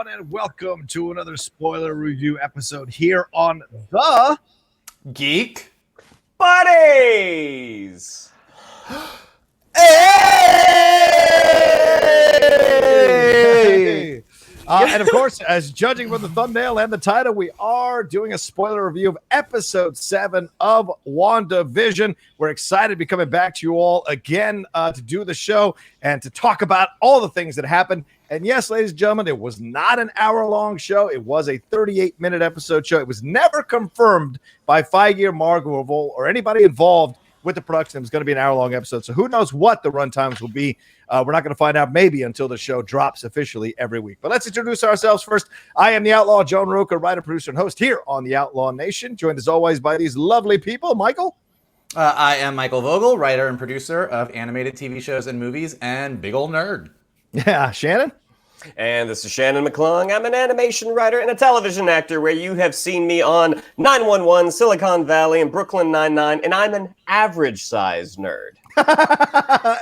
everyone, and welcome to another spoiler review episode here on the Geek Buddies. Hey! And of course, as judging from the thumbnail and the title, we are doing a spoiler review of episode 7 of WandaVision. We're excited to be coming back to you all again to do the show and to talk about all the things that happened. And yes, ladies and gentlemen, it was not an hour-long show. It was a 38-minute episode show. It was never confirmed by Feige or Marvel or anybody involved with the production. It was going to be an hour-long episode. So who knows what the run times will be. We're not going to find out maybe until the show drops officially every week. But let's introduce ourselves first. I am the Outlaw Joan Rocha, writer, producer, and host here on the Outlaw Nation, joined as always by these lovely people. Michael? I am Michael Vogel, writer and producer of animated TV shows and movies, and big ol' nerd. Yeah, Shannon? And this is Shannon McClung. I'm an animation writer and a television actor where you have seen me on 911, Silicon Valley, and Brooklyn Nine-Nine, and I'm an average-sized nerd.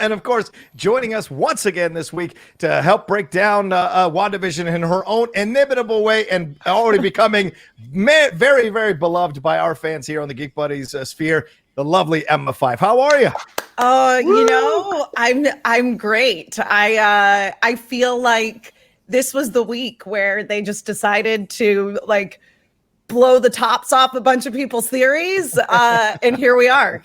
And of course, joining us once again this week to help break down WandaVision in her own inimitable way and already becoming very, very beloved by our fans here on the Geek Buddies sphere, the lovely Emma Fyffe. How are you? I'm great. I feel like this was the week where they just decided to blow the tops off a bunch of people's theories, and here we are.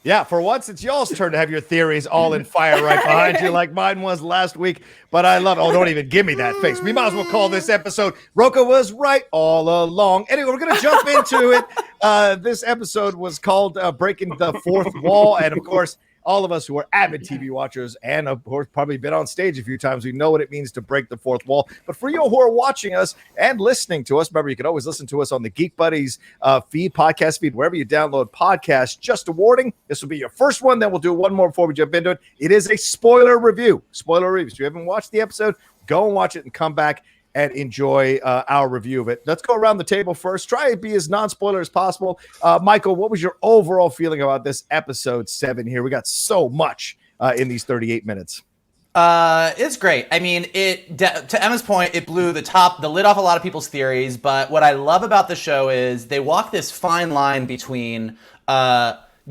Yeah, for once, it's y'all's turn to have your theories all in fire right behind you like mine was last week. But I love it. Oh, don't even give me that face. We might as well call this episode Rocha Was Right All Along. Anyway, we're going to jump into it. This episode was called Breaking the Fourth Wall. And, of course, all of us who are avid TV watchers and, of course, probably been on stage a few times, we know what it means to break the fourth wall. But for you who are watching us and listening to us, remember, you can always listen to us on the Geek Buddies podcast feed, wherever you download podcasts. Just a warning, this will be your first one. Then we'll do one more before we jump into it. It is a spoiler review. Spoiler review. So if you haven't watched the episode, go and watch it and come back and enjoy our review of it. Let's go around the table first. Try to be as non-spoiler as possible. Michael, what was your overall feeling about this episode 7 here? We got so much in these 38 minutes. It's great. I mean, to Emma's point, it blew the lid off a lot of people's theories. But what I love about the show is they walk this fine line between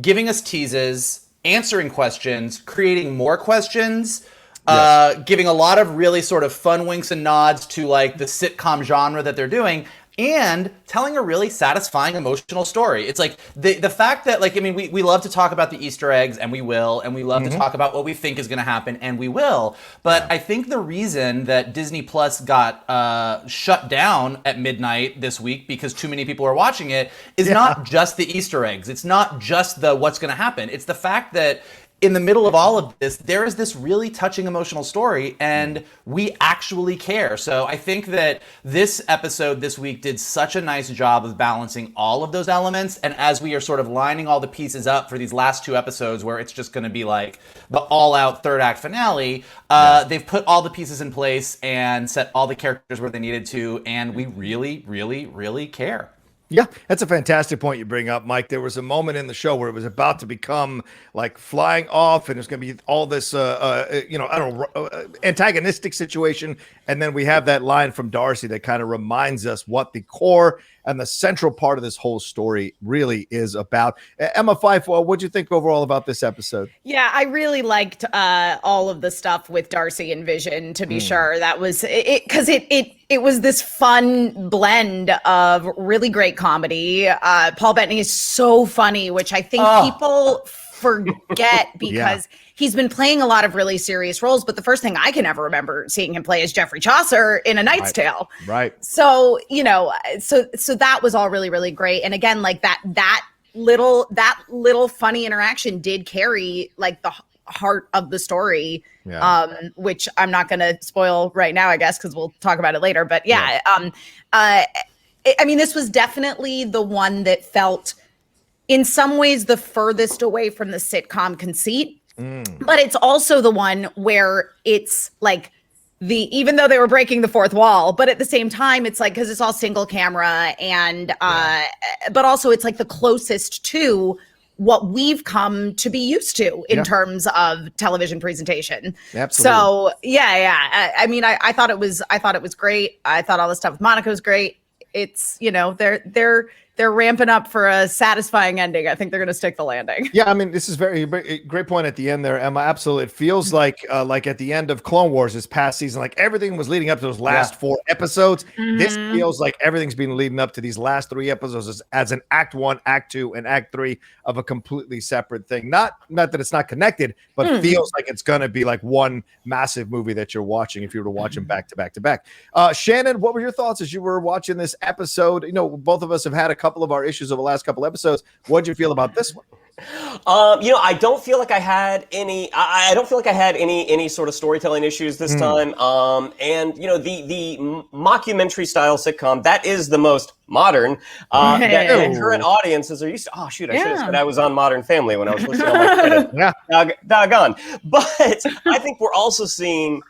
giving us teases, answering questions, creating more questions, yes, giving a lot of really sort of fun winks and nods to the sitcom genre that they're doing, and telling a really satisfying emotional story. It's the fact that we love to talk about the Easter eggs, and we will, and we love to talk about what we think is going to happen, and we will. But I think the reason that Disney Plus got shut down at midnight this week because too many people are watching it is not just the Easter eggs. It's not just the what's going to happen. It's the fact that in the middle of all of this, there is this really touching emotional story, and we actually care. So I think that this episode this week did such a nice job of balancing all of those elements. And as we are sort of lining all the pieces up for these last 2 episodes, where it's just going to be the all-out third act finale, they've put all the pieces in place and set all the characters where they needed to, and we really, really, really care. Yeah, that's a fantastic point you bring up, Mike. There was a moment in the show where it was about to become flying off, and there's going to be all this, antagonistic situation. And then we have that line from Darcy that kind of reminds us what the core and the central part of this whole story really is about. Emma Fyffe, what'd you think overall about this episode? Yeah, I really liked all of the stuff with Darcy and Vision, to be sure. That was it, because it was this fun blend of really great comedy. Paul Bettany is so funny, which I think people forget because he's been playing a lot of really serious roles, but the first thing I can ever remember seeing him play is Geoffrey Chaucer in A Knight's Tale. Right. So, so that was all really, really great. And again, that little funny interaction did carry the heart of the story, which I'm not going to spoil right now, I guess, because we'll talk about it later. But this was definitely the one that felt in some ways the furthest away from the sitcom conceit, but it's also the one where it's even though they were breaking the fourth wall, but at the same time, it's because it's all single camera and, but also it's the closest to what we've come to be used to in terms of television presentation. Absolutely. So I mean, I thought it was great. I thought all the stuff with Monica was great. It's, they're ramping up for a satisfying ending. I think they're going to stick the landing. Yeah, I mean, this is great point at the end there, Emma. Absolutely. It feels like at the end of Clone Wars this past season, like everything was leading up to those last 4 episodes. This feels like everything's been leading up to these last 3 episodes as an Act 1, Act 2, and Act 3 of a completely separate thing. Not that it's not connected, but feels like it's going to be like one massive movie that you're watching if you were to watch them back to back to back. Shannon, what were your thoughts as you were watching this episode? Both of us have had a couple of our issues over the last couple episodes. What did you feel about this one? I don't feel like I had any. I don't feel like I had any sort of storytelling issues this time. And the mockumentary style sitcom that is the most modern that current audiences are used to. Oh shoot! I should have said I was on Modern Family when I was listening on my credit. Doggone. But I think we're also seeing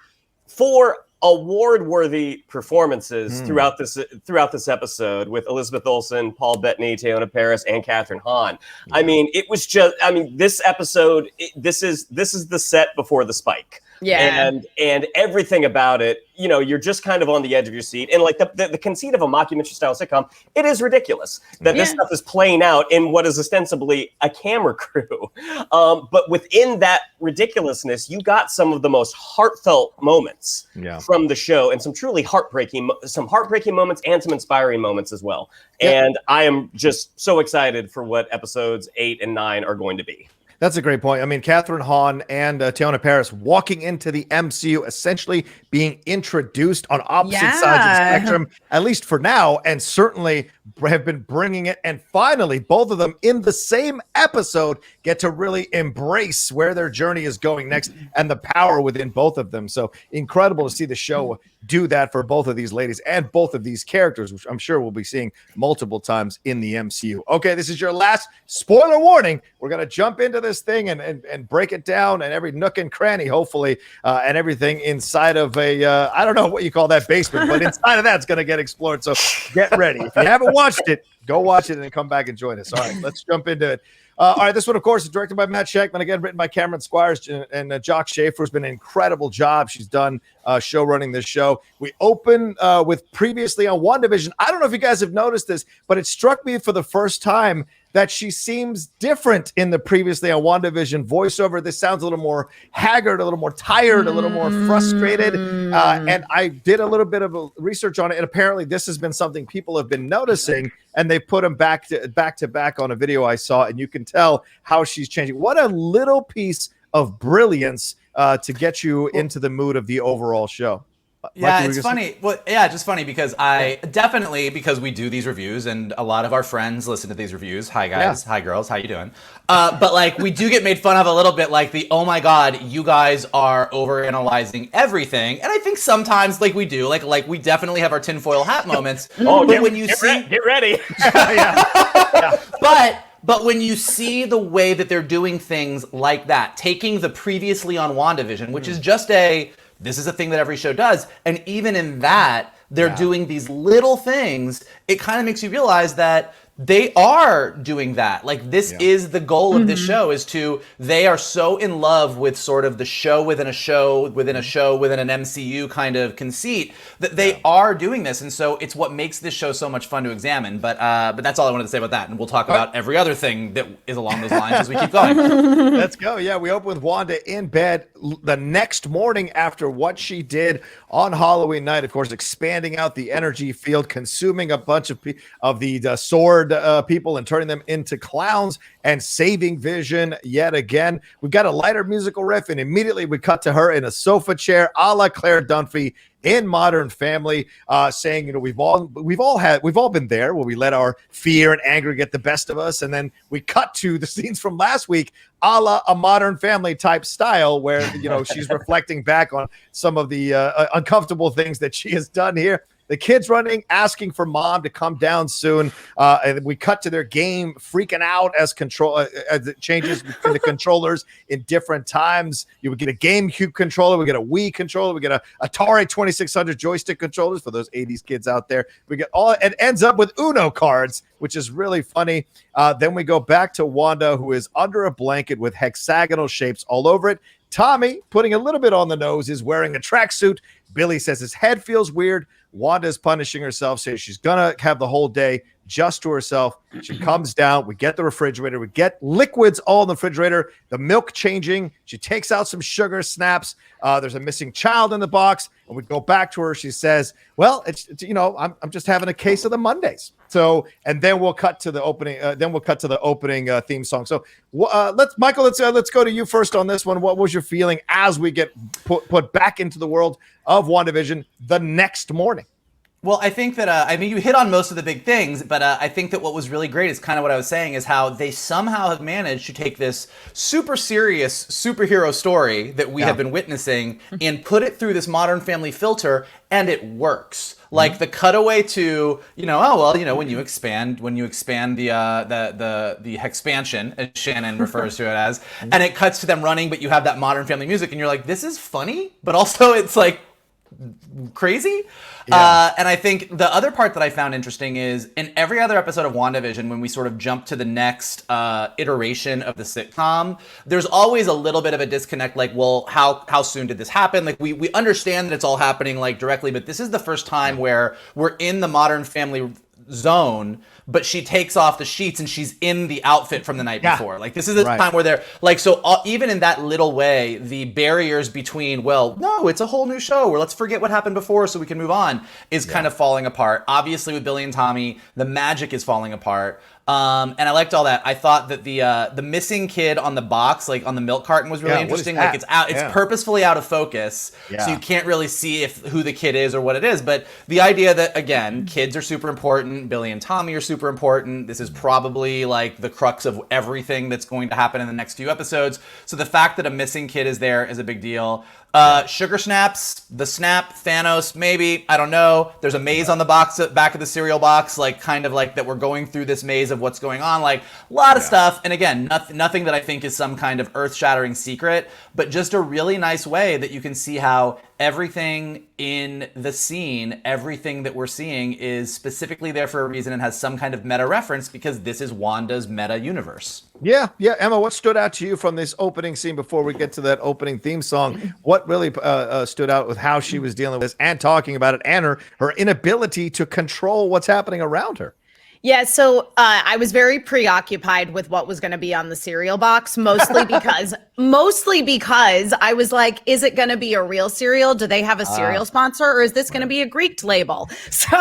4 award-worthy performances throughout this episode with Elizabeth Olsen, Paul Bettany, Teyonah Parris, and Kathryn Hahn. I mean, it was just. I mean, this episode. This is the set before the spike. Yeah. And everything about it, you're just kind of on the edge of your seat. And like the conceit of a mockumentary style sitcom, it is ridiculous that this stuff is playing out in what is ostensibly a camera crew. But within that ridiculousness, you got some of the most heartfelt moments from the show, and some truly heartbreaking moments and some inspiring moments as well. Yeah. And I am just so excited for what episodes 8 and 9 are going to be. That's a great point. I mean, Kathryn Hahn and Teyonah Parris walking into the MCU, essentially being introduced on opposite sides of the spectrum, at least for now, and certainly have been bringing it. And finally, both of them in the same episode get to really embrace where their journey is going next and the power within both of them. So incredible to see the show do that for both of these ladies and both of these characters, which I'm sure we'll be seeing multiple times in the MCU. Okay, this is your last spoiler warning. We're going to jump into this thing and break it down and every nook and cranny, hopefully, and everything inside of I don't know what you call that basement, but inside of that's going to get explored. So get ready. If you haven't watched it, go watch it and then come back and join us. All right, let's jump into it. All right, this one, of course, is directed by Matt Shakman, again, written by Cameron Squires, and Jac Schaeffer has been an incredible job. She's done show running this show. We open with previously on WandaVision. I don't know if you guys have noticed this, but it struck me for the first time that she seems different in the previously on WandaVision voiceover. This sounds a little more haggard, a little more tired, a little more frustrated. And I did a little bit of research on it, and apparently this has been something people have been noticing, and they put them back to back on a video I saw, and you can tell how she's changing. What a little piece of brilliance to get you into the mood of the overall show. Yeah, it's funny. Well, yeah, just funny because because we do these reviews and a lot of our friends listen to these reviews. Hi guys, hi girls, how you doing? But like we do get made fun of a little bit, like oh my god, you guys are overanalyzing everything. And I think sometimes like we do, like we definitely have our tinfoil hat moments. But when you get ready. But when you see the way that they're doing things like that, taking the previously on WandaVision, which is just this is a thing that every show does. And even in that, they're doing these little things. It kind of makes you realize that they are doing that. Like this is the goal of this show they are so in love with sort of the show within a show, within a show, within an MCU kind of conceit that they are doing this. And so it's what makes this show so much fun to examine. But that's all I wanted to say about that. And we'll talk about every other thing that is along those lines as we keep going. Let's go. Yeah, we open with Wanda in bed the next morning after what she did on Halloween night, of course, expanding out the energy field, consuming a bunch of the sword people and turning them into clowns and saving Vision yet again. We've got a lighter musical riff, and immediately we cut to her in a sofa chair, a la Claire Dunphy in Modern Family, saying, we've all been there where we let our fear and anger get the best of us, and then we cut to the scenes from last week, a la a Modern Family type style, where she's reflecting back on some of the uncomfortable things that she has done here. The kids running, asking for mom to come down soon. And we cut to their game, freaking out as it changes between the controllers in different times. You would get a GameCube controller, we get a Wii controller, we get a Atari 2600 joystick controllers for those 80s kids out there. We get all. It ends up with Uno cards, which is really funny. Then we go back to Wanda, who is under a blanket with hexagonal shapes all over it. Tommy, putting a little bit on the nose, is wearing a tracksuit. Billy says his head feels weird. Wanda's punishing herself, says she's going to have the whole day just to herself. She comes down. We get the refrigerator. We get liquids all in the refrigerator. The milk changing. She takes out some sugar snaps. There's a missing child in the box. And we go back to her. She says, well, it's I'm just having a case of the Mondays. So, and then we'll cut to the opening. Theme song. So, let's go to you first on this one. What was your feeling as we get put back into the world of WandaVision the next morning? Well, I think that, you hit on most of the big things, but I think that what was really great is kind of what I was saying, is how they somehow have managed to take this super serious superhero story that we have been witnessing and put it through this Modern Family filter, and it works. Like the cutaway to, when you expand the expansion, as Shannon refers to it as, and it cuts to them running, but you have that Modern Family music, and you're like, this is funny, but also it's like crazy. And I think the other part that I found interesting is in every other episode of WandaVision, when we sort of jump to the next iteration of the sitcom, there's always a little bit of a disconnect. Like, well, how soon did this happen? Like, we understand that it's all happening like directly, but this is the first time where we're in the Modern Family zone, but she takes off the sheets and she's in the outfit from the night before. Like, this is a time where they're like, so even in that little way, the barriers between, well, no, it's a whole new show where let's forget what happened before so we can move on, is kind of falling apart. Obviously with Billy and Tommy, the magic is falling apart. And I liked all that. I thought that the missing kid on the box, like on the milk carton, was really interesting. Like it's purposefully out of focus, so you can't really see who the kid is or what it is. But the idea that, again, kids are super important. Billy and Tommy are super important. This is probably like the crux of everything that's going to happen in the next few episodes. So the fact that a missing kid is there is a big deal. Sugar snaps, the snap, Thanos, maybe, I don't know. There's a maze on the back of the cereal box, like kind of like that we're going through this maze of what's going on, like a lot of stuff. And again, nothing that I think is some kind of earth-shattering secret, but just a really nice way that you can see how everything in the scene, everything that we're seeing is specifically there for a reason and has some kind of meta reference, because this is Wanda's meta universe. Yeah. Emma, what stood out to you from this opening scene before we get to that opening theme song? What really stood out with how she was dealing with this and talking about it, and her inability to control what's happening around her? Yeah, so I was very preoccupied with what was going to be on the cereal box, mostly because I was like, is it going to be a real cereal? Do they have a cereal sponsor, or is this going to be a Greek label? So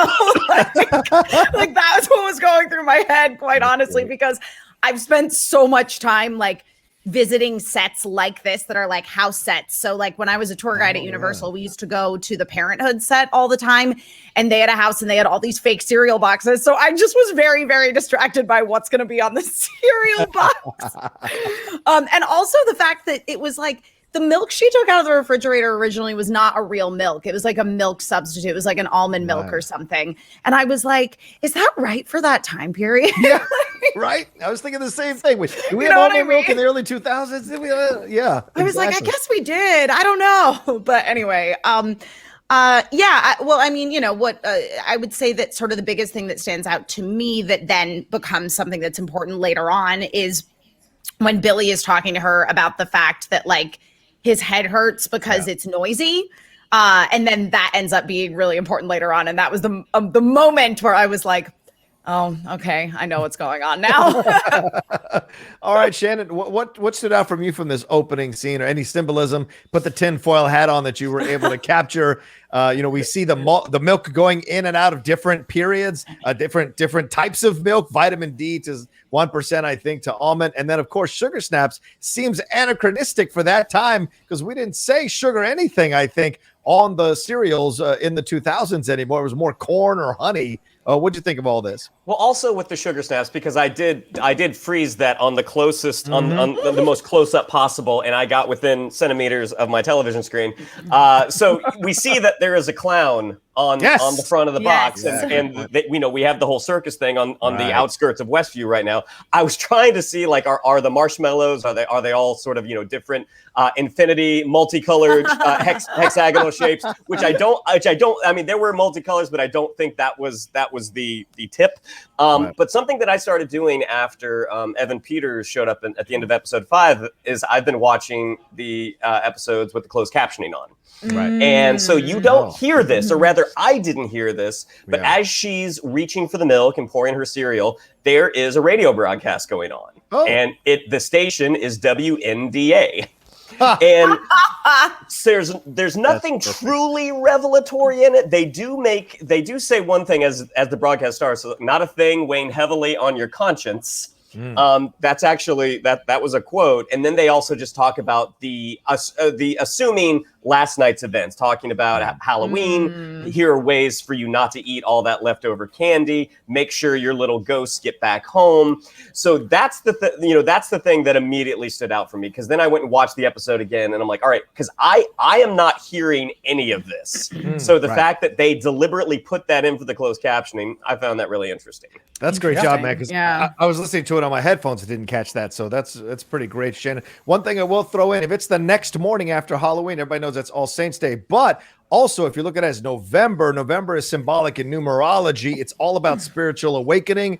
like that was what was going through my head, quite honestly, because I've spent so much time like visiting sets like this that are like house sets. So like when I was a tour guide at Universal, we used to go to the Parenthood set all the time, and they had a house and they had all these fake cereal boxes. So I just was very, very distracted by what's going to be on the cereal box. And also the fact that it was like, the milk she took out of the refrigerator originally was not a real milk. It was like a milk substitute. It was like an almond milk or something. And I was like, is that right for that time period? Yeah, right. I was thinking the same thing. Do we have almond milk in the early 2000s? Yeah. I was like, I guess we did. I don't know. But anyway, I would say that sort of the biggest thing that stands out to me that then becomes something that's important later on is when Billy is talking to her about the fact that like his head hurts because it's noisy. And then that ends up being really important later on. And that was the moment where I was like, oh, okay, I know what's going on now. All right, Shannon, what stood out from you from this opening scene, or any symbolism? Put the tinfoil hat on that you were able to capture. We see the milk going in and out of different periods, different types of milk, vitamin D to 1%, I think, to almond. And then, of course, sugar snaps seems anachronistic for that time, because we didn't say sugar anything, I think, on the cereals in the 2000s anymore. It was more corn or honey. What'd you think of all this? Well, also with the sugar snaps, because I did freeze that on the closest, on the most close up possible, and I got within centimeters of my television screen. So we see that there is a clown on the front of the box, and we have the whole circus thing on the outskirts of Westview right now. I was trying to see like are the marshmallows, are they all sort of different infinity multicolored hexagonal shapes, which I don't. I mean, there were multicolors, but I don't think that was the tip. But something that I started doing after Evan Peters showed up at the end of episode 5 is I've been watching the episodes with the closed captioning on. Right. And so you don't hear this, or rather I didn't hear this, but as she's reaching for the milk and pouring her cereal, there is a radio broadcast going on. And the station is WNDA. And there's nothing truly revelatory in it. They do say one thing as the broadcast starts, so not a thing weighing heavily on your conscience. That's actually that was a quote, and then they also just talk about the assuming last night's events, talking about Halloween. Here are ways for you not to eat all that leftover candy. Make sure your little ghosts get back home. So that's the thing that immediately stood out for me, because then I went and watched the episode again, and I'm like, all right, because I am not hearing any of this. So the fact that they deliberately put that in for the closed captioning, I found that really interesting. That's a great job, man. Because I was listening to it on my headphones and didn't catch that. So that's pretty great, Shannon. One thing I will throw in, if it's the next morning after Halloween, everybody knows that's All Saints Day. But also, if you look at it as November is symbolic in numerology. It's all about spiritual awakening,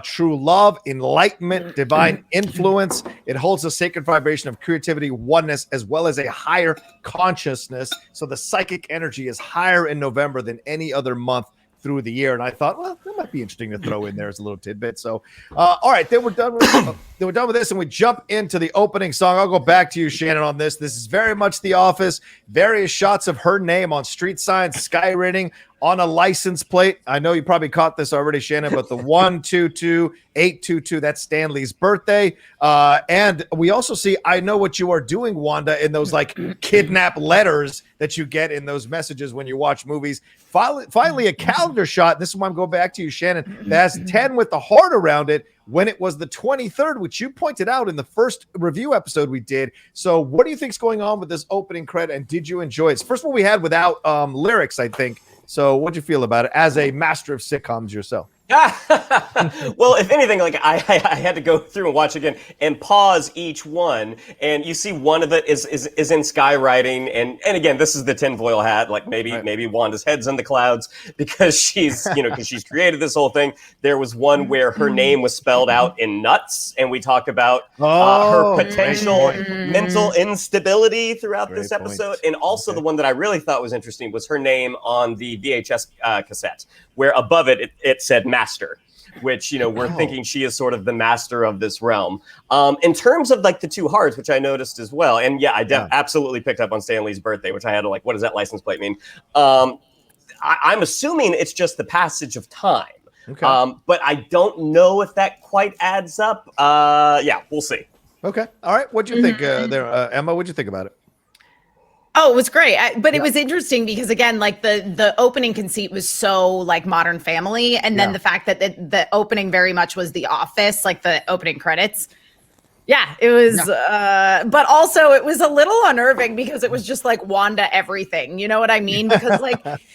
true love, enlightenment, divine influence. It holds a sacred vibration of creativity, oneness, as well as a higher consciousness. So the psychic energy is higher in November than any other month through the year. And I thought, well, that might be interesting to throw in there as a little tidbit. So, all right, then we're done with this, and we jump into the opening song. I'll go back to you, Shannon, on this. This is very much The Office. Various shots of her name on street signs, skywriting on a license plate. I know you probably caught this already, Shannon, but the 122822, that's Stanley's birthday. And we also see I Know What You Are Doing, Wanda, in those like kidnap letters that you get in those messages when you watch movies. Finally, a calendar shot. This is why I'm going back to you, Shannon. That has 10 with the heart around it when it was the 23rd, which you pointed out in the first review episode we did. So what do you think's going on with this opening credit, and did you enjoy it? It's the first one we had without lyrics, I think. So what'd you feel about it as a master of sitcoms yourself? Well, if anything, like I had to go through and watch again and pause each one, and you see one of it is in skywriting, and again, this is the tinfoil hat, like maybe Wanda's head's in the clouds because she's created this whole thing. There was one where her name was spelled out in nuts, and we talked about her potential mental instability throughout this episode, and also the one that I really thought was interesting was her name on the VHS cassette, where above it said master, which we're thinking she is sort of the master of this realm. In terms of like the two hearts, which I noticed as well, and I absolutely picked up on Stanley's birthday, which I had to like, what does that license plate mean? I'm assuming it's just the passage of time. Okay. But I don't know if that quite adds up. We'll see. Okay. All right. What'd you think there, Emma? What'd you think about it? Oh, it was great. But it was interesting because, again, like the opening conceit was so like Modern Family. And then the fact that the opening very much was The Office, like the opening credits. Yeah, it was. But also it was a little unnerving because it was just like Wanda everything. You know what I mean? Because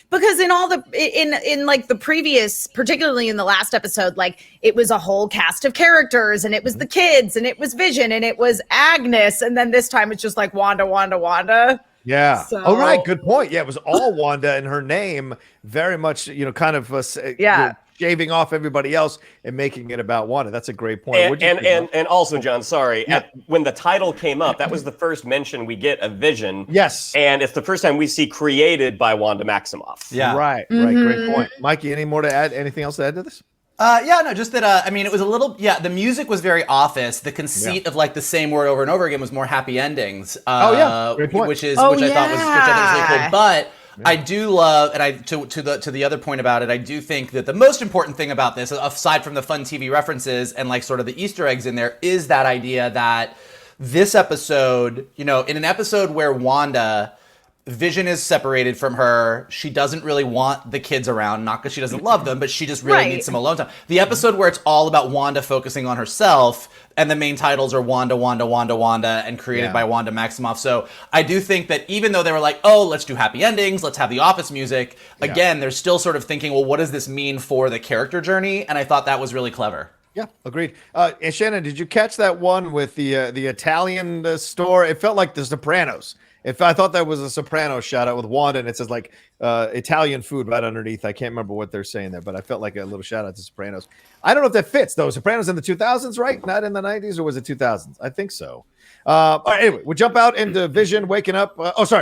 because in all in like the previous, particularly in the last episode, like it was a whole cast of characters, and it was the kids, and it was Vision, and it was Agnes. And then this time it's just like Wanda. Yeah. So, all right. Good point. Yeah, it was all Wanda in her name, very much, kind of shaving off everybody else and making it about Wanda. That's a great point. And also, John, sorry, when the title came up, that was the first mention we get of Vision. Yes. And it's the first time we see created by Wanda Maximoff. Yeah. Right. Great point. Mikey, any more to add? Anything else to add to this? Just that, it was a little, the music was very Office. The conceit of like the same word over and over again was more happy endings. Great point. Which I thought was really cool. But I do love, and to the other point about it, I do think that the most important thing about this, aside from the fun TV references and like sort of the Easter eggs in there, is that idea that this episode, in an episode where Wanda Vision is separated from her. She doesn't really want the kids around, not because she doesn't love them, but she just really needs some alone time. The episode where it's all about Wanda focusing on herself, and the main titles are Wanda, Wanda, Wanda, Wanda, and created by Wanda Maximoff. So I do think that even though they were like, oh, let's do happy endings, let's have the Office music, again, they're still sort of thinking, well, what does this mean for the character journey? And I thought that was really clever. Yeah, agreed. And Shannon, did you catch that one with the Italian store? It felt like The Sopranos. I thought that was a Sopranos shout out with Wanda, and it says like Italian food right underneath. I can't remember what they're saying there, but I felt like a little shout out to Sopranos. I don't know if that fits though. Sopranos in the 2000s, right? Not in the 90s, or was it 2000s? I think so. All right, anyway, we jump out into Vision waking up.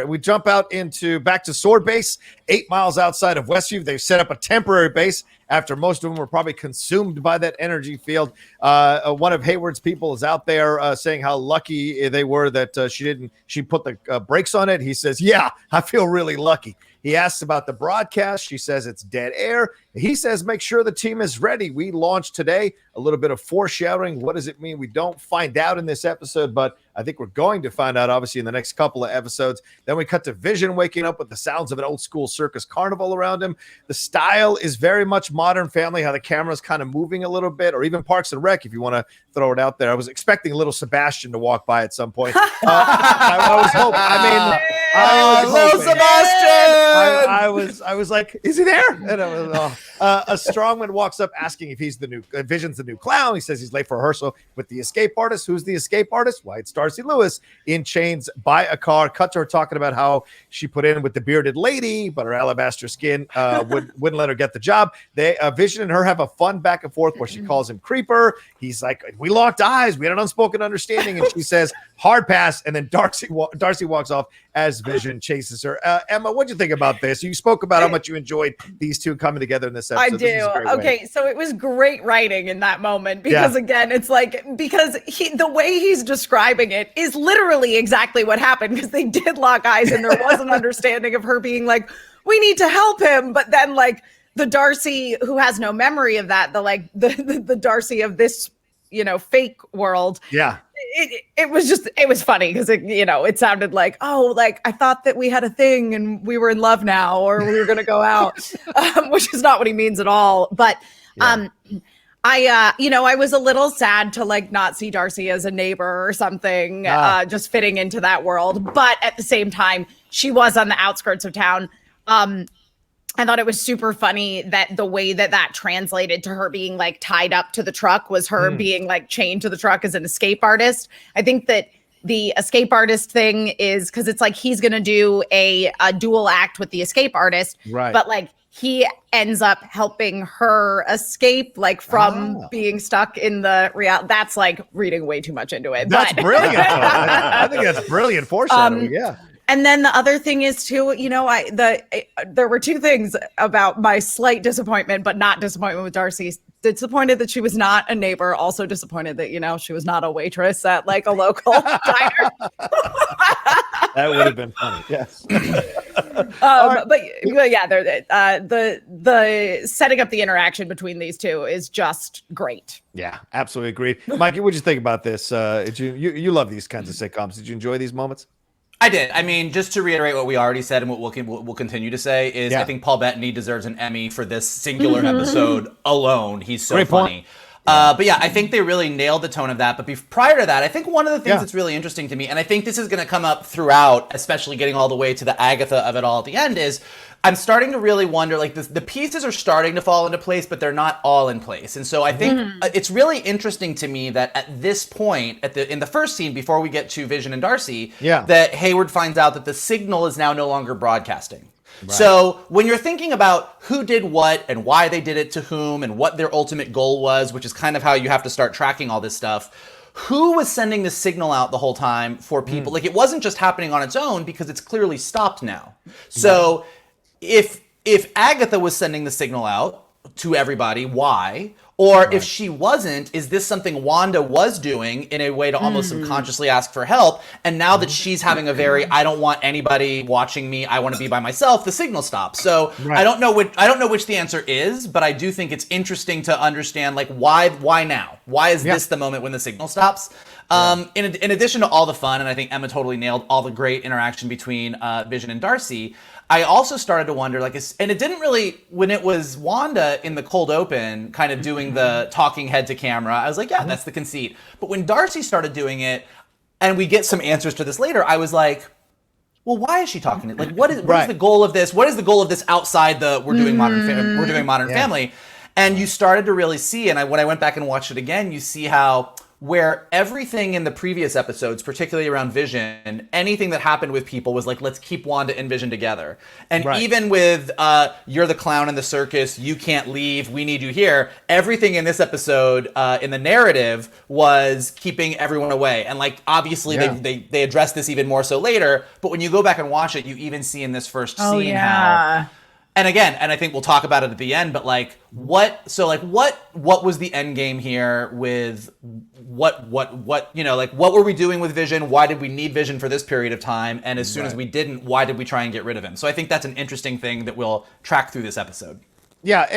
We jump out into back to Sword Base, 8 miles outside of Westview. They've set up a temporary base after most of them were probably consumed by that energy field. One of Hayward's people is out there saying how lucky they were that she put the brakes on it. He says, yeah, I feel really lucky. He asks about the broadcast. She says it's dead air. He says, make sure the team is ready. We launched today. A little bit of foreshadowing. What does it mean? We don't find out in this episode, but I think we're going to find out, obviously, in the next couple of episodes. Then we cut to Vision waking up with the sounds of an old school circus carnival around him. The style is very much Modern Family, how the camera's kind of moving a little bit, or even Parks and Rec, if you want to throw it out there. I was expecting little Sebastian to walk by at some point. I was hoping. I was hoping. Sebastian! I was like, is he there? And I was, a strongman walks up asking if he's the new Vision's the new clown. He says he's late for rehearsal with the escape artist. Who's the escape artist? Why, it's Darcy Lewis in chains by a car. Cut to her talking about how she put in with the bearded lady, but her alabaster skin wouldn't let her get the job. Vision and her have a fun back and forth where she calls him creeper. He's like, we locked eyes. We had an unspoken understanding. And she says, hard pass. And then Darcy walks off as Vision chases her. Emma, what'd you think about this? You spoke about how much you enjoyed these two coming together in this episode. I do. Okay, so it was great writing in that moment because again, it's like the way he's describing it is literally exactly what happened because they did lock eyes and there was an understanding of her being like, we need to help him, but then like the Darcy who has no memory of that, the Darcy of this, fake world. Yeah. It was funny because it sounded like, oh, like I thought that we had a thing and we were in love now or we were going to go out, which is not what he means at all. But I was a little sad to like not see Darcy as a neighbor or something, just fitting into that world. But at the same time, she was on the outskirts of town. I thought it was super funny that the way that translated to her being like tied up to the truck was her being like chained to the truck as an escape artist. I think that the escape artist thing is because it's like he's going to do a dual act with the escape artist, right? But like he ends up helping her escape like from being stuck in the real. That's like reading way too much into it. That's brilliant. I think that's brilliant foreshadowing. Yeah. And then the other thing is too, there were two things about my slight disappointment, but not disappointment with Darcy. Disappointed that she was not a neighbor. Also disappointed that, she was not a waitress at like a local diner. That would have been funny. Yes. But yeah, the setting up the interaction between these two is just great. Yeah, absolutely agreed. Mikey, what'd you think about this? You love these kinds of sitcoms. Did you enjoy these moments? I did. I mean, just to reiterate what we already said and what we'll continue to say is I think Paul Bettany deserves an Emmy for this singular episode alone. He's so funny. But yeah, I think they really nailed the tone of that. But prior to that, I think one of the things that's really interesting to me, and I think this is going to come up throughout, especially getting all the way to the Agatha of it all at the end, is I'm starting to really wonder, like the pieces are starting to fall into place, but they're not all in place. And so I think it's really interesting to me that at this point, in the first scene, before we get to Vision and Darcy, that Hayward finds out that the signal is now no longer broadcasting. Right. So when you're thinking about who did what and why they did it to whom and what their ultimate goal was, which is kind of how you have to start tracking all this stuff, who was sending the signal out the whole time for people? Like it wasn't just happening on its own because it's clearly stopped now. So if Agatha was sending the signal out to everybody, why? Or if she wasn't, is this something Wanda was doing in a way to almost subconsciously ask for help? And now that she's having a very, I don't want anybody watching me, I want to be by myself, the signal stops. So I don't know which the answer is, but I do think it's interesting to understand like why now? Why is this the moment when the signal stops? In addition to all the fun, and I think Emma totally nailed all the great interaction between Vision and Darcy, I also started to wonder, like, and it didn't really, when it was Wanda in the cold open, kind of doing the talking head to camera, I was like, yeah, that's the conceit. But when Darcy started doing it, and we get some answers to this later, I was like, well, why is she talking? Like, what is the goal of this? What is the goal of this outside the we're doing Modern Family? And you started to really see, and when I went back and watched it again, you see how where everything in the previous episodes, particularly around Vision, anything that happened with people was like, let's keep Wanda and Vision together. And even with you're the clown in the circus, you can't leave, we need you here, everything in this episode in the narrative was keeping everyone away. And like, obviously they address this even more so later, but when you go back and watch it, you even see in this first scene how... And again, and I think we'll talk about it at the end, but like, what was the end game here with what were we doing with Vision? Why did we need Vision for this period of time? And as soon as we didn't, why did we try and get rid of him? So I think that's an interesting thing that we'll track through this episode. Yeah.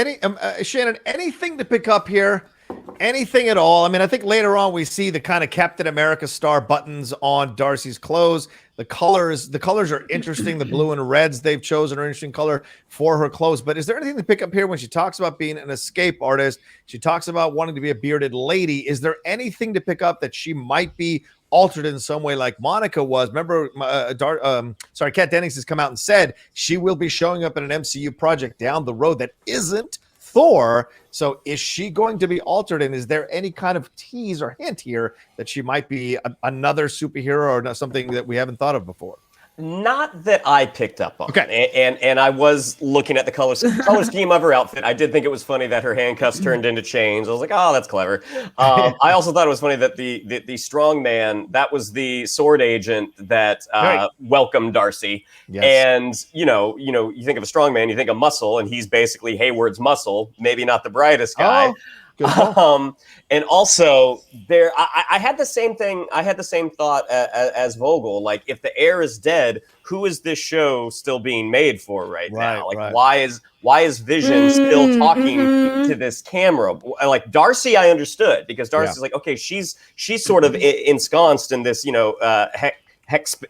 Shannon, anything to pick up here? Anything at all? I mean, I think later on we see the kind of Captain America star buttons on Darcy's clothes. The colors are interesting. The blue and reds they've chosen are interesting color for her clothes. But is there anything to pick up here when she talks about being an escape artist? She talks about wanting to be a bearded lady. Is there anything to pick up that she might be altered in some way like Monica was? Remember, Kat Dennings has come out and said she will be showing up in an MCU project down the road that isn't Thor. So is she going to be altered? And is there any kind of tease or hint here that she might be another superhero or something that we haven't thought of before? Not that I picked up on. Okay. And I was looking at the color scheme of her outfit. I did think it was funny that her handcuffs turned into chains. I was like, oh, that's clever. I also thought it was funny that the strong man, that was the sword agent that welcomed Darcy. Yes. And, you think of a strong man, you think of muscle, and he's basically Hayward's muscle, maybe not the brightest guy. And also there, I had the same thing. I had the same thought as Vogel. Like, if the heir is dead, who is this show still being made for right now? Like, why is Vision still talking to this camera? Like, Darcy, I understood, because Darcy's like, okay, she's sort of ensconced in this,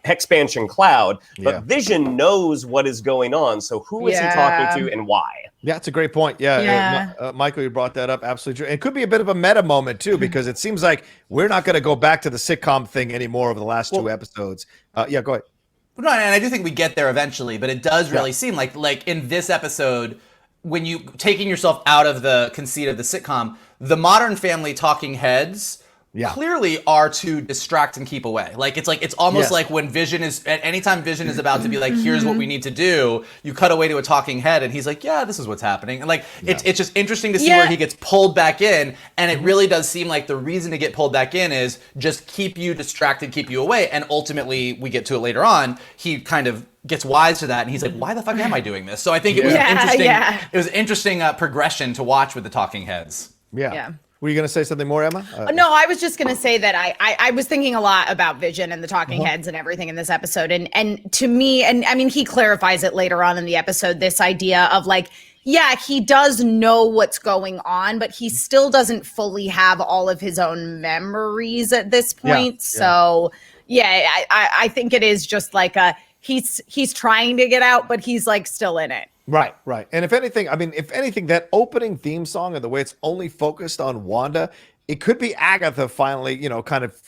expansion cloud, but Vision knows what is going on. So who is he talking to and why? Yeah, it's a great point. Michael, you brought that up. Absolutely true. It could be a bit of a meta moment too, because it seems like we're not going to go back to the sitcom thing anymore over the last two episodes. Go ahead. No, and I do think we get there eventually, but it does really seem like in this episode, when you taking yourself out of the conceit of the sitcom, the Modern Family talking heads clearly are to distract and keep away. Like, it's almost like when Vision is, anytime Vision is about to be like, here's what we need to do, you cut away to a talking head and he's like, yeah, this is what's happening. And like, it's just interesting to see where he gets pulled back in. And it really does seem like the reason to get pulled back in is just keep you distracted, keep you away. And ultimately, we get to it later on, he kind of gets wise to that and he's like, why the fuck am I doing this? So I think it was interesting. It was an interesting progression to watch with the talking heads. Were you going to say something more, Emma? No, I was just going to say that I was thinking a lot about Vision and the talking heads and everything in this episode. And to me, and I mean, he clarifies it later on in the episode, this idea of like, he does know what's going on, but he still doesn't fully have all of his own memories at this point. So I think it is just like he's trying to get out, but he's like still in it. Right. And if anything, that opening theme song and the way it's only focused on Wanda, it could be Agatha finally, kind of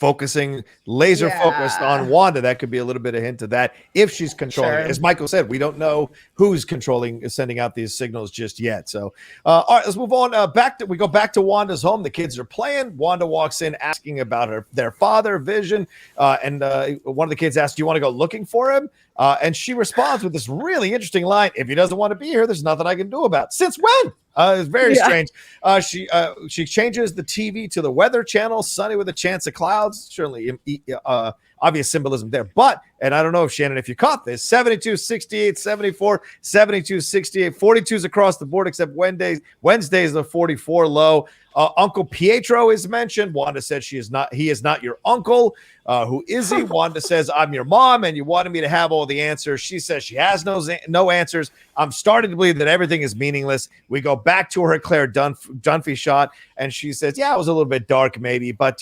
laser focused on Wanda. That could be a little bit of hint of that if she's controlling it. As Michael said, we don't know who's sending out these signals just yet. So, all right, let's move on. We go back to Wanda's home. The kids are playing. Wanda walks in asking about their father, Vision. And one of the kids asks, do you want to go looking for him? And she responds with this really interesting line: if he doesn't want to be here, there's nothing I can do about it. Since when? It's very strange. She changes the TV to the Weather Channel, sunny with a chance of clouds. Certainly obvious symbolism there. But, and I don't know if Shannon, if you caught this, 72, 68, 74, 72, 68, 42s across the board, except Wednesdays the 44 low. Uncle Pietro is mentioned. Wanda said he is not your uncle. Who is he? Wanda says, I'm your mom, and you wanted me to have all the answers. She says she has no answers. I'm starting to believe that everything is meaningless. We go back to her Claire Dunphy shot, and she says, yeah, it was a little bit dark maybe, but,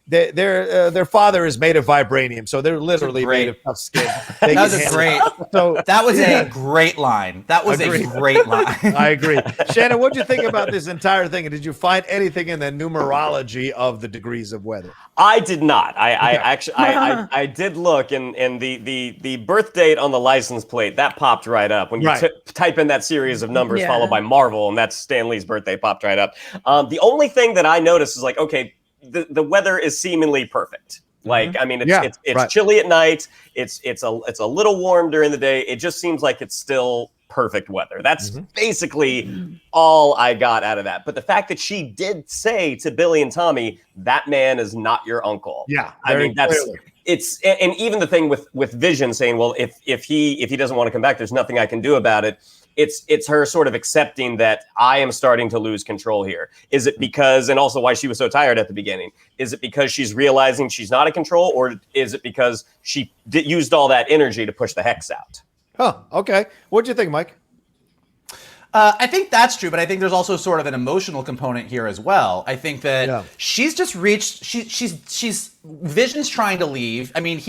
their father is made of vibranium, so they're literally made of tough skin. That was a great line. That was Agreed. a great line. I agree. Shannon, what did you think about this entire thing? And did you find anything in the numerology of the degrees of weather? I did not. I did look, and the birth date on the license plate that popped right up when you type in that series of numbers followed by Marvel, and that's Stan Lee's birthday popped right up. The only thing that I noticed is like, okay, the weather is seemingly perfect. Like, I mean, it's chilly at night. It's a little warm during the day. It just seems like it's still perfect weather. That's basically all I got out of that. But the fact that she did say to Billy and Tommy, that man is not your uncle. Yeah, I mean, and even the thing with Vision saying, well, if he doesn't want to come back, there's nothing I can do about it. It's her sort of accepting that I am starting to lose control here. Is it because, and also why she was so tired at the beginning, is it because she's realizing she's not in control, or is it because she used all that energy to push the hex out? Huh, okay. What'd you think, Mike? I think that's true, but I think there's also sort of an emotional component here as well. I think that she's just reached, she's Vision's trying to leave. I mean,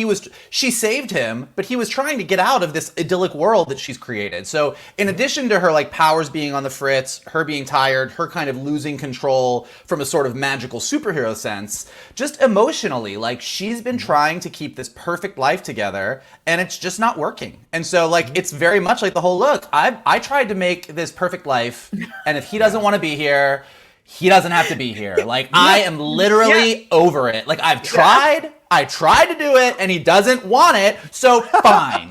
she saved him, but he was trying to get out of this idyllic world that she's created. So in addition to her like powers being on the fritz, her being tired, her kind of losing control from a sort of magical superhero sense, just emotionally, like she's been trying to keep this perfect life together and it's just not working. And so like, it's very much like the whole look, I tried to make this perfect life, and if he doesn't want to be here, he doesn't have to be here. Like, I am literally over it. Like, I tried to do it, and he doesn't want it, so fine.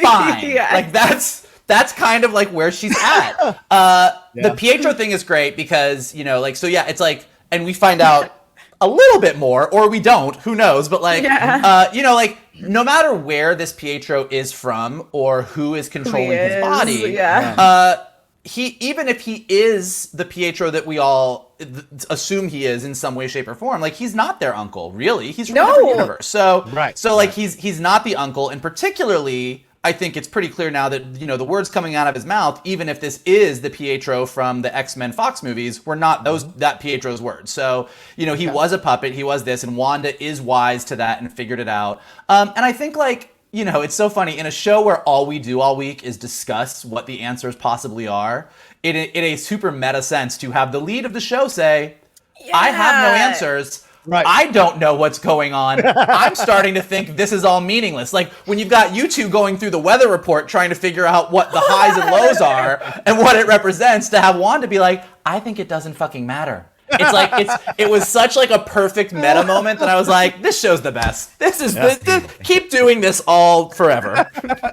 Fine. Like, that's kind of like where she's at. The Pietro thing is great because, it's like, and we find out a little bit more, or we don't, who knows, but like, no matter where this Pietro is from or who is controlling his body, even if he is the Pietro that we all assume he is in some way, shape, or form, like he's not their uncle, really. He's from a different universe. So he's not the uncle, and particularly, I think it's pretty clear now that the words coming out of his mouth, even if this is the Pietro from the X-Men Fox movies, were not that Pietro's words. So he was a puppet, he was this, and Wanda is wise to that and figured it out. And I think like. It's so funny. In a show where all we do all week is discuss what the answers possibly are, in a super meta sense, to have the lead of the show say, I have no answers. Right. I don't know what's going on. I'm starting to think this is all meaningless. Like when you've got you two going through the weather report trying to figure out what the highs and lows are and what it represents, to have Wanda be like, I think it doesn't fucking matter. It's like it was such like a perfect meta moment that I was like, this show's the best. This keep doing this all forever.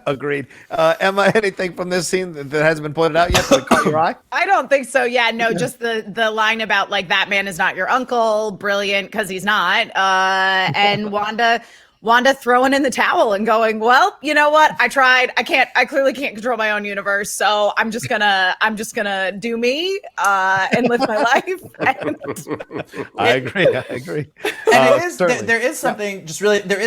Agreed. Emma, anything from this scene that hasn't been pointed out yet that caught your eye? I don't think so. Yeah, no, just the line about like that man is not your uncle, brilliant because he's not. And Wanda throwing in the towel and going, well, you know what? I tried. I clearly can't control my own universe. So I'm just gonna do me and live my life. I agree. And there is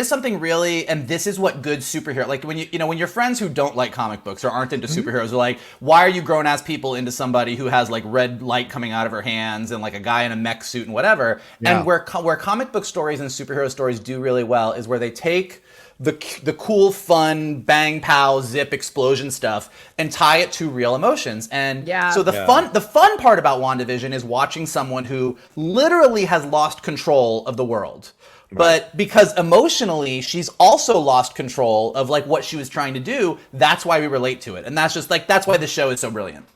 something really, and this is what good superhero, like when when your friends who don't like comic books or aren't into superheroes are like, why are you grown ass people into somebody who has like red light coming out of her hands and like a guy in a mech suit and whatever? Yeah. And where comic book stories and superhero stories do really well is where they take the cool, fun, bang, pow, zip, explosion stuff and tie it to real emotions. And so the fun part about WandaVision is watching someone who literally has lost control of the world. Right. But because emotionally she's also lost control of like what she was trying to do, that's why we relate to it. And that's just like, that's why this show is so brilliant.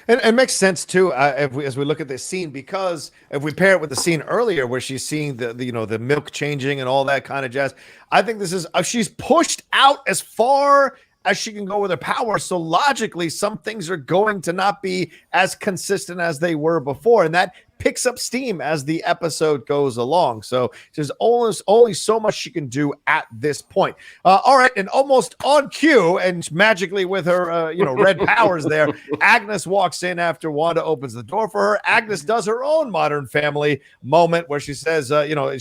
And it makes sense too, as we look at this scene, because if we pair it with the scene earlier where she's seeing the milk changing and all that kind of jazz, I think this is she's pushed out as far as she can go with her power. So logically, some things are going to not be as consistent as they were before, and that picks up steam as the episode goes along. So there's almost only so much she can do at this point. All right, and almost on cue, and magically with her, red powers there, Agnes walks in after Wanda opens the door for her. Agnes does her own Modern Family moment where she says,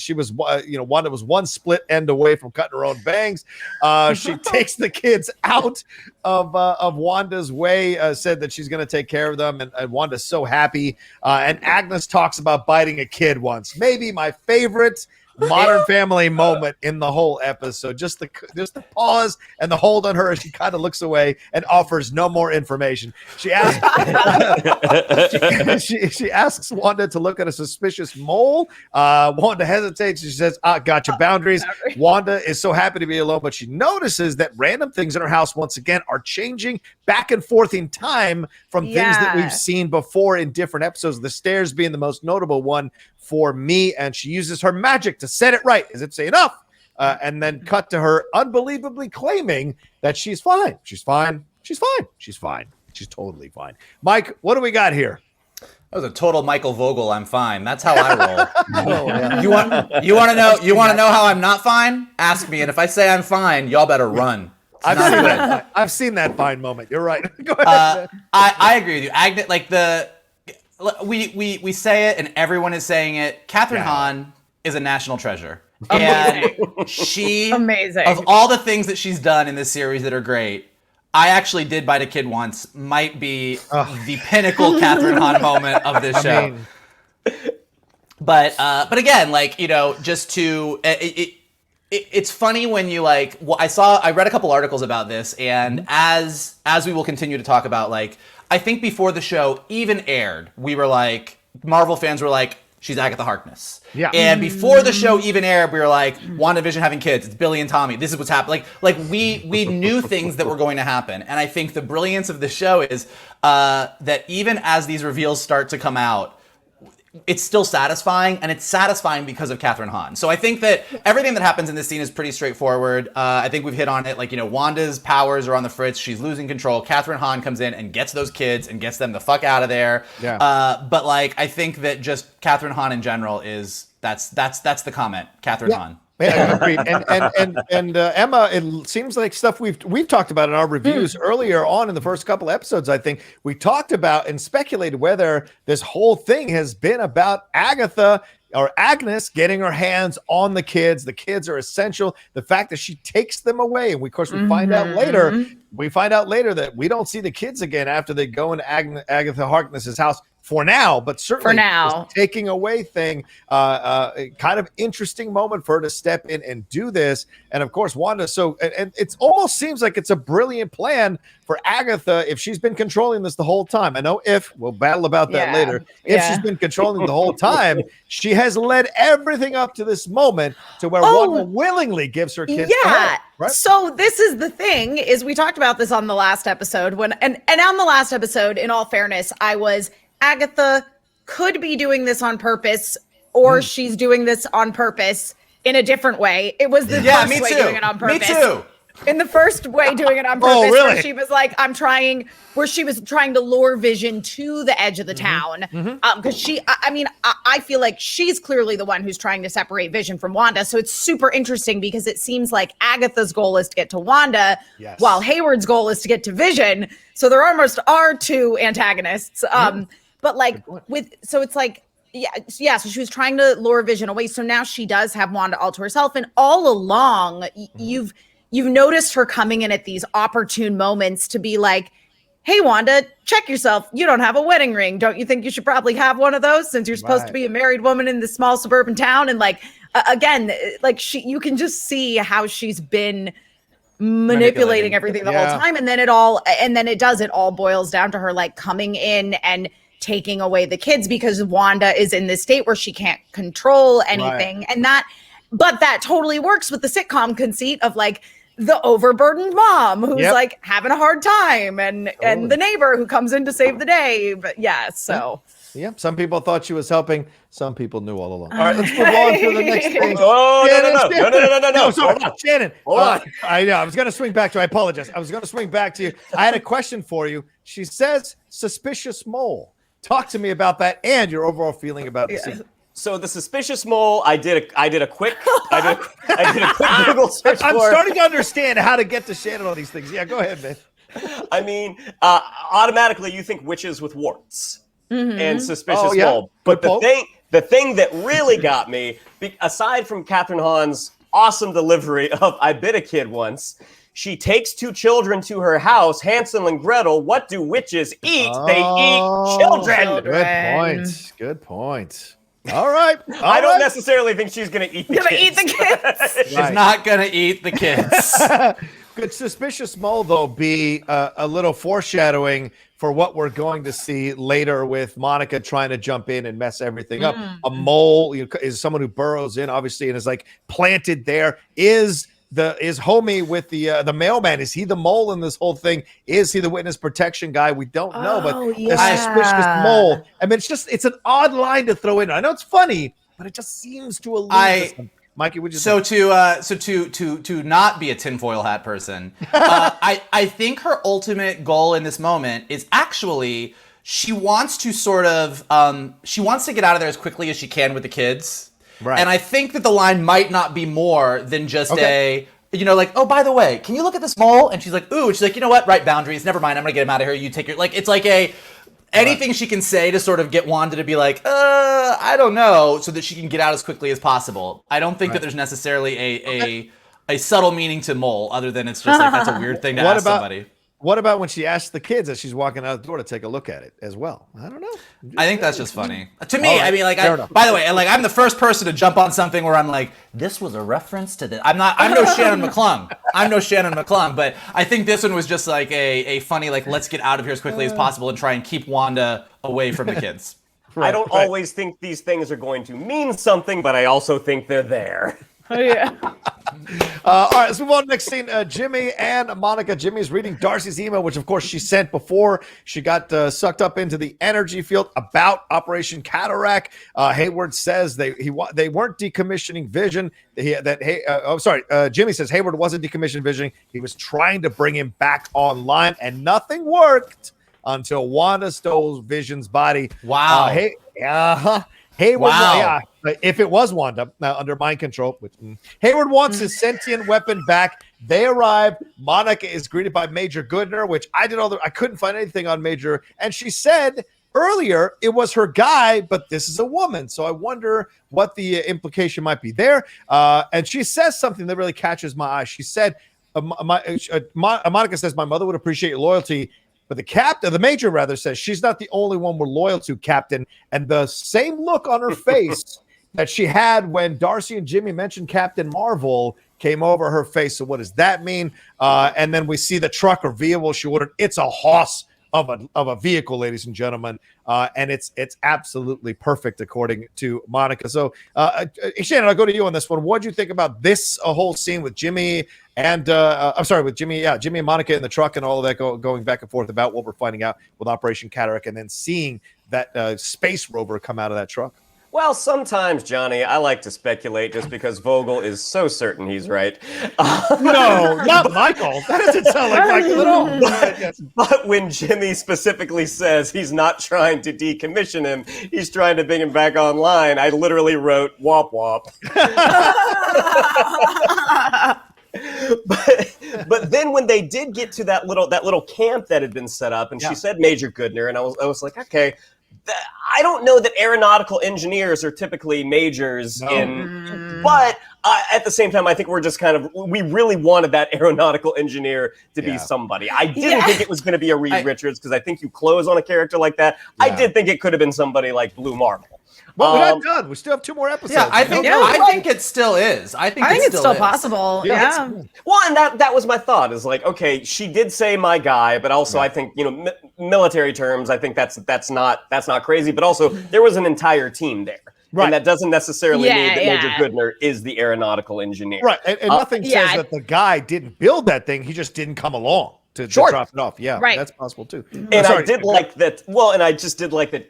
she was, Wanda was one split end away from cutting her own bangs. She takes the kids out of Wanda's way, said that she's going to take care of them, and Wanda's so happy. And Agnes talks about biting a kid once. Maybe my favorite Modern Family moment in the whole episode. Just the pause and the hold on her as she kind of looks away and offers no more information. She asks she asks Wanda to look at a suspicious mole. Wanda hesitates. She says, gotcha, boundaries. Wanda is so happy to be alone, but she notices that random things in her house once again are changing back and forth in time from things that we've seen before in different episodes. The stairs being the most notable one for me, and she uses her magic to set it right, as if say enough, and then cut to her unbelievably claiming that she's fine. She's fine. She's fine. She's fine. She's totally fine. Mike, what do we got here? That was a total Michael Vogel. I'm fine. That's how I roll. Oh, yeah. You want to know? You want to know how I'm not fine? Ask me, and if I say I'm fine, y'all better run. I've seen that fine moment. You're right. Go ahead. I agree with you, Agnes. Like we say it, and everyone is saying it. Kathryn Hahn is a national treasure, and she amazing. Of all the things that she's done in this series that are great, I actually did bite a kid once. Might be the pinnacle Kathryn Hahn moment of this show. But again, just to it's funny when you I read a couple articles about this, and as we will continue to talk about, I think before the show even aired, we were Marvel fans were like, she's Agatha Harkness. Yeah. And before the show even aired, we were like, WandaVision having kids, it's Billy and Tommy, this is what's happening. We knew things that were going to happen. And I think the brilliance of the show is that even as these reveals start to come out, it's still satisfying, and it's satisfying because of Kathryn Hahn. So I think that everything that happens in this scene is pretty straightforward. I think we've hit on it. Wanda's powers are on the fritz. She's losing control. Kathryn Hahn comes in and gets those kids and gets them the fuck out of there. Yeah. But I think that just Kathryn Hahn in general that's the comment. Kathryn Hahn. Yeah, agreed. And Emma, it seems like stuff we've talked about in our reviews earlier on in the first couple episodes. I think we talked about and speculated whether this whole thing has been about Agatha or Agnes getting her hands on the kids. The kids are essential. The fact that she takes them away, and we find out later. We find out later that we don't see the kids again after they go into Agatha Harkness's house. For now, but certainly this taking away thing, kind of interesting moment for her to step in and do this. And of course, Wanda. So, and it almost seems like it's a brilliant plan for Agatha if she's been controlling this the whole time. I know we'll battle about that later. If she's been controlling the whole time, she has led everything up to this moment to where Wanda willingly gives her kids. Yeah. Right? So this is the thing: is we talked about this on the last episode and on the last episode. In all fairness, Agatha could be doing this on purpose, or she's doing this on purpose in a different way. It was the first way doing it on purpose. Me too. In the first way doing it on purpose, where she was like, where she was trying to lure Vision to the edge of the town. Because I feel like she's clearly the one who's trying to separate Vision from Wanda. So it's super interesting because it seems like Agatha's goal is to get to Wanda, while Hayward's goal is to get to Vision. So there almost are two antagonists. But so it's so she was trying to lure Vision away. So now she does have Wanda all to herself. And all along, you've noticed her coming in at these opportune moments to be like, hey, Wanda, check yourself. You don't have a wedding ring. Don't you think you should probably have one of those since you're supposed to be a married woman in this small suburban town? And you can just see how she's been manipulating everything the whole time. And then it all boils down to her coming in and taking away the kids because Wanda is in this state where she can't control anything. And that totally works with the sitcom conceit of the overburdened mom who's having a hard time and the neighbor who comes in to save the day. But some people thought she was helping. Some people knew all along. All right, let's move on to the next thing. No. Sorry, Shannon. Hold on. I know. I was going to swing back to you. I apologize. I was going to swing back to you. I had a question for you. She says suspicious mole. Talk to me about that and your overall feeling about the scene. So the suspicious mole, I did a quick Google search I'm for. starting to understand how to get to Shannon on these things. Yeah, go ahead, man. I mean, automatically you think witches with warts and suspicious mole. But the thing that really got me, aside from Kathryn Hahn's awesome delivery of "I bit a kid once," she takes 2 children to her house, Hansel and Gretel. What do witches eat? They eat children. Good point. All right. I don't necessarily think she's going to eat the kids. She's not going to eat the kids. Could suspicious mole, though, be a little foreshadowing for what we're going to see later with Monica trying to jump in and mess everything up? A mole is someone who burrows in, obviously, and is like planted there. Is homie with the mailman? Is he the mole in this whole thing? Is he the witness protection guy? We don't know, but the suspicious mole. I mean, it's an odd line to throw in. I know it's funny, but it just seems to allude to something. Mikey, would you say? To not be a tinfoil hat person, I think her ultimate goal in this moment is actually she wants to get out of there as quickly as she can with the kids. Right. And I think that the line might not be more than just oh, by the way, can you look at this mole? And she's like, ooh, and she's like, you know what? Right boundaries. Never mind. I'm going to get him out of here. You take your, it's like anything she can say to sort of get Wanda to be like, I don't know, so that she can get out as quickly as possible. I don't think that there's necessarily a subtle meaning to mole, other than it's just like, that's a weird thing to ask somebody. What about when she asks the kids as she's walking out the door to take a look at it as well? I don't know. I think that's just funny. To me, I mean, by the way, I'm the first person to jump on something where I'm like, this was a reference to this. I'm no Shannon McClung. But I think this one was just like a funny, let's get out of here as quickly as possible and try and keep Wanda away from the kids. I don't always think these things are going to mean something, but I also think they're there. Oh, yeah. All right, let's move on to the next scene. Jimmy and Monica. Jimmy's reading Darcy's email, which, of course, she sent before she got sucked up into the energy field about Operation Cataract. Hayward says they weren't decommissioning Vision. Jimmy says Hayward wasn't decommissioning Vision. He was trying to bring him back online, and nothing worked until Wanda stole Vision's body. Wow. Hayward, if it was Wanda under mind control, Hayward wants his sentient weapon back. They arrive. Monica is greeted by Major Goodner, which I couldn't find anything on Major, and she said earlier it was her guy, but this is a woman, so I wonder what the implication might be there. And she says something that really catches my eye. She said, Monica says, "My mother would appreciate your loyalty." But the major says she's not the only one we're loyal to, Captain. And the same look on her face that she had when Darcy and Jimmy mentioned Captain Marvel came over her face. So what does that mean? And then we see the truck or vehicle she ordered. It's a hoss of a vehicle, ladies and gentlemen. And it's absolutely perfect according to Monica. So Shannon, I'll go to you on this one. What do you think about this whole scene with Jimmy and Jimmy and Monica in the truck and all of that going back and forth about what we're finding out with Operation Cataract, and then seeing that space rover come out of that truck? Well, sometimes, Johnny, I like to speculate just because Vogel is so certain he's right. No, not Michael. That doesn't sound like Michael at all. But when Jimmy specifically says he's not trying to decommission him, he's trying to bring him back online, I literally wrote womp womp. But then when they did get to that little camp that had been set up, and she said Major Goodner, and I was like, okay. I don't know that aeronautical engineers are typically majors but at the same time, I think we're just we really wanted that aeronautical engineer to be somebody. I didn't think it was going to be a Reed Richards, because I think you close on a character like that. Yeah. I did think it could have been somebody like Blue Marble. Well, we're not done. We still have 2 more episodes. Yeah, I think it still is. I think it's still possible. Yeah. Well, and that was my thought. Is like, okay, she did say my guy, but also I think military terms. I think that's not crazy. But also, there was an entire team there. Right. And that doesn't necessarily mean that Major Goodner is the aeronautical engineer. Right. And nothing says that the guy didn't build that thing. He just didn't come along to drop it off. Yeah, that's possible too. And I did like that. Well, and I just did like that,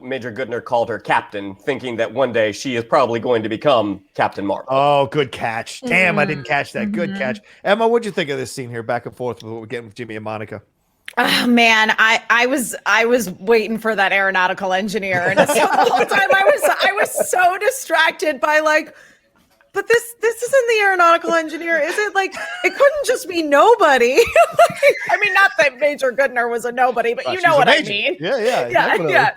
Major Goodner called her Captain, thinking that one day she is probably going to become Captain Marvel. Oh, good catch. Damn, I didn't catch that. Good catch. Emma, what'd you think of this scene here, back and forth with what we're getting with Jimmy and Monica? Oh man, I was waiting for that aeronautical engineer, and so the whole time I was so distracted by like, but this isn't the aeronautical engineer, is it? Like, it couldn't just be nobody. I mean, not that Major Goodner was a nobody, but you know what I mean. Yeah.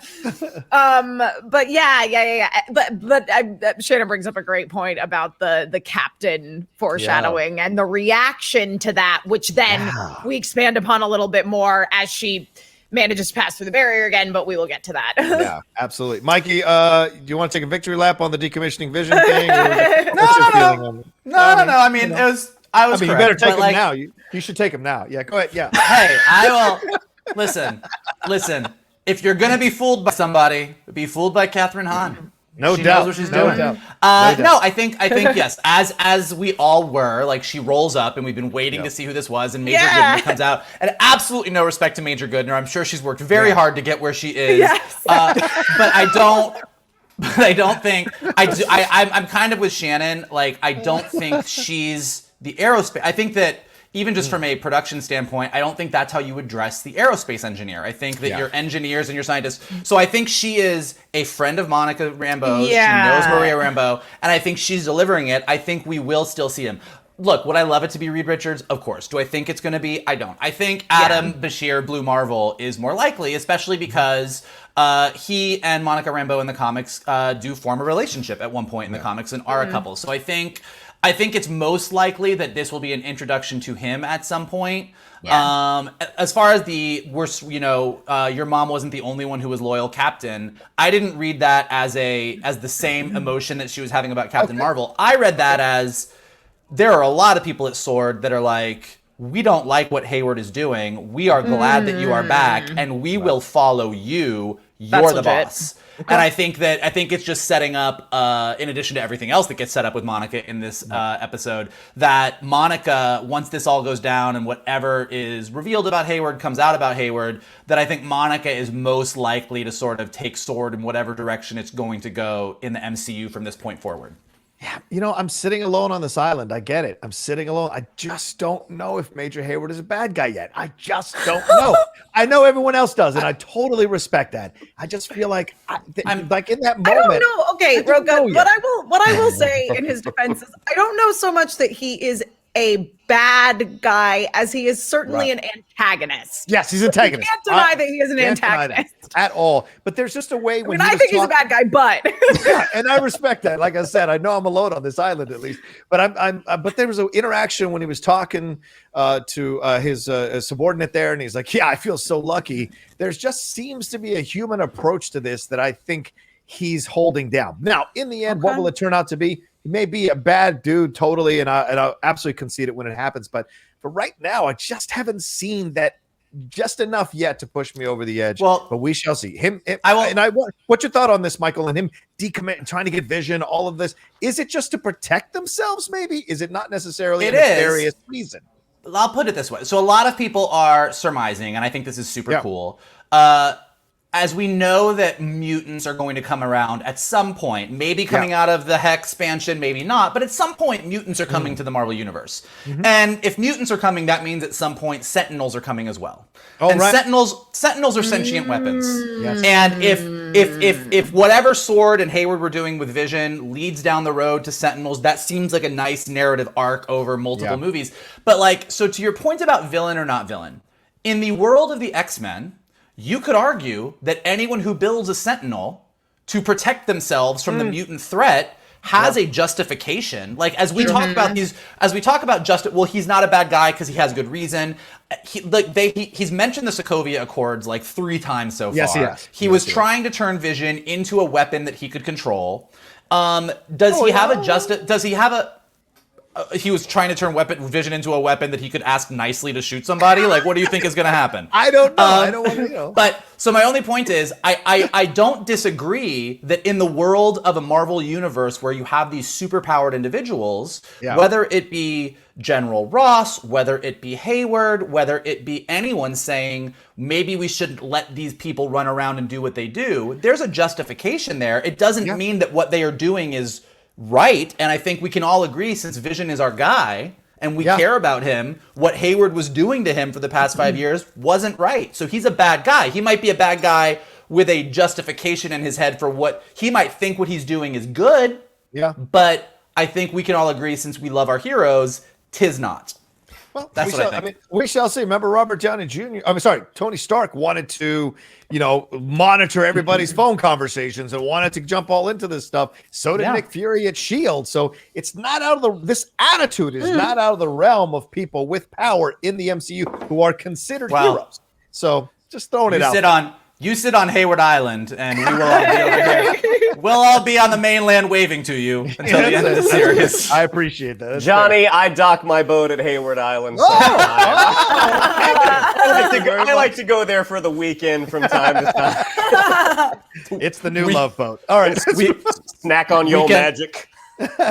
But yeah. But Shannon brings up a great point about the captain foreshadowing and the reaction to that, which then we expand upon a little bit more as she manages to pass through the barrier again, but we will get to that. Yeah, absolutely. Mikey, do you want to take a victory lap on the decommissioning Vision thing? What's your feeling on it? No. I mean, I was correct, you better take him like, now. You should take him now. Yeah, go ahead. Yeah. Hey, I will. Listen. If you're gonna be fooled by somebody, be fooled by Kathryn Hahn. No she doubt. knows what she's No doing. doubt. No, I think yes. As we all were, like she rolls up, and we've been waiting to see who this was, and Major Goodner comes out, and absolutely no respect to Major Goodner. I'm sure she's worked very hard to get where she is. Yes. But I don't think I'm kind of with Shannon. Like I don't think she's the aerospace. I think that. Even just from a production standpoint, I don't think that's how you would dress the aerospace engineer. I think that your engineers and your scientists. So I think she is a friend of Monica Rambeau. Yeah. She knows Maria Rambeau, and I think she's delivering it. I think we will still see him. Look, would I love it to be Reed Richards? Of course. Do I think it's going to be? I don't. I think Adam Bashir, Blue Marvel, is more likely, especially because he and Monica Rambeau in the comics do form a relationship at one point in the comics and are a couple. So I think it's most likely that this will be an introduction to him at some point. Yeah. As far as your mom wasn't the only one who was loyal Captain. I didn't read that as the same emotion that she was having about Captain Marvel. I read that as there are a lot of people at Sword that are like, we don't like what Hayward is doing. We are glad that you are back, and we will follow you. You're the boss. Okay. And I think it's just setting up, in addition to everything else that gets set up with Monica in this episode, that Monica, once this all goes down and whatever is revealed about Hayward comes out about Hayward, that I think Monica is most likely to sort of take Sword in whatever direction it's going to go in the MCU from this point forward. Yeah, I'm sitting alone on this island. I get it. I'm sitting alone. I just don't know if Major Hayward is a bad guy yet. I just don't know. I know everyone else does, and I totally respect that. I just feel like I'm like in that moment. I don't know. Okay, Rocha. What I will say in his defense is I don't know so much that he is a bad guy as he is certainly an antagonist. Yes, he's an antagonist. You can't deny that he is an antagonist at all. But there's just a way when I think he's a bad guy, but yeah, and I respect that. Like I said, I know I'm alone on this island at least. But but there was an interaction when he was talking to his subordinate there, and he's like, "Yeah, I feel so lucky." There's just seems to be a human approach to this that I think he's holding down. Now, in the end, what will it turn out to be? He may be a bad dude totally, and I'll absolutely concede it when it happens. But for right now, I just haven't seen that just enough yet to push me over the edge. Well, but we shall see. What's your thought on this, Michael, and him decommit, trying to get Vision, all of this? Is it just to protect themselves, maybe? Is it not necessarily a nefarious reason? I'll put it this way. So a lot of people are surmising, and I think this is super cool. As we know that mutants are going to come around at some point, maybe coming out of the Hex expansion, maybe not, but at some point mutants are coming to the Marvel Universe. Mm-hmm. And if mutants are coming, that means at some point Sentinels are coming as well. Sentinels are sentient weapons. Yes. And if whatever Sword and Hayward were doing with Vision leads down the road to Sentinels, that seems like a nice narrative arc over multiple movies. But so to your point about villain or not villain, in the world of the X-Men, you could argue that anyone who builds a Sentinel to protect themselves from the mutant threat has a justification. Like as we talk about justice, well, he's not a bad guy because he has good reason. He's mentioned the Sokovia Accords like 3 times so far. Yes, he has. He was trying to turn Vision into a weapon that he could control. Does he have a he was trying to turn Vision into a weapon that he could ask nicely to shoot somebody? Like, what do you think is going to happen? I don't know. I don't want to know. But so my only point is, I don't disagree that in the world of a Marvel universe where you have these superpowered individuals, whether it be General Ross, whether it be Hayward, whether it be anyone saying maybe we shouldn't let these people run around and do what they do, there's a justification there. It doesn't mean that what they are doing is right, and I think we can all agree, since Vision is our guy, and we care about him. What Hayward was doing to him for the past 5 years wasn't right. So he's a bad guy. He might be a bad guy with a justification in his head for what he might think what he's doing is good. Yeah. But I think we can all agree, since we love our heroes, 'tis not. Well, that's what I think. We shall see. Remember, Robert Downey Jr. Tony Stark wanted to, monitor everybody's phone conversations and wanted to jump all into this stuff. So did Nick Fury at S.H.I.E.L.D. So it's not out of this attitude is not out of the realm of people with power in the MCU who are considered heroes. So just throwing it out. You sit on Hayward Island, and we will all be over here. We'll all be on the mainland waving to you until the end of the series. I appreciate that. That's Johnny, fair. I dock my boat at Hayward Island. I like to go there for the weekend from time to time. It's the new love boat. All right. Snack on your magic.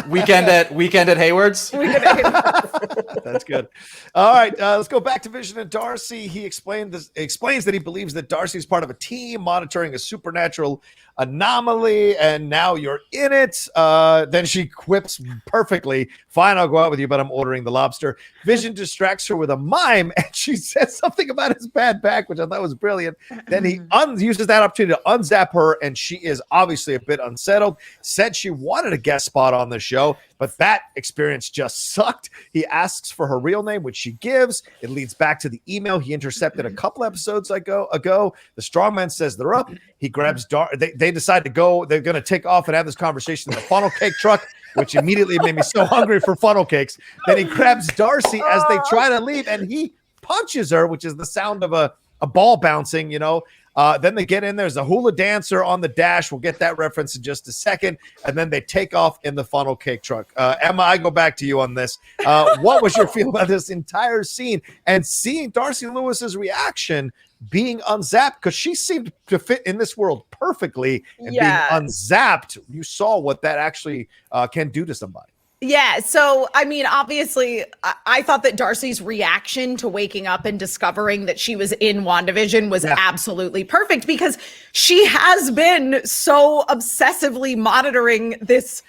Weekend at Hayward's. That's good. All right, let's go back to Vision and Darcy. He explains that he believes that Darcy is part of a team monitoring a supernatural anomaly, and now you're in it. Then she quips perfectly. Fine, I'll go out with you, but I'm ordering the lobster. Vision distracts her with a mime, and she says something about his bad back, which I thought was brilliant. Then he uses that opportunity to unzap her, and she is obviously a bit unsettled. Said she wanted a guest spot on the show, but that experience just sucked. He asks for her real name, which she gives. It leads back to the email he intercepted a couple episodes ago. The strongman says they're up. He grabs they decide to go. They're going to take off and have this conversation in the funnel cake truck, which immediately made me so hungry for funnel cakes. Then he grabs Darcy as they try to leave, and he punches her, which is the sound of a ball bouncing, Then they get in. There's a hula dancer on the dash. We'll get that reference in just a second. And then they take off in the funnel cake truck. Emma, I go back to you on this. What was your feel about this entire scene and seeing Darcy Lewis's reaction being unzapped? Because she seemed to fit in this world perfectly. And being unzapped, you saw what that actually can do to somebody. Yeah. So, obviously, I thought that Darcy's reaction to waking up and discovering that she was in WandaVision was absolutely perfect, because she has been so obsessively monitoring this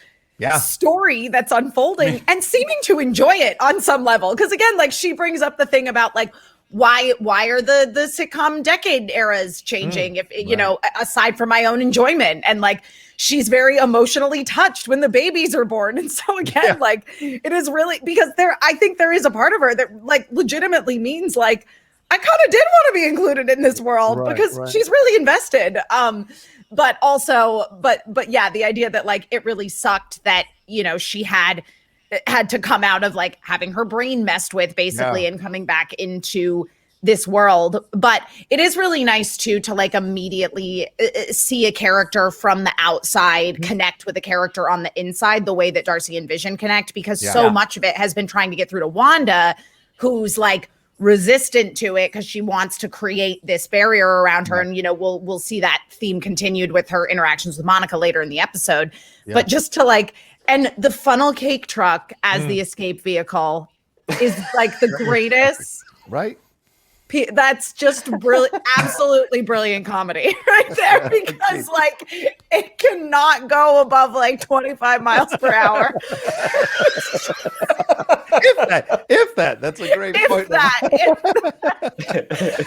story that's unfolding and seeming to enjoy it on some level. Because again, she brings up the thing about why are the sitcom decade eras changing aside from my own enjoyment, and she's very emotionally touched when the babies are born. And so again, it is really, because I think there is a part of her that legitimately means I kind of did want to be included in this world because she's really invested. But the idea that it really sucked that, she had to come out of having her brain messed with basically and coming back into this world. But it is really nice too to immediately see a character from the outside connect with a character on the inside, the way that Darcy and Vision connect, because so much of it has been trying to get through to Wanda, who's resistant to it because she wants to create this barrier around her. And we'll see that theme continued with her interactions with Monica later in the episode. But just to and the funnel cake truck as the escape vehicle is the greatest. Right. That's just brilliant, absolutely brilliant comedy right there, because it cannot go above 25 miles per hour. if that, that's a great point.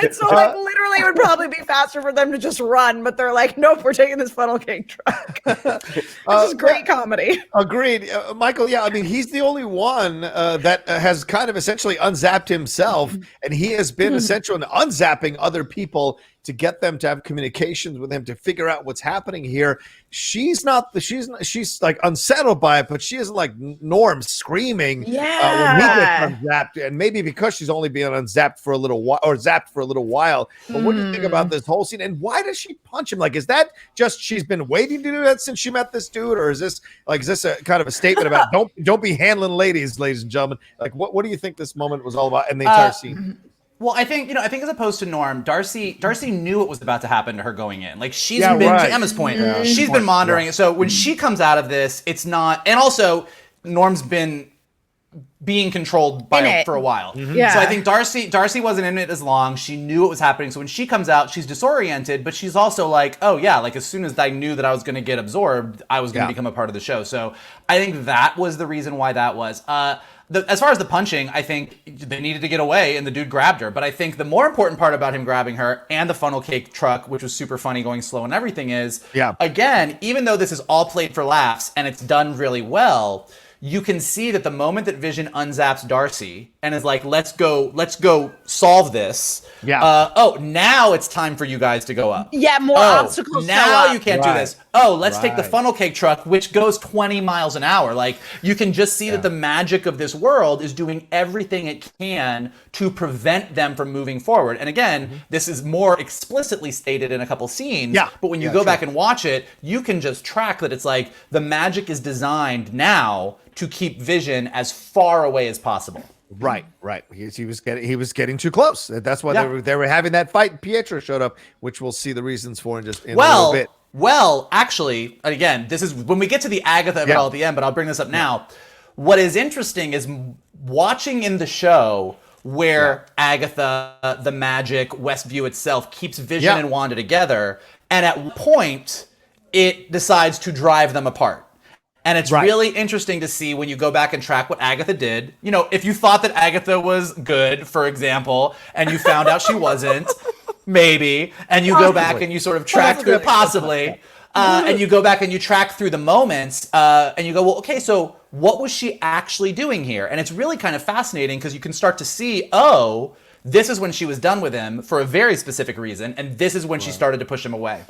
And so literally it would probably be faster for them to just run, but they're nope, we're taking this funnel cake truck. This is great comedy. Agreed. Michael, he's the only one that has kind of essentially unzapped himself, and he has been essential in unzapping other people to get them to have communications with him to figure out what's happening here. She's unsettled by it, but she isn't like Norm screaming when he gets unzapped, and maybe because she's only being unzapped for a little while or zapped for a little while. But what do you think about this whole scene, and why does she punch him? Is that just she's been waiting to do that since she met this dude, or is this a kind of a statement about don't be handling ladies and gentlemen? What do you think this moment was all about in the entire scene? Well, I think as opposed to Norm, Darcy knew what was about to happen to her going in. She's been, to Emma's point, she's been monitoring it. So when she comes out of this, it's not, and also Norm's been being controlled by her for a while. So I think Darcy wasn't in it as long. She knew what was happening. So when she comes out, she's disoriented, but she's also as soon as I knew that I was going to get absorbed, I was going to become a part of the show. So I think that was the reason why that was. as far as the punching, I think they needed to get away and the dude grabbed her. But I think the more important part about him grabbing her and the funnel cake truck, which was super funny going slow and everything is, again, even though this is all played for laughs and it's done really well, you can see that the moment that Vision unzaps Darcy and is like, let's go solve this. Now it's time for you guys to go up. Yeah, more obstacles. Now you can't do this. Let's take the funnel cake truck, which goes 20 miles an hour. Like, you can just see that the magic of this world is doing everything it can to prevent them from moving forward. And again, this is more explicitly stated in a couple scenes. But when you go back and watch it, you can just track that it's like the magic is designed now to keep Vision as far away as possible. Right. He was getting too close. That's why they were having that fight. And Pietro showed up, which we'll see the reasons for in a little bit. Well, actually, again, this is when we get to the Agatha battle at the end, but I'll bring this up now. What is interesting is watching in the show where Agatha, the magic, Westview itself keeps Vision and Wanda together, and at one point it decides to drive them apart. And it's really interesting to see when you go back and track what Agatha did. You know, if you thought that Agatha was good, for example, and you found out she wasn't, maybe, and you go back and you sort of track through and you go back and you track through the moments, and you go, well, okay, so what was she actually doing here? And it's really kind of fascinating because you can start to see, this is when she was done with him for a very specific reason, and this is when she started to push him away.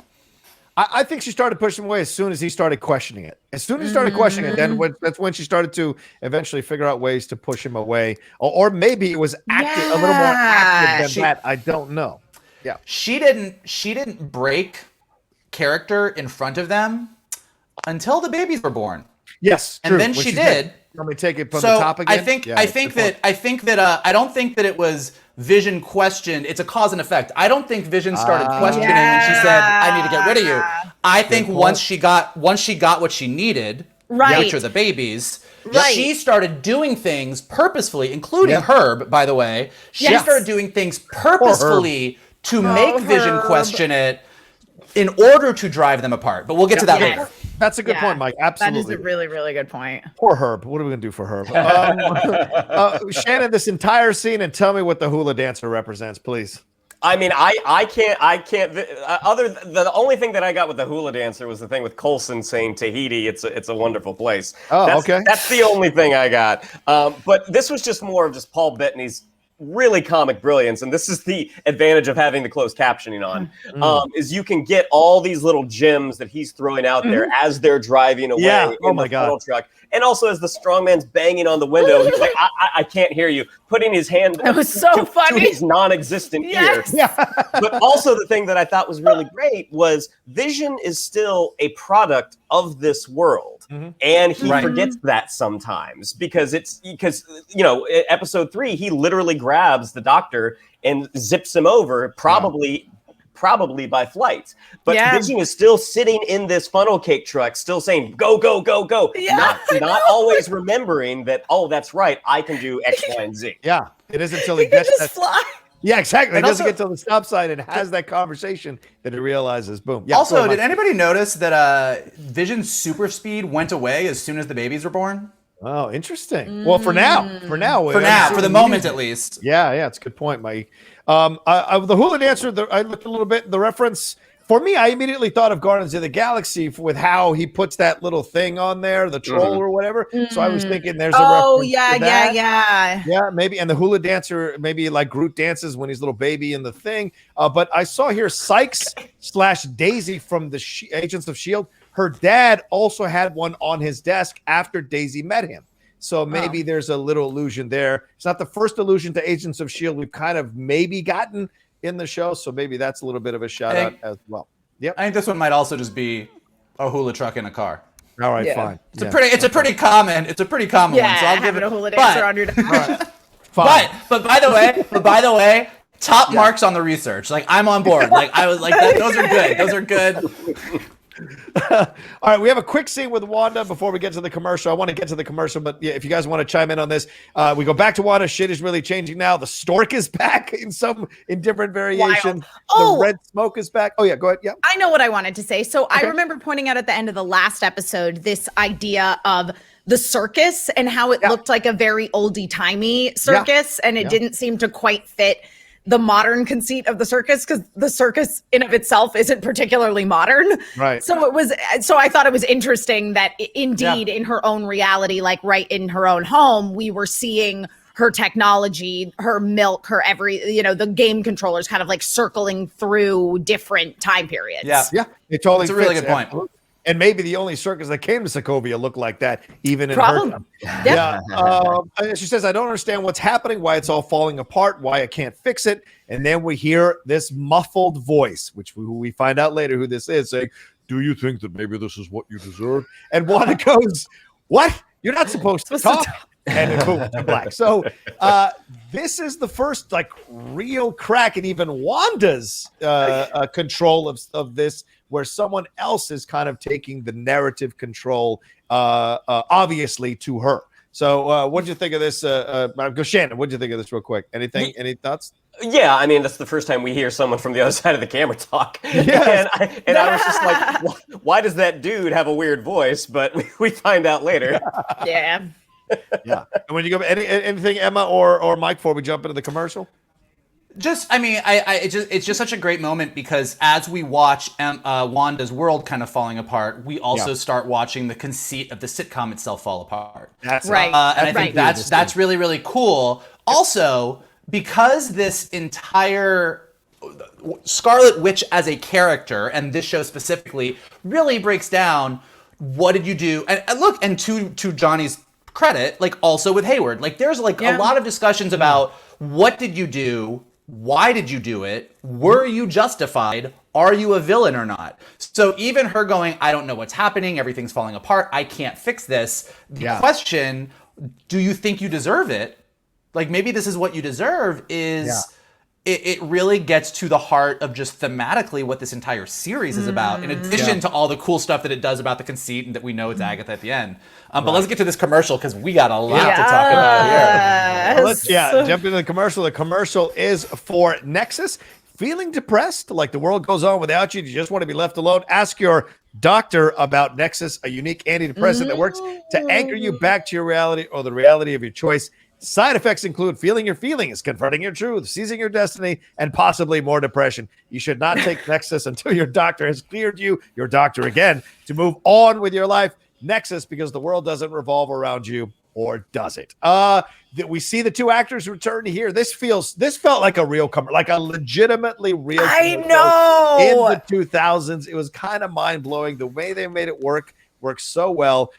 I think she started pushing him away as soon as he started questioning it. As soon as he started questioning it, that's when she started to eventually figure out ways to push him away. Or maybe it was a little more active than that. I don't know. Yeah. She didn't break character in front of them until the babies were born. Yes, true. And then she did. Let me take it from the top again. I think that I don't think that it was Vision questioned. It's a cause and effect. I don't think Vision started questioning and she said, "I need to get rid of you." I think once she got what she needed, which are the babies, she started doing things purposefully, including Herb, by the way. She started doing things purposefully to make Vision question it in order to drive them apart. But we'll get to that later. That's a good point, Mike. Absolutely. That is a really, really good point. Poor Herb. What are we going to do for Herb? Shannon, this entire scene, and tell me what the hula dancer represents, please. I mean, I can't. The only thing that I got with the hula dancer was the thing with Coulson saying Tahiti. It's a wonderful place. That's the only thing I got. But this was just more of just Paul Bettany's really comic brilliance, and this is the advantage of having the closed captioning on, is you can get all these little gems that he's throwing out there as they're driving away in the funnel truck. And also as the strongman's banging on the window, he's like, I can't hear you, putting his hand to his non-existent ear. But also the thing that I thought was really great was Vision is still a product of this world. And he forgets that sometimes because episode 3, he literally grabs the doctor and zips him over, probably by flight. But Vision is still sitting in this funnel cake truck, still saying, go, go, go, go. Not always remembering that, that's right, I can do X, Y, and Z. Yeah, it isn't until he gets that. Fly. Yeah, exactly. It doesn't get to the stop sign and has that conversation that he realizes, boom. Yeah, also, did anybody notice that Vision's super speed went away as soon as the babies were born? Oh, interesting. Well, for now, for the moment at least. Yeah, it's a good point, Mike. The hula dancer, I looked a little bit, the reference, for me, I immediately thought of Guardians of the Galaxy with how he puts that little thing on there, the troll or whatever. So I was thinking there's a reference to that. Yeah, maybe. And the hula dancer, maybe like Groot dances when he's a little baby in the thing. But I saw here Sykes/Daisy from the Agents of S.H.I.E.L.D. Her dad also had one on his desk after Daisy met him. So maybe there's a little allusion there. It's not the first allusion to Agents of S.H.I.E.L.D. we've kind of maybe gotten in the show, so maybe that's a little bit of a shout out as well. Yep. I think this one might also just be a hula truck in a car. All right, fine. It's a pretty common one. So I'll give it a hula dancer on your desk. Fine. But by the way, top marks on the research. Like, I'm on board. Like, I was like, those are good. All right, we have a quick scene with Wanda before we get to the commercial. I want to get to the commercial, but yeah, if you guys want to chime in on this, we go back to Wanda. Shit is really changing now. The stork is back in different variations. Oh. The red smoke is back. Oh yeah, go ahead. Yeah, I know what I wanted to say. So I remember pointing out at the end of the last episode this idea of the circus and how it looked like a very oldie-timey circus, and it didn't seem to quite fit the modern conceit of the circus, because the circus in of itself isn't particularly modern. Right. So I thought it was interesting that indeed in her own reality, like right in her own home, we were seeing her technology, her milk, her the game controllers kind of like circling through different time periods. Yeah, it totally. That's a really fits. good point. And maybe the only circus that came to Sokovia looked like that, even in Probably. her time. Yeah. She says, I don't understand what's happening, why it's all falling apart, why I can't fix it. And then we hear this muffled voice, which we find out later who this is, saying, do you think that maybe this is what you deserve? And Wanda goes, what? You're not supposed to talk. And then boom, to black. So this is the first like real crack in even Wanda's control of this, where someone else is kind of taking the narrative control, obviously, to her. So what did you think of this? Go Shannon, what did you think of this real quick? Anything? Any thoughts? Yeah, I mean, that's the first time we hear someone from the other side of the camera talk. Yes. And I was just like, why does that dude have a weird voice? But we find out later. Yeah. Yeah. And when you go, anything, Emma or Mike, before we jump into the commercial? It's just such a great moment, because as we watch Wanda's world kind of falling apart, we also start watching the conceit of the sitcom itself fall apart. That's right. And I think that's really, really cool. Also, because this entire Scarlet Witch as a character, and this show specifically, really breaks down what did you do, and look, and to Johnny's credit, like also with Hayward, like there's like a lot of discussions about what did you do, why did you do it, were you justified, are you a villain or not? So even her going, I don't know what's happening, everything's falling apart, I can't fix this. The question, do you think you deserve it? Like maybe this is what you deserve is it really gets to the heart of just thematically what this entire series is about, in addition to all the cool stuff that it does about the conceit and that we know it's Agatha at the end. But let's get to this commercial, because we got a lot to talk about here. Let's jump into the commercial. The commercial is for Nexus. Feeling depressed, like the world goes on without you, you just want to be left alone? Ask your doctor about Nexus, a unique antidepressant that works to anchor you back to your reality or the reality of your choice. Side effects include feeling your feelings, confronting your truth, seizing your destiny, and possibly more depression. You should not take Nexus until your doctor has cleared you, your doctor again, to move on with your life. Nexus, because the world doesn't revolve around you, or does it? We see the two actors return here. This felt like a real like a legitimately real. I know. In the 2000s, it was kind of mind blowing the way they made it works so well.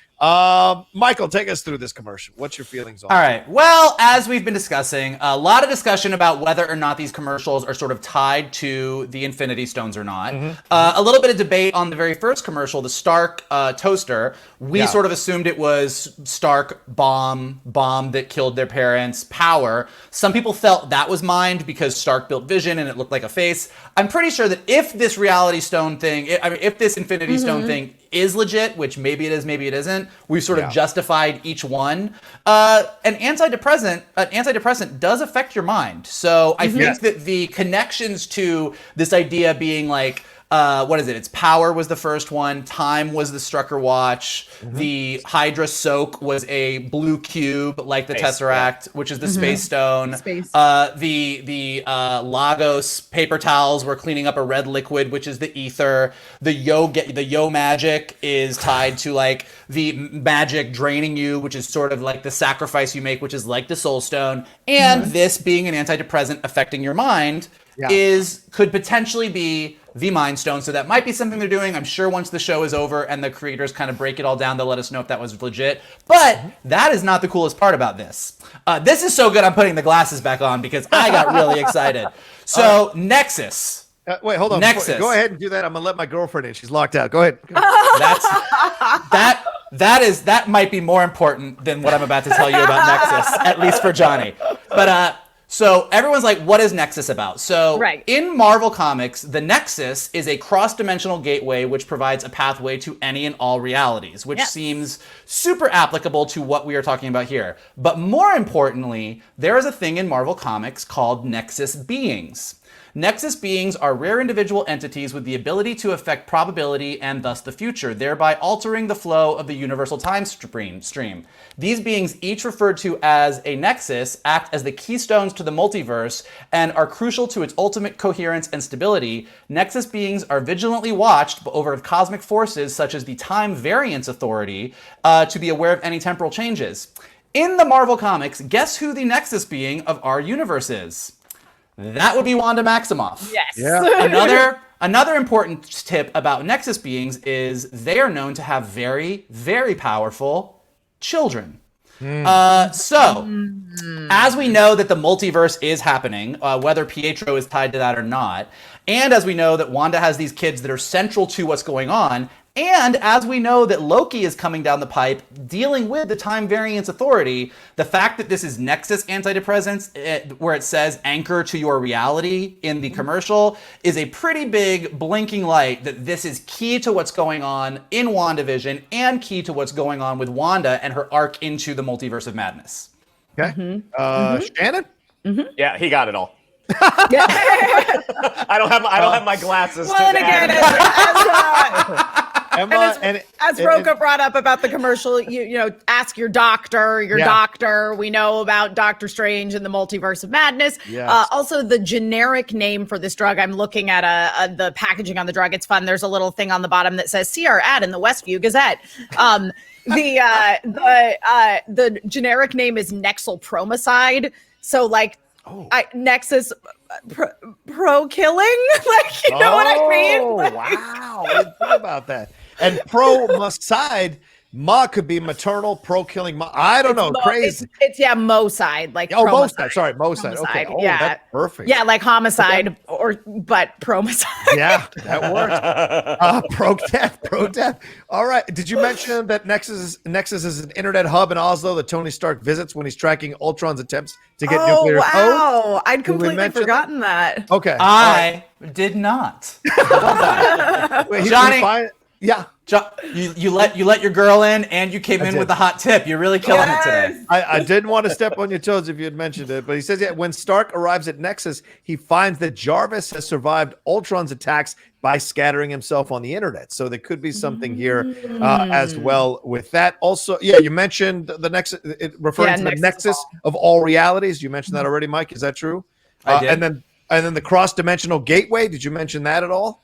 Michael, take us through this commercial. What's your feelings on it? All right. Well, as we've been discussing, a lot of discussion about whether or not these commercials are sort of tied to the Infinity Stones or not. A little bit of debate on the very first commercial, the Stark toaster. We sort of assumed it was Stark bomb that killed their parents, power. Some people felt that was mined because Stark built Vision and it looked like a face. I'm pretty sure that if this reality stone thing, if this Infinity Stone thing is legit, which maybe it is, maybe it isn't, we've sort of justified each one. An antidepressant does affect your mind. So I think that the connections to this idea being like, what is it? It's Power was the first one. Time was the Strucker watch. The Hydra Soak was a blue cube, like the Tesseract, which is the Space Stone. The Lagos paper towels were cleaning up a red liquid, which is the ether. The Yo magic is tied to like the magic draining you, which is sort of like the sacrifice you make, which is like the Soul Stone. And this being an antidepressant affecting your mind could potentially be the Mind Stone. So that might be something they're doing. I'm sure once the show is over and the creators kind of break it all down, they'll let us know if that was legit. But that is not the coolest part about this. This is so good I'm putting the glasses back on because I got really excited. So Nexus. Wait, hold on. Nexus. Go ahead and do that. I'm gonna let my girlfriend in. She's locked out. Go ahead. That might be more important than what I'm about to tell you about Nexus, at least for Johnny. But So everyone's like, what is Nexus about? So Right. in Marvel Comics, the Nexus is a cross-dimensional gateway which provides a pathway to any and all realities, which seems super applicable to what we are talking about here. But more importantly, there is a thing in Marvel Comics called Nexus beings. Nexus beings are rare individual entities with the ability to affect probability and thus the future, thereby altering the flow of the universal time stream. These beings, each referred to as a Nexus, act as the keystones to the multiverse and are crucial to its ultimate coherence and stability. Nexus beings are vigilantly watched over cosmic forces such as the Time Variance Authority to be aware of any temporal changes. In the Marvel Comics, guess who the Nexus being of our universe is? That would be Wanda Maximoff. Yes. Yeah. Another important tip about Nexus beings is they are known to have very, very powerful children. So, as we know that the multiverse is happening, whether Pietro is tied to that or not, and as we know that Wanda has these kids that are central to what's going on, and as we know that Loki is coming down the pipe dealing with the Time Variance Authority, the fact that this is Nexus antidepressants, where it says anchor to your reality in the commercial, is a pretty big blinking light that this is key to what's going on in WandaVision and key to what's going on with Wanda and her arc into the multiverse of madness. Okay. Shannon? Yeah, he got it all. I don't have my glasses. Well, and again, Emma, as Rocha brought up about the commercial, you know, ask your doctor. Doctor. We know about Doctor Strange and the Multiverse of Madness. Yes. Also, the generic name for this drug. I'm looking at the packaging on the drug. It's fun. There's a little thing on the bottom that says "See our ad in the Westview Gazette." The generic name is Nexylpromicide. So like. Nexus pro killing, like you know what I mean? Like, Wow, I didn't think about that. And pro-must-side, ma could be maternal, pro-killing ma. I don't know, crazy. It's mo-side, like mo-side. Sorry, mo-side. Okay, that's perfect. Yeah, like homicide but pro-micide. Yeah, that works. Pro-death. All right. Did you mention that Nexus is an internet hub in Oslo that Tony Stark visits when he's tracking Ultron's attempts to get nuclear code? Wow, I'd completely forgotten that. Okay. I did not. Wait, Johnny. Yeah. You let your girl in and you came in with the hot tip. You're really killing it today. I didn't want to step on your toes if you had mentioned it, but he says when Stark arrives at Nexus, he finds that Jarvis has survived Ultron's attacks by scattering himself on the internet. So there could be something here as well with that. Also, you mentioned the Nexus, referring to the Nexus of all realities. You mentioned that already, Mike. Is that true? I did. And then the cross-dimensional gateway. Did you mention that at all?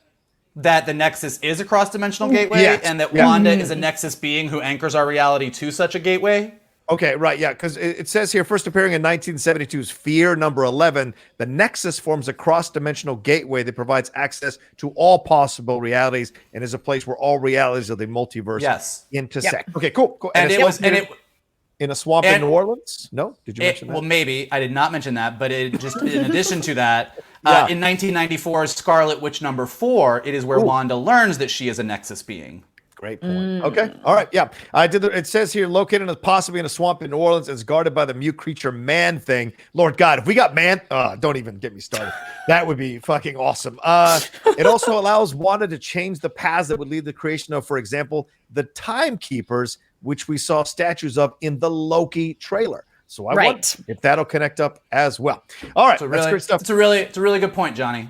That the Nexus is a cross-dimensional gateway, and that Wanda is a Nexus being who anchors our reality to such a gateway. Okay, right, yeah, because it says here, first appearing in 1972's Fear number 11, the Nexus forms a cross-dimensional gateway that provides access to all possible realities and is a place where all realities of the multiverse intersect. Yep. Okay, cool. And it was in a swamp in New Orleans? No? Did you mention that? Well, maybe. I did not mention that, but it just in addition to that, in 1994's Scarlet Witch number 4, it is where Wanda learns that she is a Nexus being. Great point. Okay. All right. Yeah. It says here, located possibly in a swamp in New Orleans, is guarded by the mute creature man thing. Lord God, if we got man, don't even get me started. That would be fucking awesome. It also allows Wanda to change the paths that would lead the creation of, for example, the Timekeepers, which we saw statues of in the Loki trailer. So I wonder if that'll connect up as well. All right. That's great stuff. It's a really good point, Johnny.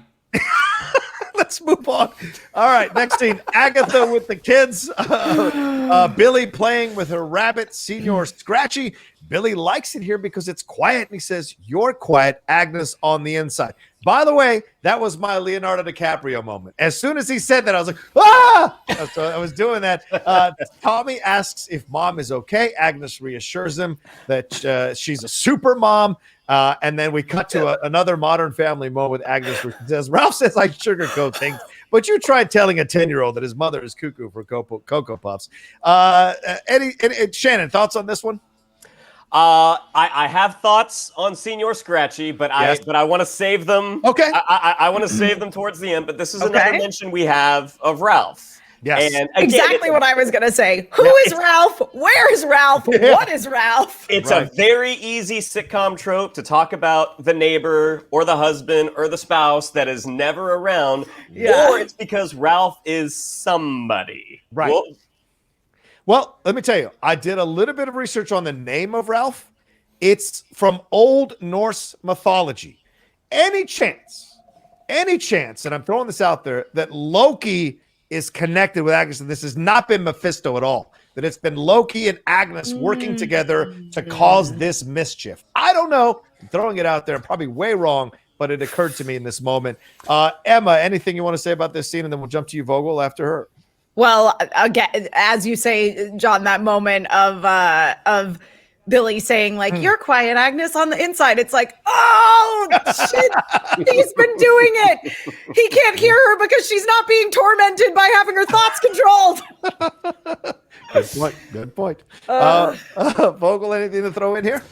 Let's move on. All right, next scene. Agatha with the kids. Billy playing with her rabbit, Senior Scratchy. Billy likes it here because it's quiet, and he says, "You're quiet, Agnes, on the inside." By the way, that was my Leonardo DiCaprio moment. As soon as he said that, I was like, "Ah!" So I was doing that. Tommy asks if Mom is okay. Agnes reassures him that she's a super mom. And then we cut to another Modern Family moment with Agnes, where she says, "Ralph says I sugarcoat things, but you tried telling a 10-year-old that his mother is cuckoo for Cocoa Puffs." Eddie, Shannon, thoughts on this one? I have thoughts on Senior Scratchy, but I want to save them. Okay. I want to save them towards the end, but this is another mention we have of Ralph. Yes. And again, Exactly what I was going to say. Who is Ralph? Where is Ralph? What is Ralph? It's a very easy sitcom trope to talk about the neighbor or the husband or the spouse that is never around, or it's because Ralph is somebody. Right. Well, let me tell you, I did a little bit of research on the name of Ralph. It's from Old Norse mythology. Any chance, and I'm throwing this out there, that Loki is connected with Agnes, and this has not been Mephisto at all, that it's been Loki and Agnes working together to cause this mischief. I don't know. I'm throwing it out there. I'm probably way wrong, but it occurred to me in this moment. Emma, anything you want to say about this scene, and then we'll jump to you, Vogel, after her. Well, again, as you say, John, that moment of Billy saying, like, you're quiet, Agnes, on the inside. It's like, oh, shit, he's been doing it. He can't hear her because she's not being tormented by having her thoughts controlled. Good point. Vogel, anything to throw in here?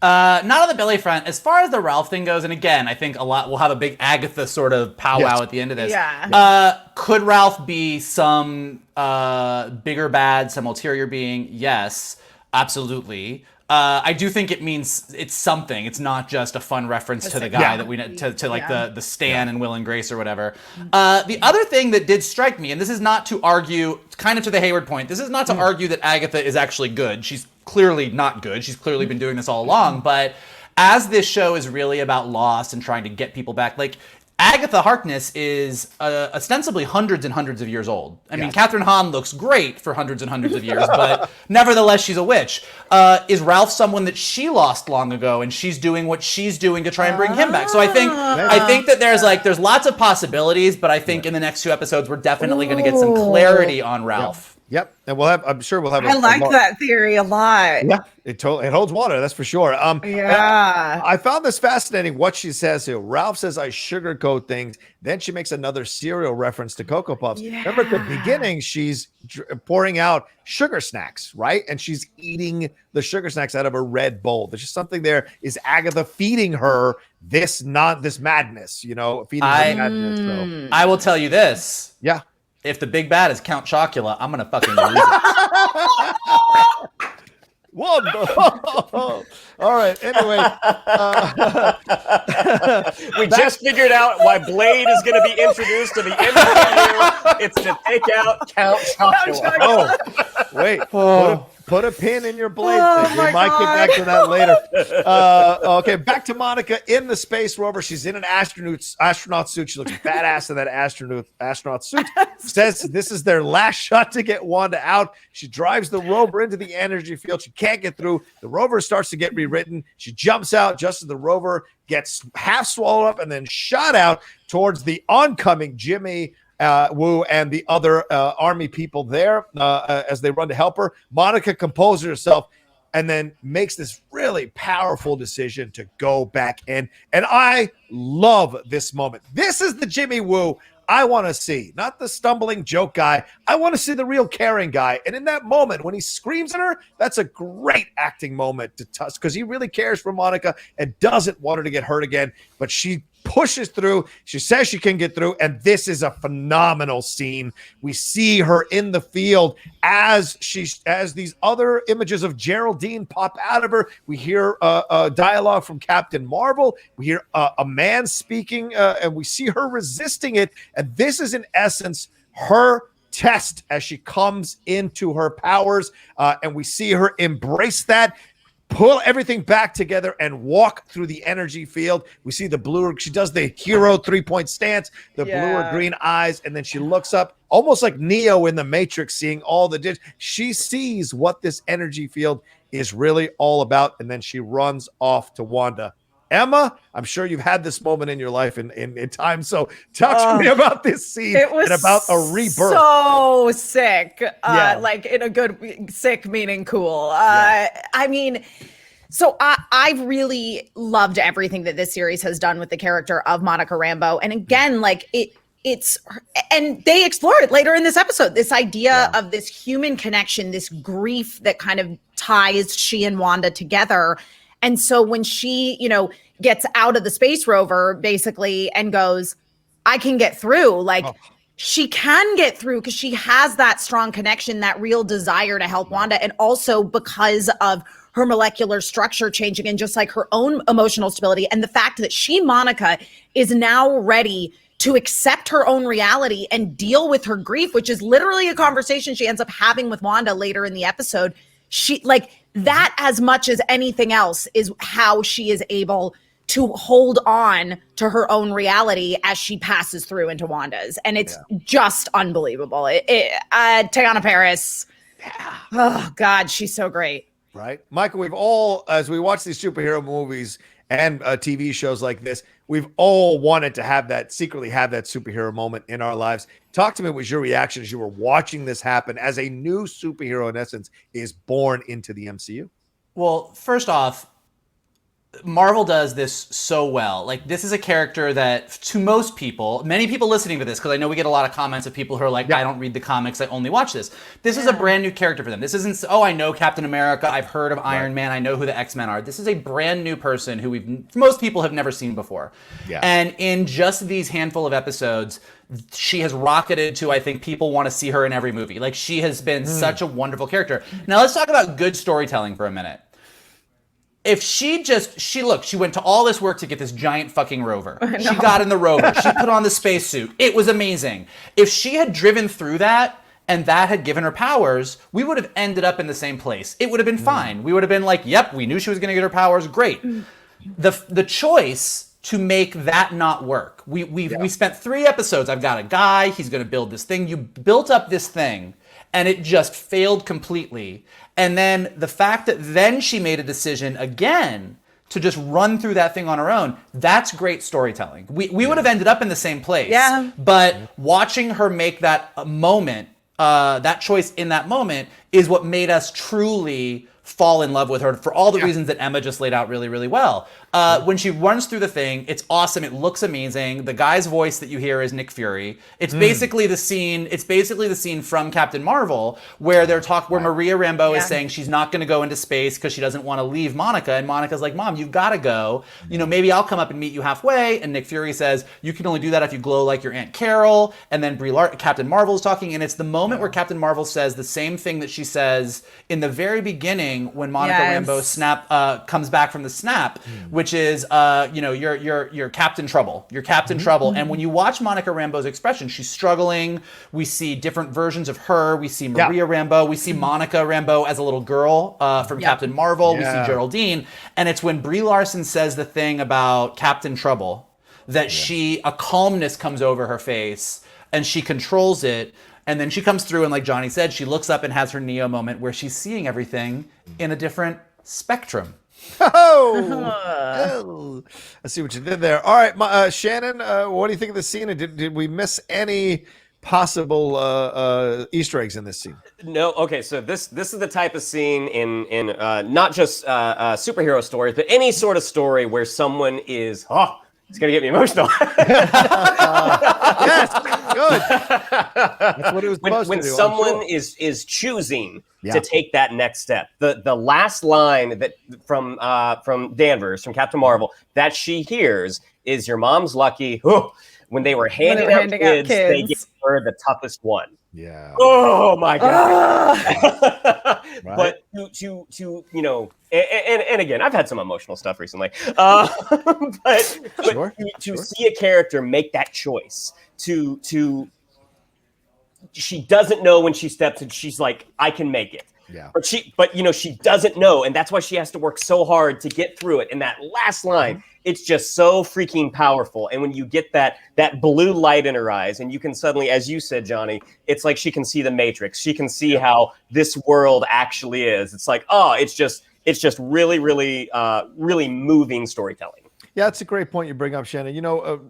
Not on the Billy front. As far as the Ralph thing goes, and again, I think a lot will have a big Agatha sort of powwow at the end of this. Yeah. Could Ralph be some bigger bad, some ulterior being? Yes, absolutely. I do think it means it's something. It's not just a fun reference to the guy that we to like the Stan and Will and Grace or whatever. The other thing that did strike me, and this is not to argue, kind of to the Hayward point, this is not to argue that Agatha is actually good. She's clearly not good. She's clearly been doing this all along. But as this show is really about loss and trying to get people back, like Agatha Harkness is ostensibly hundreds and hundreds of years old. I mean, Kathryn Hahn looks great for hundreds and hundreds of years, but nevertheless, she's a witch. Is Ralph someone that she lost long ago, and she's doing what she's doing to try and bring him back? So I think that there's lots of possibilities, but I think in the next 2 episodes, we're definitely going to get some clarity on Ralph. Yep, and I'm sure we'll have. I like that theory a lot. Yeah, it holds water. That's for sure. I found this fascinating. What she says here. Ralph says, "I sugarcoat things." Then she makes another cereal reference to Cocoa Puffs. Yeah. Remember at the beginning, she's pouring out sugar snacks, right? And she's eating the sugar snacks out of a red bowl. There's just something there. Is Agatha feeding her this madness? Feeding her madness. So. I will tell you this. Yeah. If the big bad is Count Chocula, I'm gonna fucking lose it. Whoa! All right. Anyway, we just figured out why Blade is going to be introduced to the MCU. It's to take out Count Chocula. Oh, wait. Put a pin in your Blade thing. We might get back to that later. Okay, back to Monica in the space rover. She's in an astronaut suit. She looks badass in that astronaut suit. Says this is their last shot to get Wanda out. She drives the rover into the energy field. She can't get through. The rover starts to get rewritten. She jumps out just as the rover gets half swallowed up and then shot out towards the oncoming Jimmy Woo and the other army people there as they run to help her. Monica composes herself and then makes this really powerful decision to go back in. And I love this moment. This is the Jimmy Woo I want to see, not the stumbling joke guy. I want to see the real caring guy. And in that moment, when he screams at her, that's a great acting moment to touch because he really cares for Monica and doesn't want her to get hurt again. But she pushes through. She says she can get through. And this is a phenomenal scene. We see her in the field as these other images of Geraldine pop out of her. We hear a dialogue from Captain Marvel. We hear a man speaking and we see her resisting it. And this is in essence her test as she comes into her powers. And we see her embrace that, pull everything back together and walk through the energy field. We see the blue, she does the hero 3-point stance, the blue or green eyes, and then she looks up almost like Neo in the Matrix, seeing all the digits. She sees what this energy field is really all about, and then she runs off to Wanda. Emma, I'm sure you've had this moment in your life in time. So talk to me about this scene and about a rebirth. So sick. Like in a good sick meaning cool. I mean, so I've really loved everything that this series has done with the character of Monica Rambeau. And again, like it's and they explore it later in this episode, this idea of this human connection, this grief that kind of ties she and Wanda together. And so when she, gets out of the space rover basically and goes, I can get through, like she can get through because she has that strong connection, that real desire to help Wanda, and also because of her molecular structure changing and just like her own emotional stability and the fact that Monica, is now ready to accept her own reality and deal with her grief, which is literally a conversation she ends up having with Wanda later in the episode. She like that as much as anything else is how she is able to hold on to her own reality as she passes through into Wanda's. And it's just unbelievable. Teyana Paris, oh God, she's so great. Right? Michael, we've all, as we watch these superhero movies and TV shows like this, we've all wanted to secretly have that superhero moment in our lives. Talk to me, what was your reaction as you were watching this happen as a new superhero, in essence, is born into the MCU? Well, first off, Marvel does this so well. Like, this is a character that to most people, many people listening to this, because I know we get a lot of comments of people who are like, I don't read the comics, I only watch this. This is a brand new character for them. This isn't, I know Captain America, I've heard of Iron Man, I know who the X-Men are. This is a brand new person who most people have never seen before. Yeah. And in just these handful of episodes, she has rocketed to, I think people want to see her in every movie. Like, she has been such a wonderful character. Now let's talk about good storytelling for a minute. If she went to all this work to get this giant fucking rover. She got in the rover. She put on the spacesuit. It was amazing. If she had driven through that and that had given her powers, we would have ended up in the same place. It would have been fine. We would have been like, yep, we knew she was going to get her powers. Great. The choice to make that not work. We spent 3 episodes. I've got a guy. He's going to build this thing. You built up this thing and it just failed completely. And then the fact that then she made a decision again to just run through that thing on her own, that's great storytelling. We would have ended up in the same place. Yeah. But watching her make that moment, that choice in that moment, is what made us truly fall in love with her for all the reasons that Emma just laid out really, really well. When she runs through the thing, it's awesome. It looks amazing. The guy's voice that you hear is Nick Fury. It's basically the scene. It's basically the scene from Captain Marvel where where Maria Rambeau is saying she's not going to go into space because she doesn't want to leave Monica, and Monica's like, "Mom, you've got to go. You know, maybe I'll come up and meet you halfway." And Nick Fury says, "You can only do that if you glow like your Aunt Carol." And then Captain Marvel is talking, and it's the moment where Captain Marvel says the same thing that she says in the very beginning when Monica Rambeau comes back from the snap, which is you're Captain Trouble. You're Captain Trouble. And when you watch Monica Rambeau's expression, she's struggling. We see different versions of her. We see Maria Rambeau. We see Monica Rambeau as a little girl from Captain Marvel. We see Geraldine. And it's when Brie Larson says the thing about Captain Trouble that a calmness comes over her face and she controls it. And then she comes through and, like Johnny said, she looks up and has her Neo moment where she's seeing everything in a different spectrum. Oh, I see what you did there. All right, Shannon, what do you think of the scene? Did we miss any possible Easter eggs in this scene? No. Okay, so this is the type of scene in not just superhero stories, but any sort of story where someone is it's gonna get me emotional. Yes, good. That's what it was supposed when to do. Someone is choosing to take that next step. The last line that from Danvers, from Captain Marvel, that she hears is, "Your mom's lucky." When they were handing out kids, they gave her the toughest one. Yeah. Oh my God. But to and again, I've had some emotional stuff recently. But to see a character make that choice she doesn't know when she steps and she's like, I can make it. Yeah. But she doesn't know, and that's why she has to work so hard to get through it. And that last line, it's just so freaking powerful. And when you get that blue light in her eyes, and you can suddenly, as you said, Johnny, it's like she can see the Matrix. She can see how this world actually is. It's like, it's just really, really, really moving storytelling. Yeah, that's a great point you bring up, Shannon.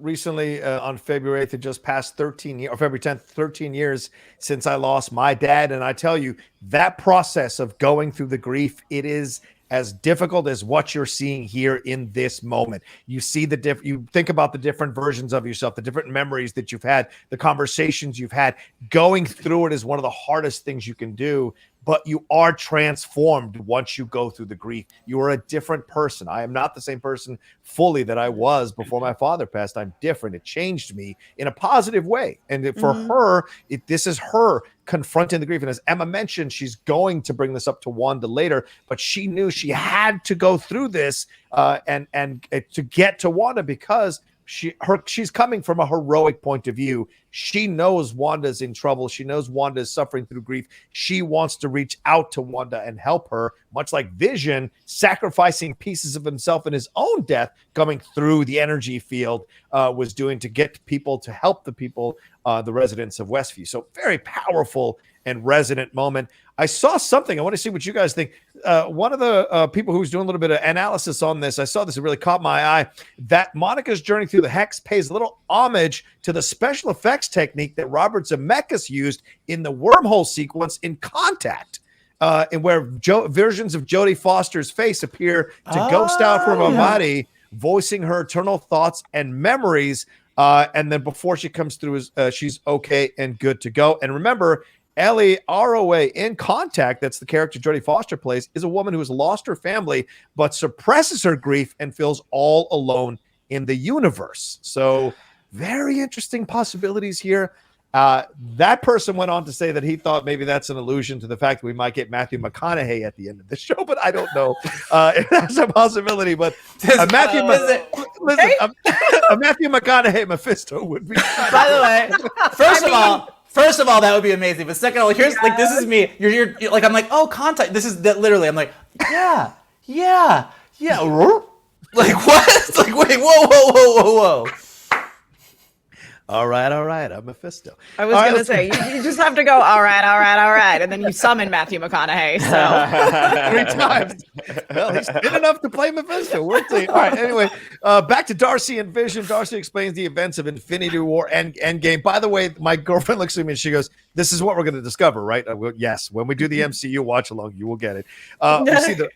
Recently on February 8th, it just passed 13 years, or February 10th, 13 years since I lost my dad. And I tell you, that process of going through the grief, it is as difficult as what you're seeing here in this moment. You see you think about the different versions of yourself, the different memories that you've had, the conversations you've had. Going through it is one of the hardest things you can do. but you are transformed once you go through the grief. You are a different person. I am not the same person fully that I was before my father passed. I'm different. It changed me in a positive way. And for her, this is her confronting the grief. And as Emma mentioned, she's going to bring this up to Wanda later, but she knew she had to go through this and to get to Wanda, because she's coming from a heroic point of view. She knows Wanda's in trouble. She knows Wanda is suffering through grief. She wants to reach out to Wanda and help her, much like Vision sacrificing pieces of himself in his own death, coming through the energy field, was doing to get people, to help the people, the residents of Westview. So very powerful and resonant moment. I saw something. I want to see what you guys think. One of the people who's doing a little bit of analysis on this, I saw this, it really caught my eye, that Monica's journey through the Hex pays a little homage to the special effects technique that Robert Zemeckis used in the wormhole sequence in Contact, and where versions of Jodie Foster's face appear to ghost out from her body, voicing her eternal thoughts and memories. And then before she comes through, she's okay and good to go. And remember, Ellie Arroway in Contact, that's the character Jodie Foster plays, is a woman who has lost her family but suppresses her grief and feels all alone in the universe. So very interesting possibilities here. That person went on to say that he thought maybe that's an allusion to the fact that we might get Matthew McConaughey at the end of the show, but I don't know if that's a possibility. But a Matthew McConaughey Mephisto would be. By the way, First of all, that would be amazing. But second of all, here's like, this is me. You're like, I'm like, oh, Contact. This is that literally. I'm like, yeah. Like what? Like wait, whoa. All right. I'm Mephisto. I was going to say, you just have to go, all right. And then you summon Matthew McConaughey. So 3 times. Well, he's good enough to play Mephisto. We'll see. All right. Anyway, back to Darcy and Vision. Darcy explains the events of Infinity War and Endgame. By the way, my girlfriend looks at me and she goes, this is what we're going to discover, right? Yes. When we do the MCU watch along, you will get it.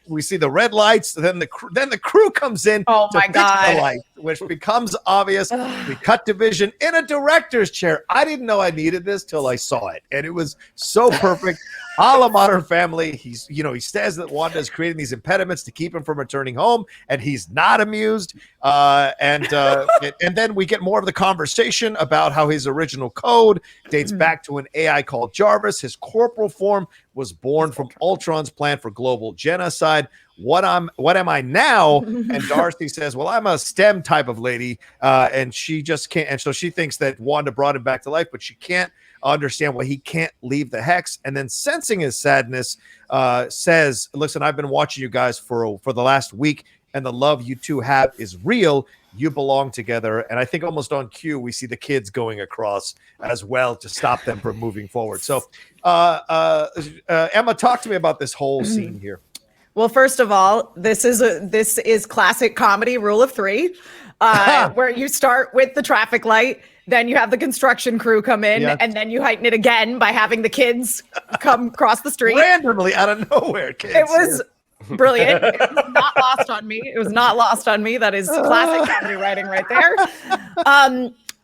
We see the red lights. Then the crew comes in. Oh my God. The light, which becomes obvious. We cut to Vision in a director's chair. I didn't know I needed this till I saw it, and it was so perfect. A la Modern Family. He says that Wanda is creating these impediments to keep him from returning home, and he's not amused. And then we get more of the conversation about how his original code dates back to an AI called Jarvis. His corporal form was born from Ultron's plan for global genocide. What am I now? And Darcy says, well, I'm a STEM type of lady, and she just can't. And so she thinks that Wanda brought him back to life, but she can't understand why he can't leave the Hex. And then, sensing his sadness, says, listen, I've been watching you guys for the last week, and the love you two have is real. You belong together. And I think almost on cue, we see the kids going across as well to stop them from moving forward. So Emma, talk to me about this whole scene here. Well, first of all, this is classic comedy rule of 3, where you start with the traffic light, then you have the construction crew come in, and then you heighten it again by having the kids come across the street. Randomly out of nowhere, kids. It was brilliant. It was not lost on me. That is classic comedy writing right there.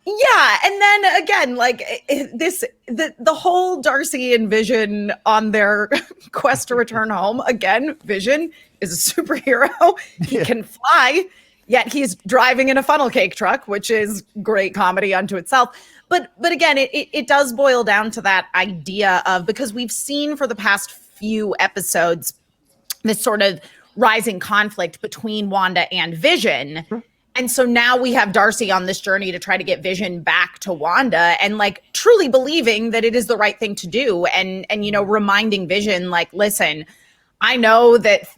Yeah, and then again, like the whole Darcy and Vision on their quest to return home. Again, Vision is a superhero. He can fly, yet he's driving in a funnel cake truck, which is great comedy unto itself. But again, it does boil down to that idea of, because we've seen for the past few episodes this sort of rising conflict between Wanda and Vision. And so now we have Darcy on this journey to try to get Vision back to Wanda, and like truly believing that it is the right thing to do. And reminding Vision, like, listen, I know that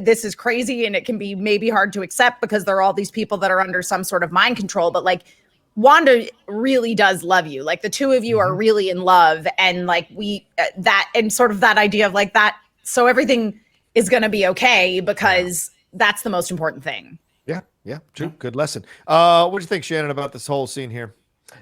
this is crazy and it can be maybe hard to accept because there are all these people that are under some sort of mind control, but like Wanda really does love you. Like the two of you are really in love, and like and sort of that idea of like that. So everything is going to be okay because that's the most important thing. Yeah, true. Good lesson. What do you think, Shannon, about this whole scene here?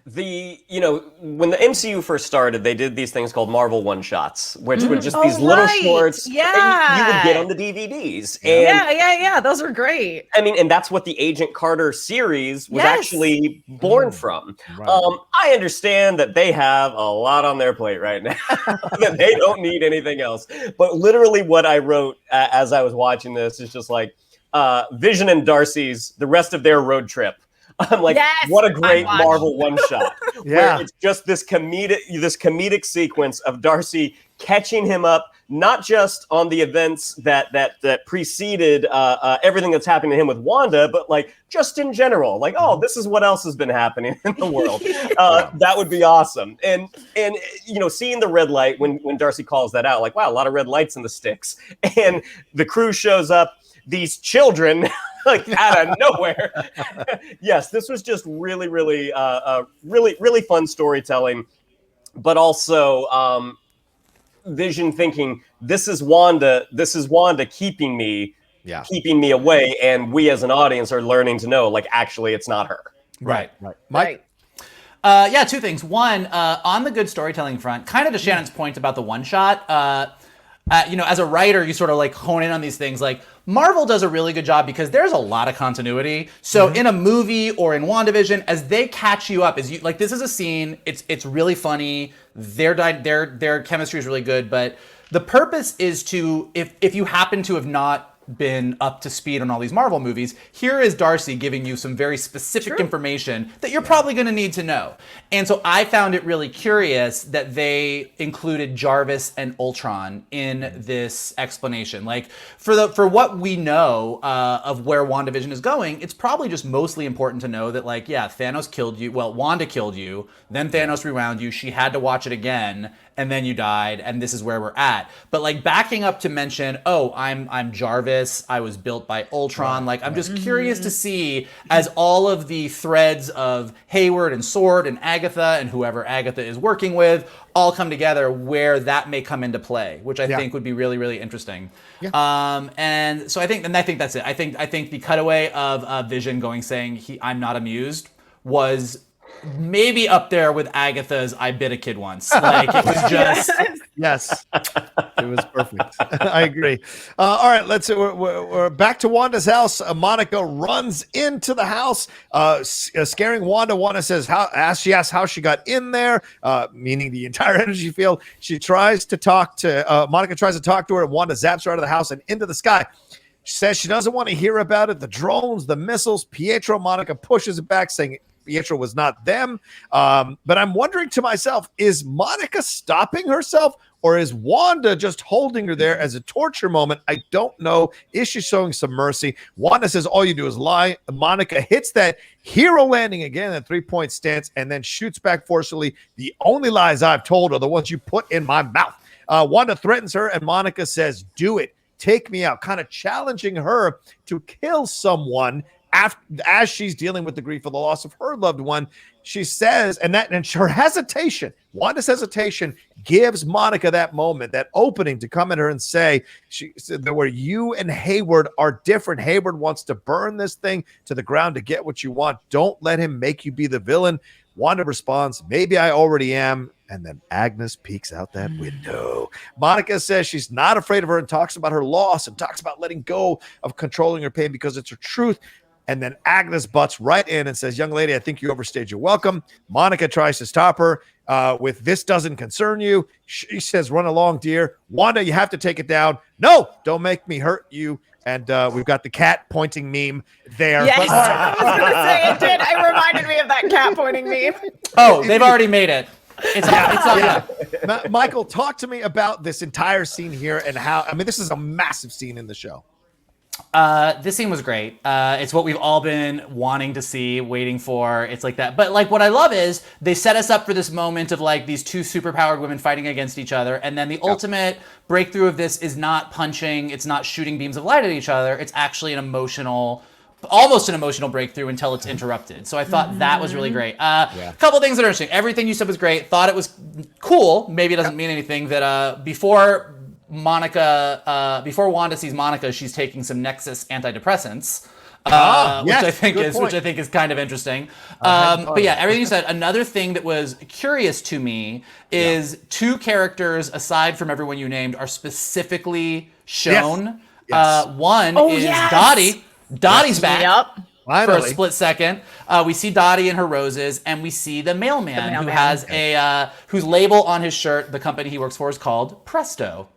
When the MCU first started, they did these things called Marvel one-shots, which were just these Oh, little right. shorts that you would get Yeah. on the DVDs. Yeah. Those were great. I mean, and that's what the Agent Carter series was Yes. actually born from. Right. I understand that they have a lot on their plate right now, that they don't need anything else. But literally what I wrote as I was watching this is just like, Vision and Darcy's, the rest of their road trip. I'm like, Yes, what a great I watched. Marvel one-shot. Yeah. Where it's just this comedic sequence of Darcy catching him up, not just on the events that preceded everything that's happening to him with Wanda, but like just in general. Like, oh, this is what else has been happening in the world. That would be awesome. And seeing the red light when Darcy calls that out, like, wow, a lot of red lights in the sticks. And the crew shows up, these children like out of nowhere. Yes, this was just really, really, really fun storytelling, but also Vision thinking, this is Wanda keeping me away, and we as an audience are learning to know, like, actually it's not her. Right. Mike? Yeah, two things. One, on the good storytelling front, kind of to Shannon's point about the one shot, as a writer, you sort of like hone in on these things. Like Marvel does a really good job because there's a lot of continuity. So in a movie or in WandaVision, as they catch you up, as you like, this is a scene. It's really funny. Their chemistry is really good. But the purpose is to, if you happen to have not been up to speed on all these Marvel movies, here is Darcy giving you some very specific information that you're probably going to need to know. And so I found it really curious that they included Jarvis and Ultron in this explanation. Like for what we know of where WandaVision is going, it's probably just mostly important to know that, like, yeah, Thanos killed you. Well, Wanda killed you. Then Thanos rewound you. She had to watch it again. And then you died, and this is where we're at. But like backing up to mention, oh, I'm Jarvis, I was built by Ultron. Like, I'm just curious to see, as all of the threads of Hayward and Sword and Agatha and whoever Agatha is working with all come together, where that may come into play, which I think would be really, really interesting. And so I think that's it. I think the cutaway of Vision saying I'm not amused was maybe up there with Agatha's "I bit a kid once." Like, it was just Yes, it was perfect. I agree. All right, we're back to Wanda's house. Monica runs into the house, scaring Wanda. Wanda says, she asks how she got in there, meaning the entire energy field. She tries to talk to Monica. Tries to talk to her, and Wanda zaps her out of the house and into the sky. She says she doesn't want to hear about it. The drones, the missiles. Pietro. Monica pushes it back, saying Pietro was not them. But I'm wondering to myself, is Monica stopping herself, or is Wanda just holding her there as a torture moment? I don't know. Is she showing some mercy? Wanda says, all you do is lie. Monica hits that hero landing again, a 3-point stance, and then shoots back forcefully. The only lies I've told are the ones you put in my mouth. Wanda threatens her, and Monica says, do it. Take me out, kind of challenging her to kill someone as she's dealing with the grief of the loss of her loved one. She says, and her hesitation, Wanda's hesitation, gives Monica that moment, that opening to come at her and say, she said that where you and Hayward are different. Hayward wants to burn this thing to the ground to get what you want. Don't let him make you be the villain. Wanda responds, maybe I already am. And then Agnes peeks out that window. Monica says she's not afraid of her and talks about her loss and talks about letting go of controlling her pain because it's her truth. And then Agnes butts right in and says, young lady, I think you overstayed your welcome. Monica tries to stop her with this doesn't concern you. She says, run along, dear. Wanda, you have to take it down. No, don't make me hurt you. And we've got the cat pointing meme there. Yes, I was going to say it did. It reminded me of that cat pointing meme. Oh, they've already made it. It's not. Michael, talk to me about this entire scene here and how, I mean, this is a massive scene in the show. This scene was great. It's what we've all been wanting to see, waiting for. It's like that. But like, what I love is they set us up for this moment of like these two superpowered women fighting against each other. And then the ultimate breakthrough of this is not punching. It's not shooting beams of light at each other. It's actually almost an emotional breakthrough until it's interrupted. So I thought that was really great. A couple of things that are interesting. Everything you said was great. Thought it was cool. Maybe it doesn't mean anything that before Wanda sees Monica, she's taking some Nexus antidepressants. Yes, which I think is kind of interesting. But yeah, everything you said. Another thing that was curious to me is two characters aside from everyone you named are specifically shown. Yes. One is yes. Dottie. Dottie's back. Yep. For a split second. We see Dottie in her roses, and we see the mailman who has whose label on his shirt, the company he works for, is called Presto,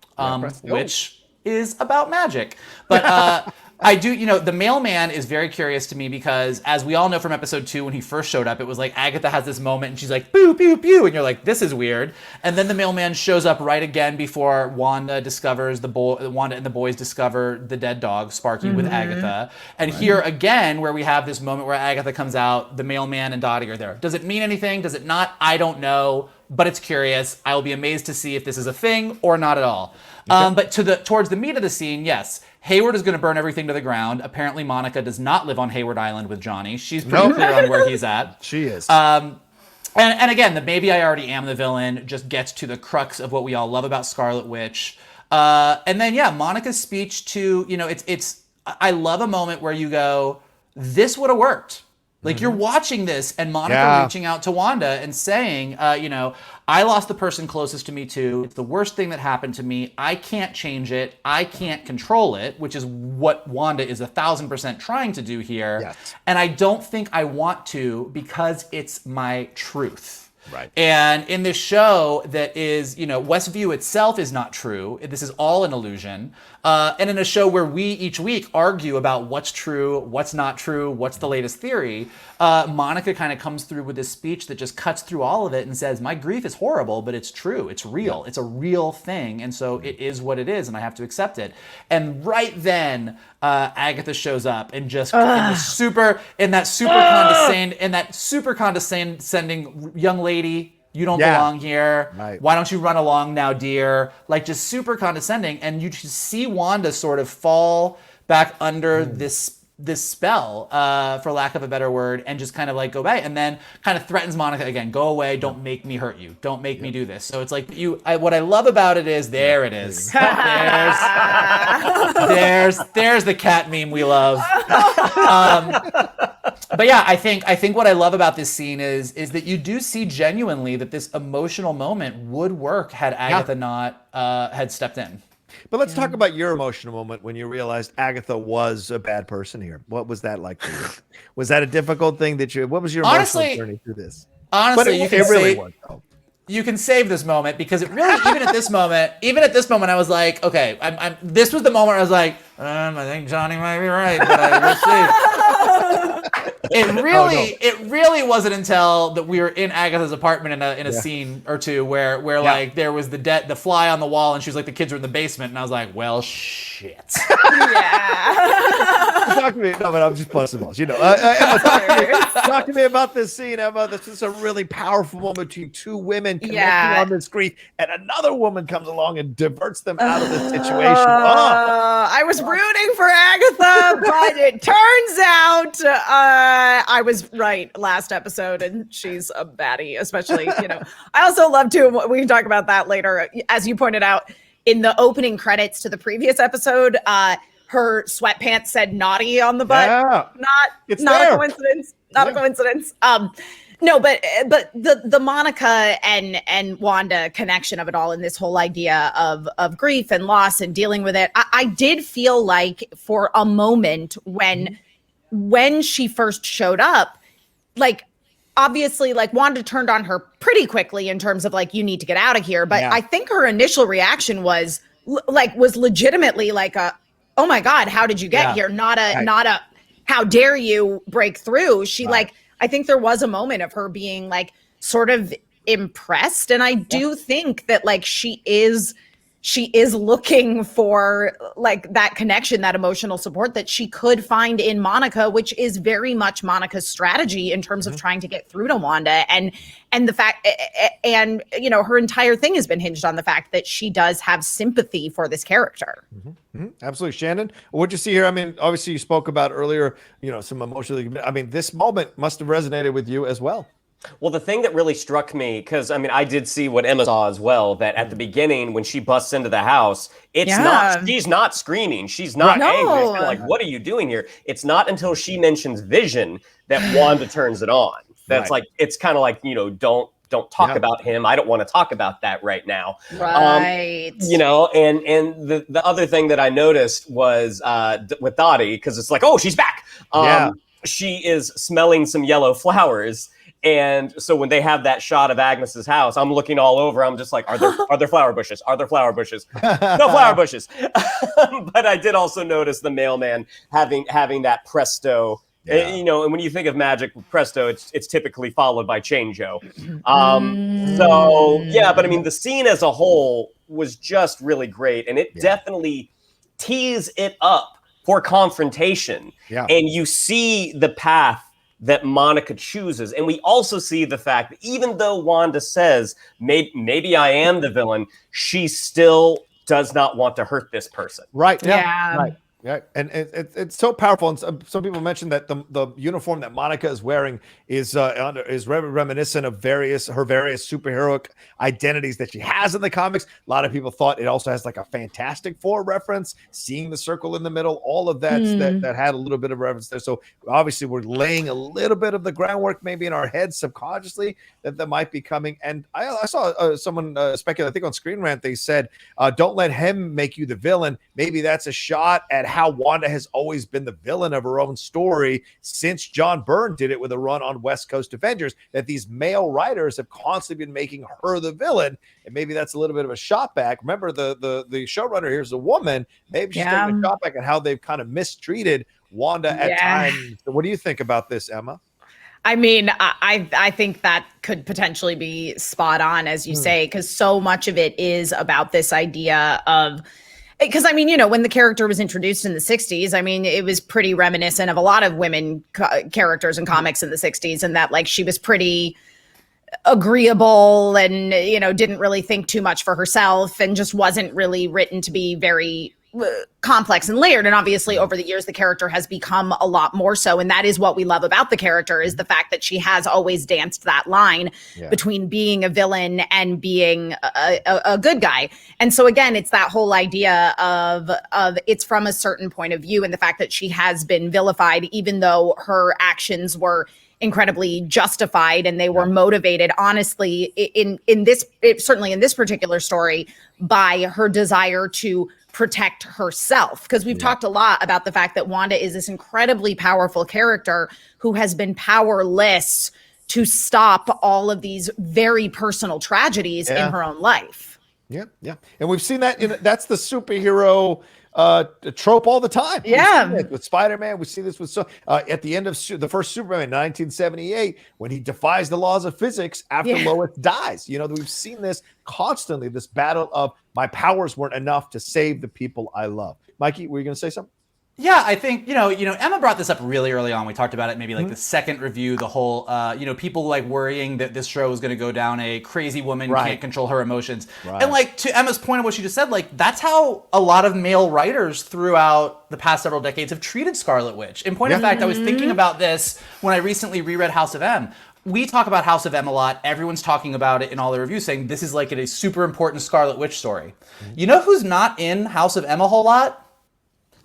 which is about magic. But I do, the mailman is very curious to me because, as we all know from episode 2, when he first showed up, it was like Agatha has this moment and she's like, boo, pew, pew. And you're like, this is weird. And then the mailman shows up right again before Wanda and the boys discover the dead dog, Sparky, with Agatha. And here again, where we have this moment where Agatha comes out, the mailman and Dottie are there. Does it mean anything? Does it not? I don't know. But it's curious. I will be amazed to see if this is a thing or not at all. But towards the meat of the scene, yes, Hayward is going to burn everything to the ground. Apparently, Monica does not live on Hayward Island with Johnny. She's pretty clear on where he's at. She is. And again, the maybe I already am the villain just gets to the crux of what we all love about Scarlet Witch. And then, Monica's speech to, I love a moment where you go, this would have worked. Like, you're watching this and Monica reaching out to Wanda and saying, I lost the person closest to me too. It's the worst thing that happened to me. I can't change it. I can't control it, which is what Wanda is 1,000% trying to do here. Yes. And I don't think I want to because it's my truth. Right. And in this show that is, Westview itself is not true. This is all an illusion. And in a show where we each week argue about what's true, what's not true, what's the latest theory, Monica kind of comes through with this speech that just cuts through all of it and says, my grief is horrible, but it's true. It's real. Yeah. It's a real thing. And so it is what it is, and I have to accept it. And right then, Agatha shows up and just in that super condescending young lady, you don't belong here. Right. Why don't you run along now, dear? Like, just super condescending, and you just see Wanda sort of fall back under this spell, for lack of a better word, and just kind of like go back, and then kind of threatens Monica again. Go away! Don't make me hurt you. Don't make me do this. So it's like what I love about it is there it is. There's the cat meme we love. But yeah, I think what I love about this scene is that you do see genuinely that this emotional moment would work had Agatha not had stepped in. But let's talk about your emotional moment when you realized Agatha was a bad person here. What was that like for you? Was that a difficult thing what was your emotional journey through this? Honestly, you can save this moment because it really, even at this moment, I was like, okay, this was the moment where I was like, I think Johnny might be right, but we'll see. It really wasn't until that we were in Agatha's apartment in a scene or two where like there was the fly on the wall and she was like the kids were in the basement and I was like, well, shit. Talk to me. No, but I'm just busting balls. Emma, talk to me about this scene, Emma. This is a really powerful moment between two women connecting on this grief, and another woman comes along and diverts them out of this situation. I was rooting for Agatha, but it turns out I was right last episode, and she's a baddie, especially, I also love too, we can talk about that later, as you pointed out, in the opening credits to the previous episode, her sweatpants said naughty on the butt. Yeah. Not a coincidence. Not a coincidence. No, but the Monica and Wanda connection of it all, and this whole idea of grief and loss and dealing with it, I did feel like for a moment when she first showed up, like, obviously, like, Wanda turned on her pretty quickly in terms of like, you need to get out of here. But I think her initial reaction was legitimately like oh my God, how did you get here? Not a how dare you break through. She I think there was a moment of her being like sort of impressed. And I do think that like she is looking for like that connection, that emotional support that she could find in Monica, which is very much Monica's strategy in terms of trying to get through to Wanda. And the fact, and her entire thing has been hinged on the fact that she does have sympathy for this character. Absolutely. Shannon, what'd you see here? I mean, obviously you spoke about earlier, some emotional, this moment must have resonated with you as well. Well, the thing that really struck me, because I mean, I did see what Emma saw as well, that at the beginning when she busts into the house, she's not screaming, she's not angry. It's kinda like, what are you doing here? It's not until she mentions Vision that Wanda turns it on. That's like, it's kind of like, don't talk about him. I don't want to talk about that right now. Right. And the other thing that I noticed was with Dottie, because it's like, oh, she's back. She is smelling some yellow flowers. And so when they have that shot of Agnes's house, I'm looking all over. I'm just like, are there flower bushes? Are there flower bushes? No flower bushes. But I did also notice the mailman having that presto. Yeah. And when you think of magic with presto, it's typically followed by changeo. But I mean, the scene as a whole was just really great, and it definitely tees it up for confrontation. Yeah. And you see the path that Monica chooses. And we also see the fact that even though Wanda says, maybe I am the villain, she still does not want to hurt this person. Right. Yeah. Right. Yeah, and it's so powerful. And some people mentioned that the uniform that Monica is wearing is reminiscent of her various superheroic identities that she has in the comics. A lot of people thought it also has like a Fantastic Four reference, seeing the circle in the middle, all of that that had a little bit of reference there. So obviously we're laying a little bit of the groundwork maybe in our heads subconsciously that might be coming. And I saw someone speculate, I think on Screen Rant, they said, don't let him make you the villain. Maybe that's a shot at how Wanda has always been the villain of her own story since John Byrne did it with a run on West Coast Avengers, that these male writers have constantly been making her the villain. And maybe that's a little bit of a shot back. Remember, the showrunner here is a woman. Maybe she's taking a shot back at how they've kind of mistreated Wanda at times. So what do you think about this, Emma? I mean, I think that could potentially be spot on, as you say, because so much of it is about this idea of, because, I mean, when the character was introduced in the 60s, I mean, it was pretty reminiscent of a lot of women characters in comics in the 60s, and that, like, she was pretty agreeable and, didn't really think too much for herself and just wasn't really written to be very complex and layered. And obviously over the years, the character has become a lot more so. And that is what we love about the character, is the fact that she has always danced that line between being a villain and being a good guy. And so again, it's that whole idea of it's from a certain point of view, and the fact that she has been vilified, even though her actions were incredibly justified and they were motivated, honestly, certainly in this particular story, by her desire to protect herself. Because we've talked a lot about the fact that Wanda is this incredibly powerful character who has been powerless to stop all of these very personal tragedies in her own life. Yeah. And we've seen that, that's the superhero trope all the time. With Spider-Man, we see this with at the end of the first Superman in 1978, when he defies the laws of physics after Lois dies. We've seen this constantly, this battle of my powers weren't enough to save the people I love. Mikey, were you going to say something? Yeah, I think, Emma brought this up really early on. We talked about it maybe like the second review, the whole, people like worrying that this show was going to go down a crazy woman can't control her emotions. And like, to Emma's point of what she just said, like, that's how a lot of male writers throughout the past several decades have treated Scarlet Witch. In point of fact, I was thinking about this when I recently reread House of M. We talk about House of M a lot. Everyone's talking about it in all the reviews, saying this is like a super important Scarlet Witch story. You know who's not in House of M a whole lot?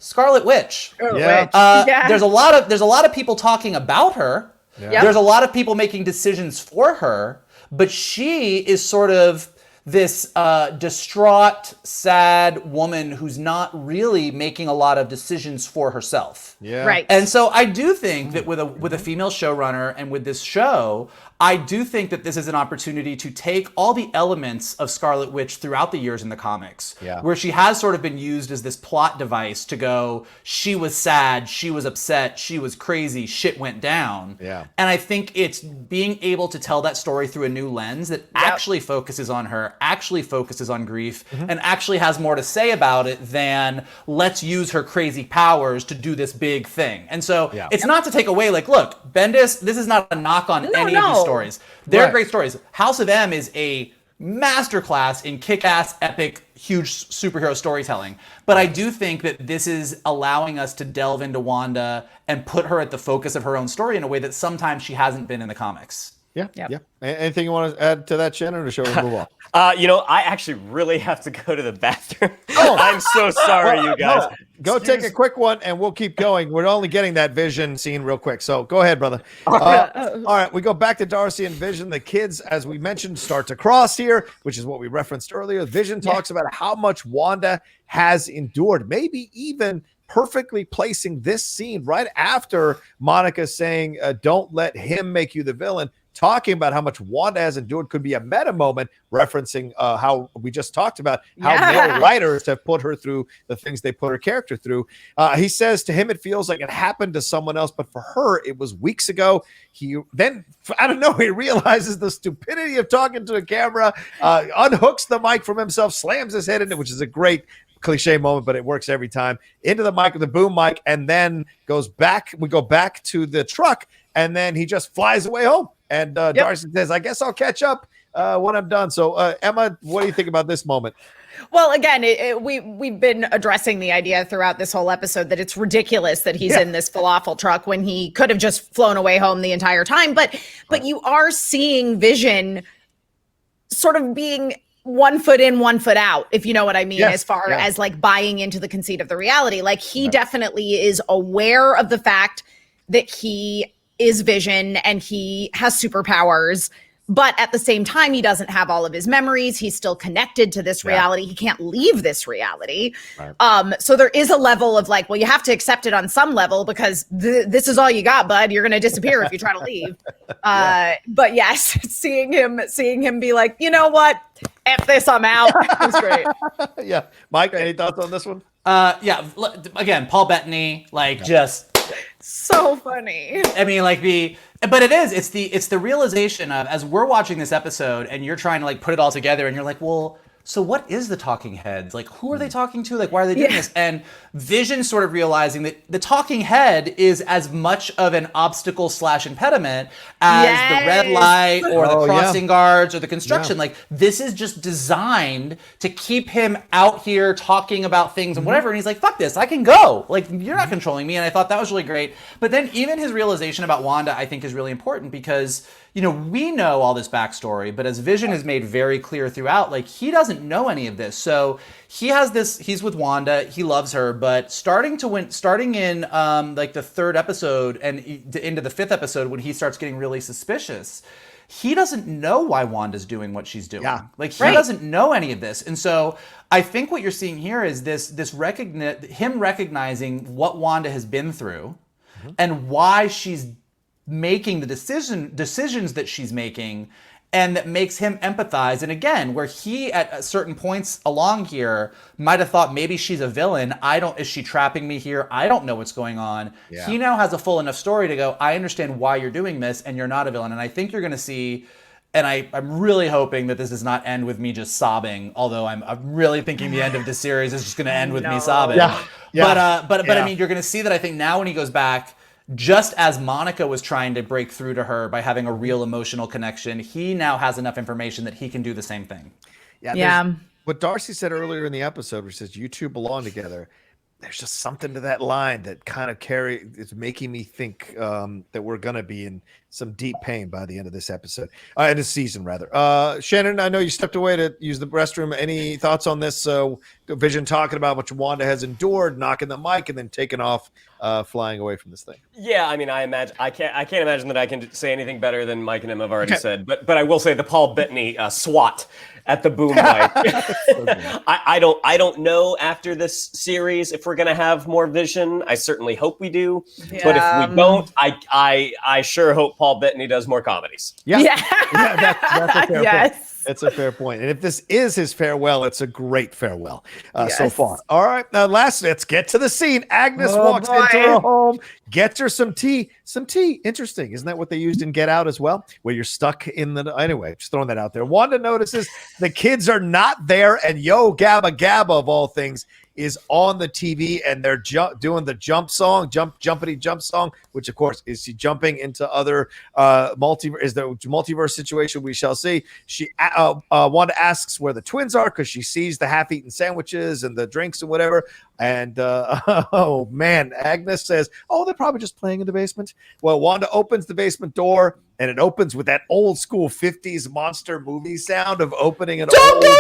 Scarlet Witch. There's a lot of people talking about her. There's a lot of people making decisions for her, but she is sort of this distraught, sad woman who's not really making a lot of decisions for herself. And so I do think that with a female showrunner and with this show, I do think that this is an opportunity to take all the elements of Scarlet Witch throughout the years in the comics, where she has sort of been used as this plot device to go, she was sad, she was upset, she was crazy, shit went down. And I think it's being able to tell that story through a new lens that actually focuses on her, actually focuses on grief, and actually has more to say about it than let's use her crazy powers to do this big thing. And so it's not to take away, like, look, Bendis, this is not a knock on any of these stories. They're great stories. House of M is a masterclass in kick-ass, epic, huge superhero storytelling. But I do think that this is allowing us to delve into Wanda and put her at the focus of her own story in a way that sometimes she hasn't been in the comics. Yeah. Yep. Yeah. Anything you want to add to that, Shannon, or shall we move on? I actually really have to go to the bathroom. I'm so sorry, you guys. Go take a quick one, and we'll keep going. We're only getting that Vision scene real quick, so go ahead, brother. All right, we go back to Darcy and Vision. The kids, as we mentioned, start to cross here, which is what we referenced earlier. Vision talks about how much Wanda has endured, maybe even perfectly placing this scene right after Monica saying, don't let him make you the villain. Talking about how much Wanda has endured could be a meta moment, referencing how we just talked about how male writers have put her through the things they put her character through. He says to him, it feels like it happened to someone else, but for her, it was weeks ago. He then, I don't know, he realizes the stupidity of talking to a camera, unhooks the mic from himself, slams his head into it, which is a great cliche moment, but it works every time, into the mic with the boom mic, and then goes back. We go back to the truck, and then he just flies away home. And Darcy says, I guess I'll catch up when I'm done. So, Emma, what do you think about this moment? Well, again, we've been addressing the idea throughout this whole episode that it's ridiculous that he's in this falafel truck when he could have just flown away home the entire time. But you are seeing Vision sort of being 1 foot in, 1 foot out, if you know what I mean, as far as like buying into the conceit of the reality. Like he definitely is aware of the fact that he is Vision and he has superpowers, but at the same time, he doesn't have all of his memories. He's still connected to this reality. He can't leave this reality. So there is a level of like, well, you have to accept it on some level because this is all you got, bud. You're going to disappear if you try to leave. But yes, seeing him be like, you know what? F this, I'm out. It was great. Mike, any thoughts on this one? Again, Paul Bettany, just so funny. I mean, but it's the realization of, as we're watching this episode and you're trying to like put it all together and you're like, well, so what is the talking heads? Like, who are they talking to? Like, why are they doing this? And Vision sort of realizing that the talking head is as much of an obstacle / impediment as the red light or the crossing guards or the construction. Like, this is just designed to keep him out here talking about things and whatever. And he's like, fuck this, I can go. Like, you're not controlling me. And I thought that was really great. But then even his realization about Wanda, I think, is really important because, you know, we know all this backstory, but as Vision has made very clear throughout, like, he doesn't know any of this. So he's with Wanda, he loves her, but starting in like the 3rd episode and into the 5th episode, when he starts getting really suspicious, he doesn't know why Wanda's doing what she's doing. Like, he doesn't know any of this. And so I think what you're seeing here is him recognizing what Wanda has been through and why she's making the decisions that she's making, and that makes him empathize. And again, where he at certain points along here might have thought maybe she's a villain. Is she trapping me here? I don't know what's going on. He now has a full enough story to go, I understand why you're doing this and you're not a villain. And I think you're going to see, and I'm really hoping that this does not end with me just sobbing, although I'm really thinking the end of this series is just going to end with me sobbing. But I mean, you're going to see that I think now when he goes back, just as Monica was trying to break through to her by having a real emotional connection, he now has enough information that he can do the same thing. What Darcy said earlier in the episode, where she says, you two belong together. There's just something to that line that kind of is making me think that we're going to be in some deep pain by the end of this episode, in this season, rather. Shannon, I know you stepped away to use the restroom. Any thoughts on this? Vision talking about what Wanda has endured, knocking the mic, and then taking off, flying away from this thing. Yeah, I mean, I can't imagine that I can say anything better than Mike and Emma have already said. But I will say the Paul Bettany SWAT at the boom mic. I don't know after this series if we're gonna have more Vision. I certainly hope we do. But if we don't, I sure hope Paul Bettany does more comedies. That's a fair point. It's a fair point. And if this is his farewell, it's a great farewell so far. All right. Now, lastly, let's get to the scene. Agnes walks into her home, gets her some tea. Some tea. Interesting. Isn't that what they used in Get Out as well? Where you're stuck in the... Anyway, just throwing that out there. Wanda notices the kids are not there, and Yo Gabba Gabba, of all things, is on the TV, and they're doing the jumpity jump song, which of course is she jumping into other multiverse situation. We shall see. She Wanda asks where the twins are because she sees the half-eaten sandwiches and the drinks and whatever. And oh man, Agnes says, "Oh, they're probably just playing in the basement." Well, Wanda opens the basement door, and it opens with that old school 50s monster movie sound of opening an old door.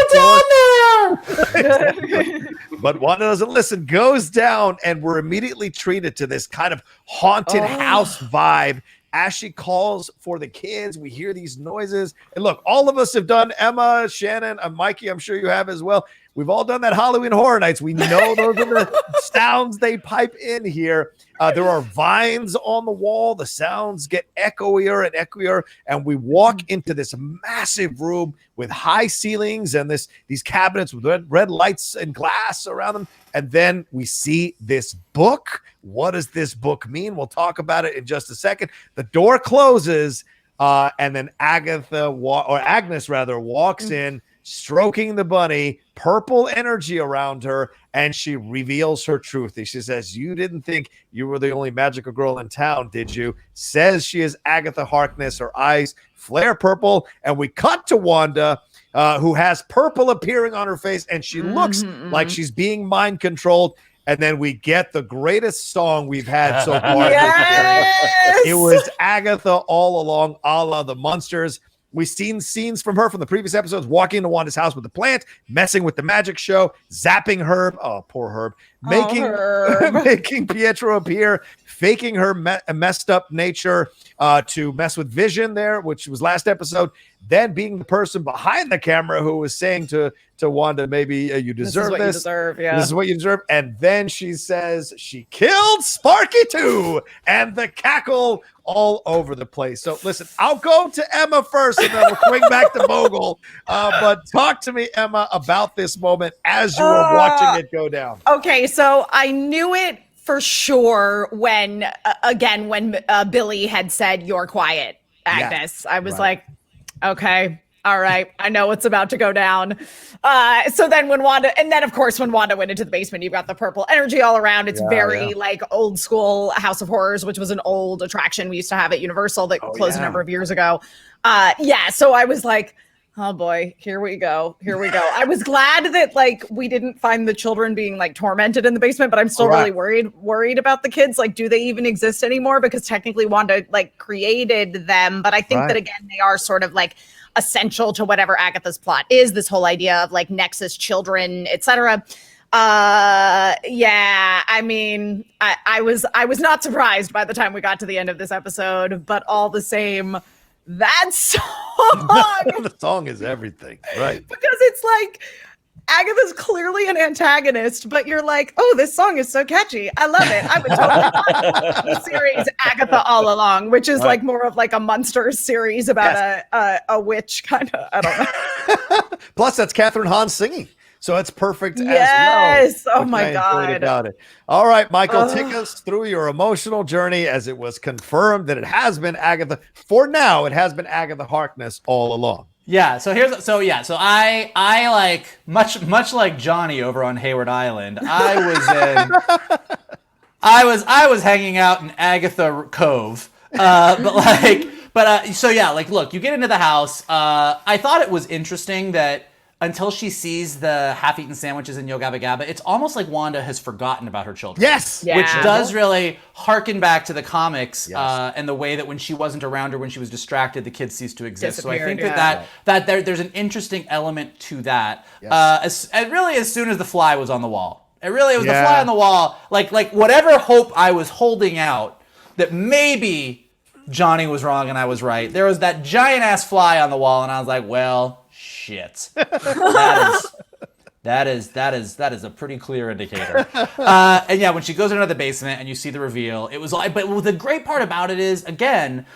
But Wanda doesn't listen, goes down, and we're immediately treated to this kind of haunted house vibe. As she calls for the kids, we hear these noises. And look, all of us have done, Emma, Shannon, Mikey, I'm sure you have as well. We've all done that Halloween Horror Nights. We know those are the sounds they pipe in here. There are vines on the wall. The sounds get echoier and echoier. And we walk into this massive room with high ceilings and these cabinets with red lights and glass around them. And then we see this book. What does this book mean? We'll talk about it in just a second. The door closes, and then Agnes walks in, stroking the bunny, purple energy around her, and she reveals her truth. She says, "You didn't think you were the only magical girl in town, did you?" Says she is Agatha Harkness. Her eyes flare purple, and we cut to Wanda, who has purple appearing on her face, and she looks like she's being mind controlled. And then we get the greatest song we've had so far. Yes! It was Agatha all along, a la the Munsters. We've seen scenes from her from the previous episodes, walking into Wanda's house with the plant, messing with the magic show, zapping Herb. Oh, poor Herb. Making Pietro appear, faking her messed up nature to mess with Vision there, which was last episode. Then being the person behind the camera who was saying to Wanda, maybe you deserve this. This is what you deserve. And then she says she killed Sparky too. And the cackle all over the place. So listen, I'll go to Emma first and then we'll swing back to Vogel. But talk to me, Emma, about this moment as you were watching it go down. Okay, so I knew it for sure when Billy had said, "You're quiet, Agnes." I was like, okay, all right, I know what's about to go down. So then when Wanda went into the basement, you've got the purple energy all around. It's very like old school House of Horrors, which was an old attraction we used to have at Universal that closed a number of years ago. So I was like, oh boy, here we go. I was glad that like we didn't find the children being like tormented in the basement, but I'm still really worried about the kids. Like, do they even exist anymore? Because technically Wanda like created them, but I think that again, they are sort of like essential to whatever Agatha's plot is, this whole idea of like Nexus children, etc. I mean, I was not surprised by the time we got to the end of this episode, but all the same, that song the song is everything, right? Because it's like Agatha's clearly an antagonist, but you're like, oh, this song is so catchy. I love it. I would totally watch the series Agatha All Along, which is like more of like a Munsters series about a witch kind of, I don't know. Plus that's Kathryn Hahn singing. So it's perfect as well. Yes. Oh my God. About it. All right, Michael, take us through your emotional journey as it was confirmed that it has been Agatha. For now, it has been Agatha Harkness all along. Yeah, so I like much like Johnny over on Hayward Island. I was hanging out in Agatha Cove. Look, you get into the house. I thought it was interesting that until she sees the half-eaten sandwiches in Yo Gabba Gabba, it's almost like Wanda has forgotten about her children. Yes! Yeah. Which does really harken back to the comics and the way that when she wasn't around or when she was distracted, the kids ceased to exist. So I think that there's an interesting element to that. Yes. As soon as the fly was on the wall. It really was the fly on the wall. Like whatever hope I was holding out that maybe Johnny was wrong and I was right, there was that giant-ass fly on the wall and I was like, well, shit. That is a pretty clear indicator. And when she goes into the basement and you see the reveal, it was like, but the great part about it is, again,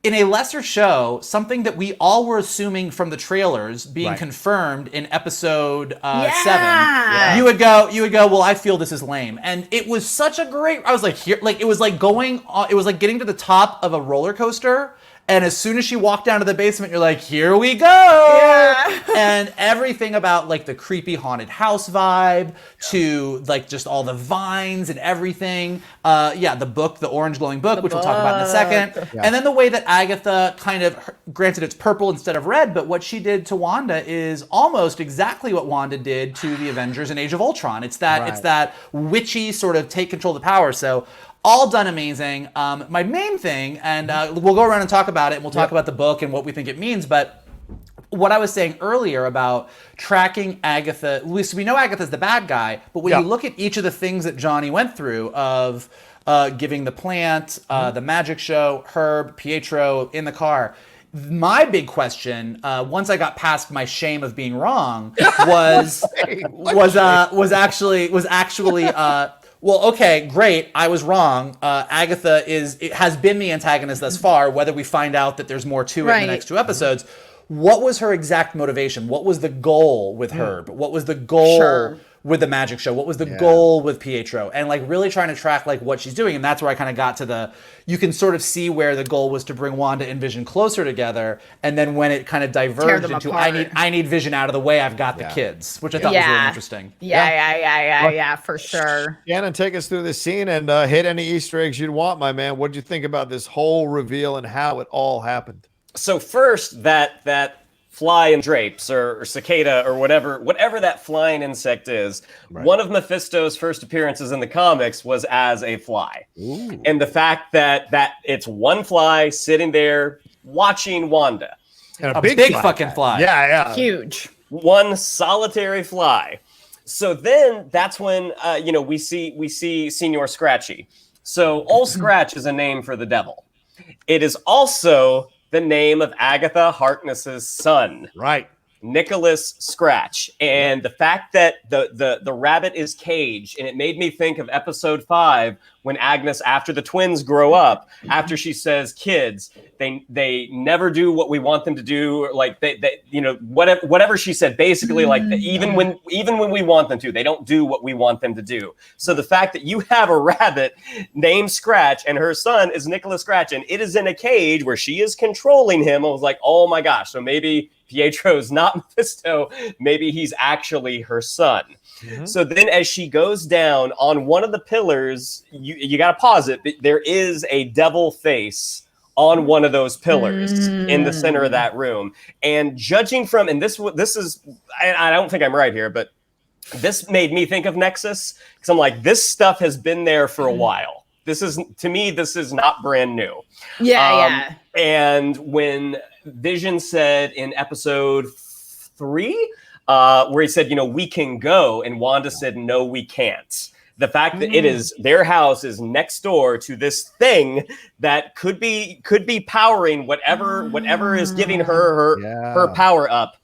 in a lesser show, something that we all were assuming from the trailers being confirmed in episode 7, you would go, well, I feel this is lame. And it was such a great, I was like, it was like getting to the top of a roller coaster And as soon as she walked down to the basement, you're like, here we go. Yeah. And everything about like the creepy haunted house vibe to like just all the vines and everything. The book, the orange glowing book, which we'll talk about in a second. Yeah. And then the way that Agatha kind of, granted it's purple instead of red, but what she did to Wanda is almost exactly what Wanda did to the Avengers in Age of Ultron. It's that witchy sort of take control of the power. So all done amazing. My main thing, and we'll go around and talk about it, and we'll talk about the book and what we think it means, but what I was saying earlier about tracking Agatha, we know Agatha's the bad guy, but when you look at each of the things that Johnny went through of giving the plant, the magic show, Herb, Pietro in the car, my big question, once I got past my shame of being wrong, was actually well, okay, great. I was wrong. Agatha has been the antagonist thus far, whether we find out that there's more to it in the next 2 episodes. What was her exact motivation? What was the goal with Herb? What was the goal with the magic show? What was the goal with Pietro? And like really trying to track like what she's doing. And that's where I kind of got to you can sort of see where the goal was to bring Wanda and Vision closer together. And then when it kind of diverged into, I need Vision out of the way, I've got the kids, which I thought was really interesting. Yeah, for sure. Shannon, take us through this scene and hit any Easter eggs you'd want, my man. What did you think about this whole reveal and how it all happened? So first, that fly and drapes or cicada or whatever that flying insect is, one of Mephisto's first appearances in the comics was as a fly. Ooh. And the fact that it's one fly sitting there watching Wanda. And a big fucking fly. Yeah. Huge. One solitary fly. So then that's when we see Senor Scratchy. So Old Scratch is a name for the devil. It is also the name of Agatha Harkness's son. Right. Nicholas Scratch. And the fact that the rabbit is caged, and it made me think of episode 5 when Agnes, after the twins grow up, after she says, kids, they never do what we want them to do. Like they whatever she said, basically like even when we want them to, they don't do what we want them to do. So the fact that you have a rabbit named Scratch and her son is Nicholas Scratch, and it is in a cage where she is controlling him, I was like, oh my gosh. So maybe Pietro's not Mephisto, maybe he's actually her son. Mm-hmm. So then as she goes down on one of the pillars, you got to pause it. There is a devil face on one of those pillars in the center of that room. And judging from, and this is, I don't think I'm right here, but this made me think of Nexus, because I'm like, this stuff has been there for a while. This is not brand new. Yeah. And when Vision said in episode 3, where he said, we can go, and Wanda said, no, we can't. The fact that it is their house is next door to this thing that could be powering whatever is giving her power up.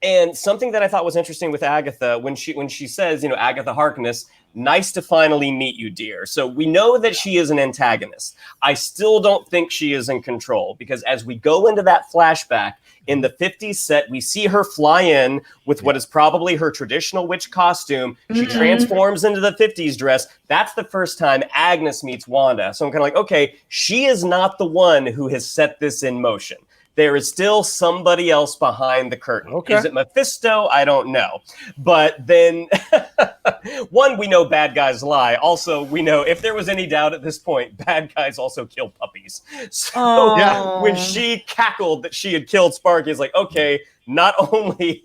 And something that I thought was interesting with Agatha when she says, Agatha Harkness, nice to finally meet you, dear. So we know that she is an antagonist. I still don't think she is in control, because as we go into that flashback in the 50s set, we see her fly in with what is probably her traditional witch costume. She transforms into the 50s dress. That's the first time Agnes meets Wanda. So I'm kind of like, okay, she is not the one who has set this in motion. There is still somebody else behind the curtain. Okay. Is it Mephisto? I don't know. But then, one, we know bad guys lie. Also, we know, if there was any doubt at this point, bad guys also kill puppies. So when she cackled that she had killed Sparky, it's like, okay, not only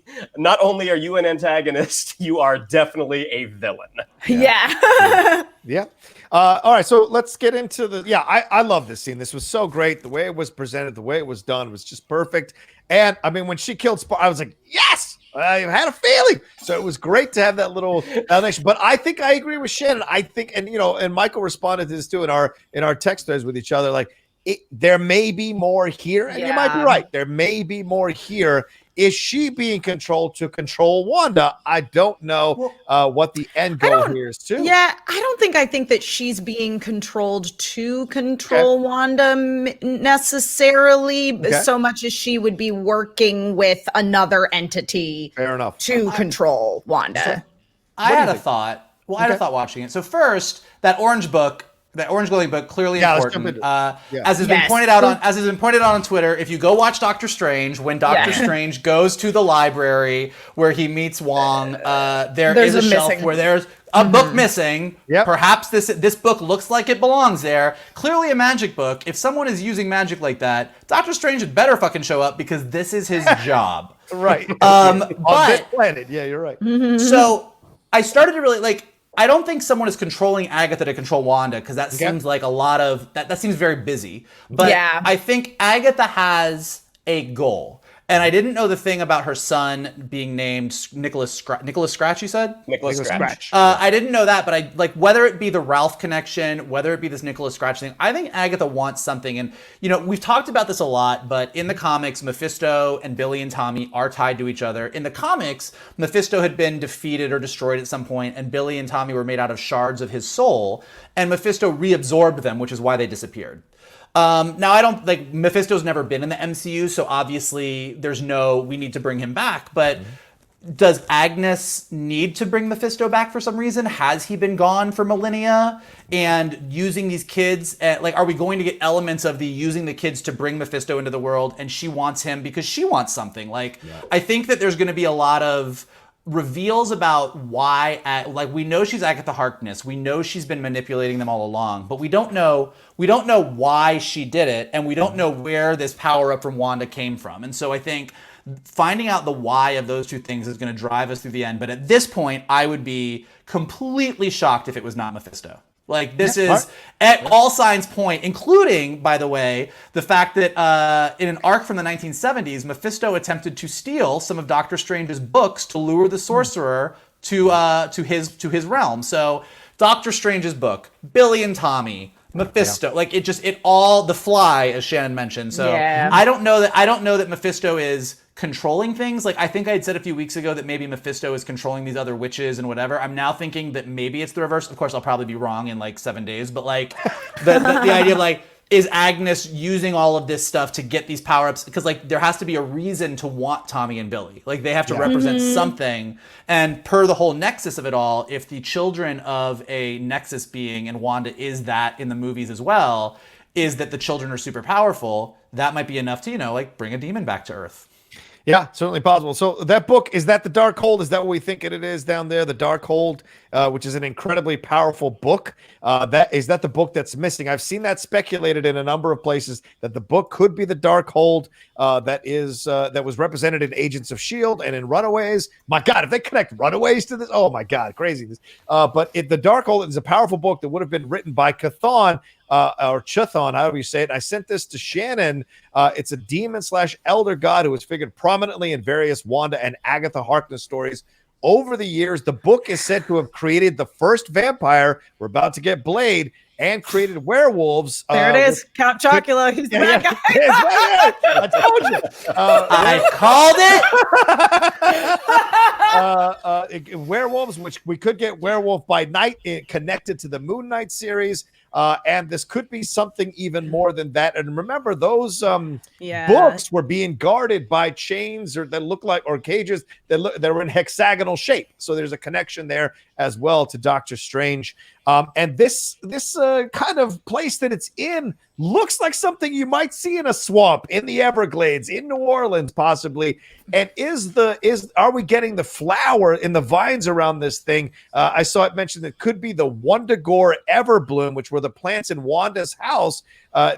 are you an antagonist, you are definitely a villain. Yeah. All right, so let's get into I love this scene. This was so great. The way it was presented, the way it was done was just perfect. And I mean, when she killed Spark, I was like, yes, I had a feeling. So it was great to have that little explanation. But I think I agree with Shannon. I think, and Michael responded to this too in our text threads with each other. Like, there may be more here, and you might be right. There may be more here. Is she being controlled to control Wanda? I don't know what the end goal here is too. Yeah, I think that she's being controlled to control Wanda necessarily, so much as she would be working with another entity to control Wanda. So, I had a thought. Well, I had a thought watching it. So first, that orange book, that orange glowing book, clearly let's important. jump into As has been pointed out on Twitter, if you go watch Doctor Strange, when Doctor Strange goes to the library where he meets Wong, there's a shelf where there's a book missing. Yep. Perhaps this book looks like it belongs there. Clearly a magic book. If someone is using magic like that, Doctor Strange had better fucking show up because this is his job. Right. On this planet. Yeah, you're right. So I started to really I don't think someone is controlling Agatha to control Wanda because that seems like a lot of that seems very busy. But I think Agatha has a goal. And I didn't know the thing about her son being named Nicholas Scratch, you said? Nicholas Scratch. I didn't know that, but I whether it be the Ralph connection, whether it be this Nicholas Scratch thing, I think Agatha wants something. And, we've talked about this a lot, but in the comics, Mephisto and Billy and Tommy are tied to each other. In the comics, Mephisto had been defeated or destroyed at some point, and Billy and Tommy were made out of shards of his soul, and Mephisto reabsorbed them, which is why they disappeared. Now I don't Mephisto's never been in the MCU, so obviously we need to bring him back, but does Agnes need to bring Mephisto back for some reason? Has he been gone for millennia? And using these kids, are we going to get elements of using the kids to bring Mephisto into the world, and she wants him because she wants something? I think that there's going to be a lot of reveals about why, we know she's Agatha Harkness. We know she's been manipulating them all along, but we don't know why she did it, and we don't know where this power up from Wanda came from. And so I think finding out the why of those two things is going to drive us through the end. But at this point, I would be completely shocked if it was not Mephisto. This is at all signs point, including, by the way, the fact that in an arc from the 1970s, Mephisto attempted to steal some of Doctor Strange's books to lure the sorcerer to his realm. So Doctor Strange's book, Billy and Tommy, Mephisto, the Fly, as Shannon mentioned. So I don't know that Mephisto is controlling things. I think I had said a few weeks ago that maybe Mephisto is controlling these other witches and whatever. I'm now thinking that maybe it's the reverse. Of course, I'll probably be wrong in 7 days, but the idea of is Agnes using all of this stuff to get these power-ups? Because there has to be a reason to want Tommy and Billy. They have to represent something. And per the whole nexus of it all, if the children of a nexus being, and Wanda is that in the movies as well, is that the children are super powerful, that might be enough to, bring a demon back to Earth. Yeah, certainly possible. So that book, is that the Darkhold? Is that what we think it is down there? The Darkhold, which is an incredibly powerful book. Is that the book that's missing? I've seen that speculated in a number of places that the book could be the Darkhold that was represented in Agents of S.H.I.E.L.D. and in Runaways. My God, if they connect Runaways to this, oh my God, craziness. But the Darkhold is a powerful book that would have been written by Chthon, or Chthon, however you say it. I sent this to Shannon. It's a demon/elder god who was figured prominently in various Wanda and Agatha Harkness stories over the years. The book is said to have created the first vampire. We're about to get Blade, and created werewolves. There it is, Count Chocula. He's the bad guy. I told you. I called it. Werewolves, which we could get Werewolf by Night connected to the Moon Knight series. And this could be something even more than that. And remember, those books were being guarded by chains that look like, or cages that were in hexagonal shape. So there's a connection there as well to Doctor Strange. And this kind of place that it's in looks like something you might see in a swamp, in the Everglades, in New Orleans, possibly. And are we getting the flower in the vines around this thing? I saw it mentioned that could be the Wundagore Everbloom, which were the plants in Wanda's house.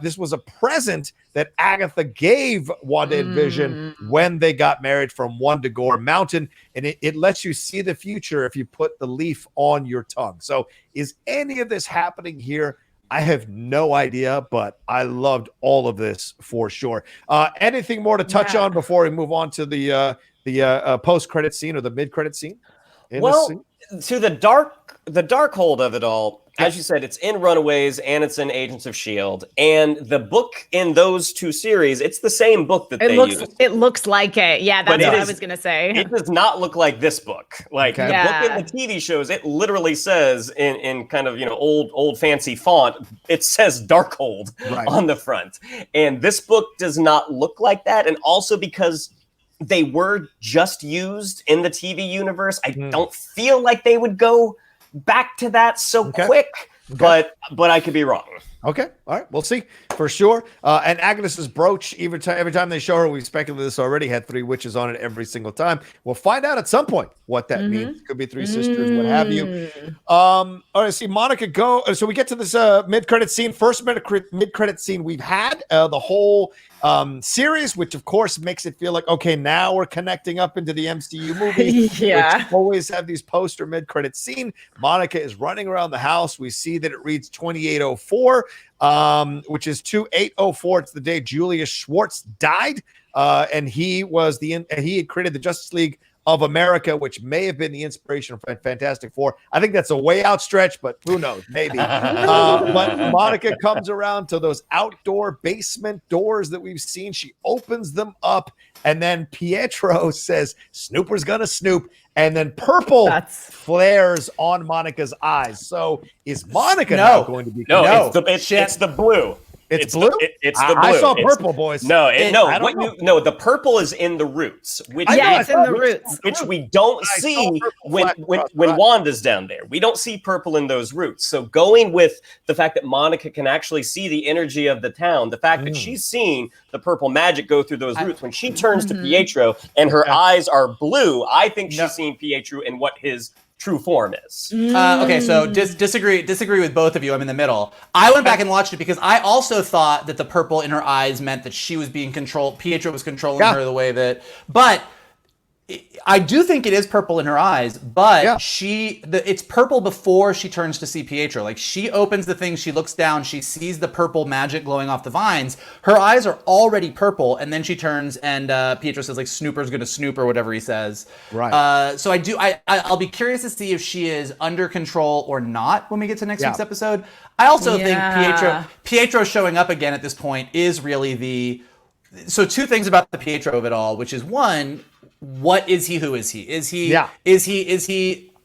This was a present that Agatha gave Wanda and Vision when they got married from Wundagore Mountain. And it lets you see the future if you put the leaf on your tongue. So is any of this happening here? I have no idea, but I loved all of this for sure. Anything more to touch on before we move on to the post-credit scene or the mid-credit scene? To the Darkhold of it all, as you said, it's in Runaways and it's in Agents of S.H.I.E.L.D. And the book in those two series, it's the same book that they use. It looks like it. Yeah, that's what I was going to say. It does not look like this book. The book in the TV shows, it literally says in kind of, old fancy font, it says Darkhold on the front. And this book does not look like that. And also because they were just used in the TV universe, I don't feel like they would go back to that so quick. but I could be wrong. Okay. All right. We'll see for sure. And Agnes's brooch, every time they show her, we've speculated this already, had 3 witches on it every single time. We'll find out at some point what that means. Could be 3 sisters, what have you. All right. See Monica go. So we get to this mid-credit scene. First mid-credit scene we've had the whole series, which of course makes it feel like, okay, now we're connecting up into the MCU movie. Which always have these poster mid-credit scene. Monica is running around the house. We see that it reads 2804. Which is 2804. It's the day Julius Schwartz died, and he had created the Justice League of America, which may have been the inspiration for Fantastic Four. I think that's a way out stretch, but who knows? Maybe. But Monica comes around to those outdoor basement doors that we've seen. She opens them up, and then Pietro says, "Snooper's gonna snoop." And then purple flares on Monica's eyes. So is Monica now going to be? No, it's the blue. It's blue. It's the blue. I saw purple, boys. The purple is in the roots. It's in the roots, which we don't see when Wanda's down there. We don't see purple in those roots. So going with the fact that Monica can actually see the energy of the town, the fact that she's seeing the purple magic go through those roots when she turns to Pietro and her eyes are blue, I think she's seeing Pietro in what his true form is. Okay, so disagree with both of you. I'm in the middle. I went back and watched it because I also thought that the purple in her eyes meant that she was being controlled. Pietro was controlling her the way that, but I do think it is purple in her eyes, but it's purple before she turns to see Pietro. Like, she opens the thing, she looks down, she sees the purple magic glowing off the vines. Her eyes are already purple, and then she turns and Pietro says, like, Snooper's gonna snoop or whatever he says. Right. So I'll be curious to see if she is under control or not when we get to next week's episode. I also think Pietro showing up again at this point is really so 2 things about the Pietro of it all, which is, one, what is he? Who is he? Is he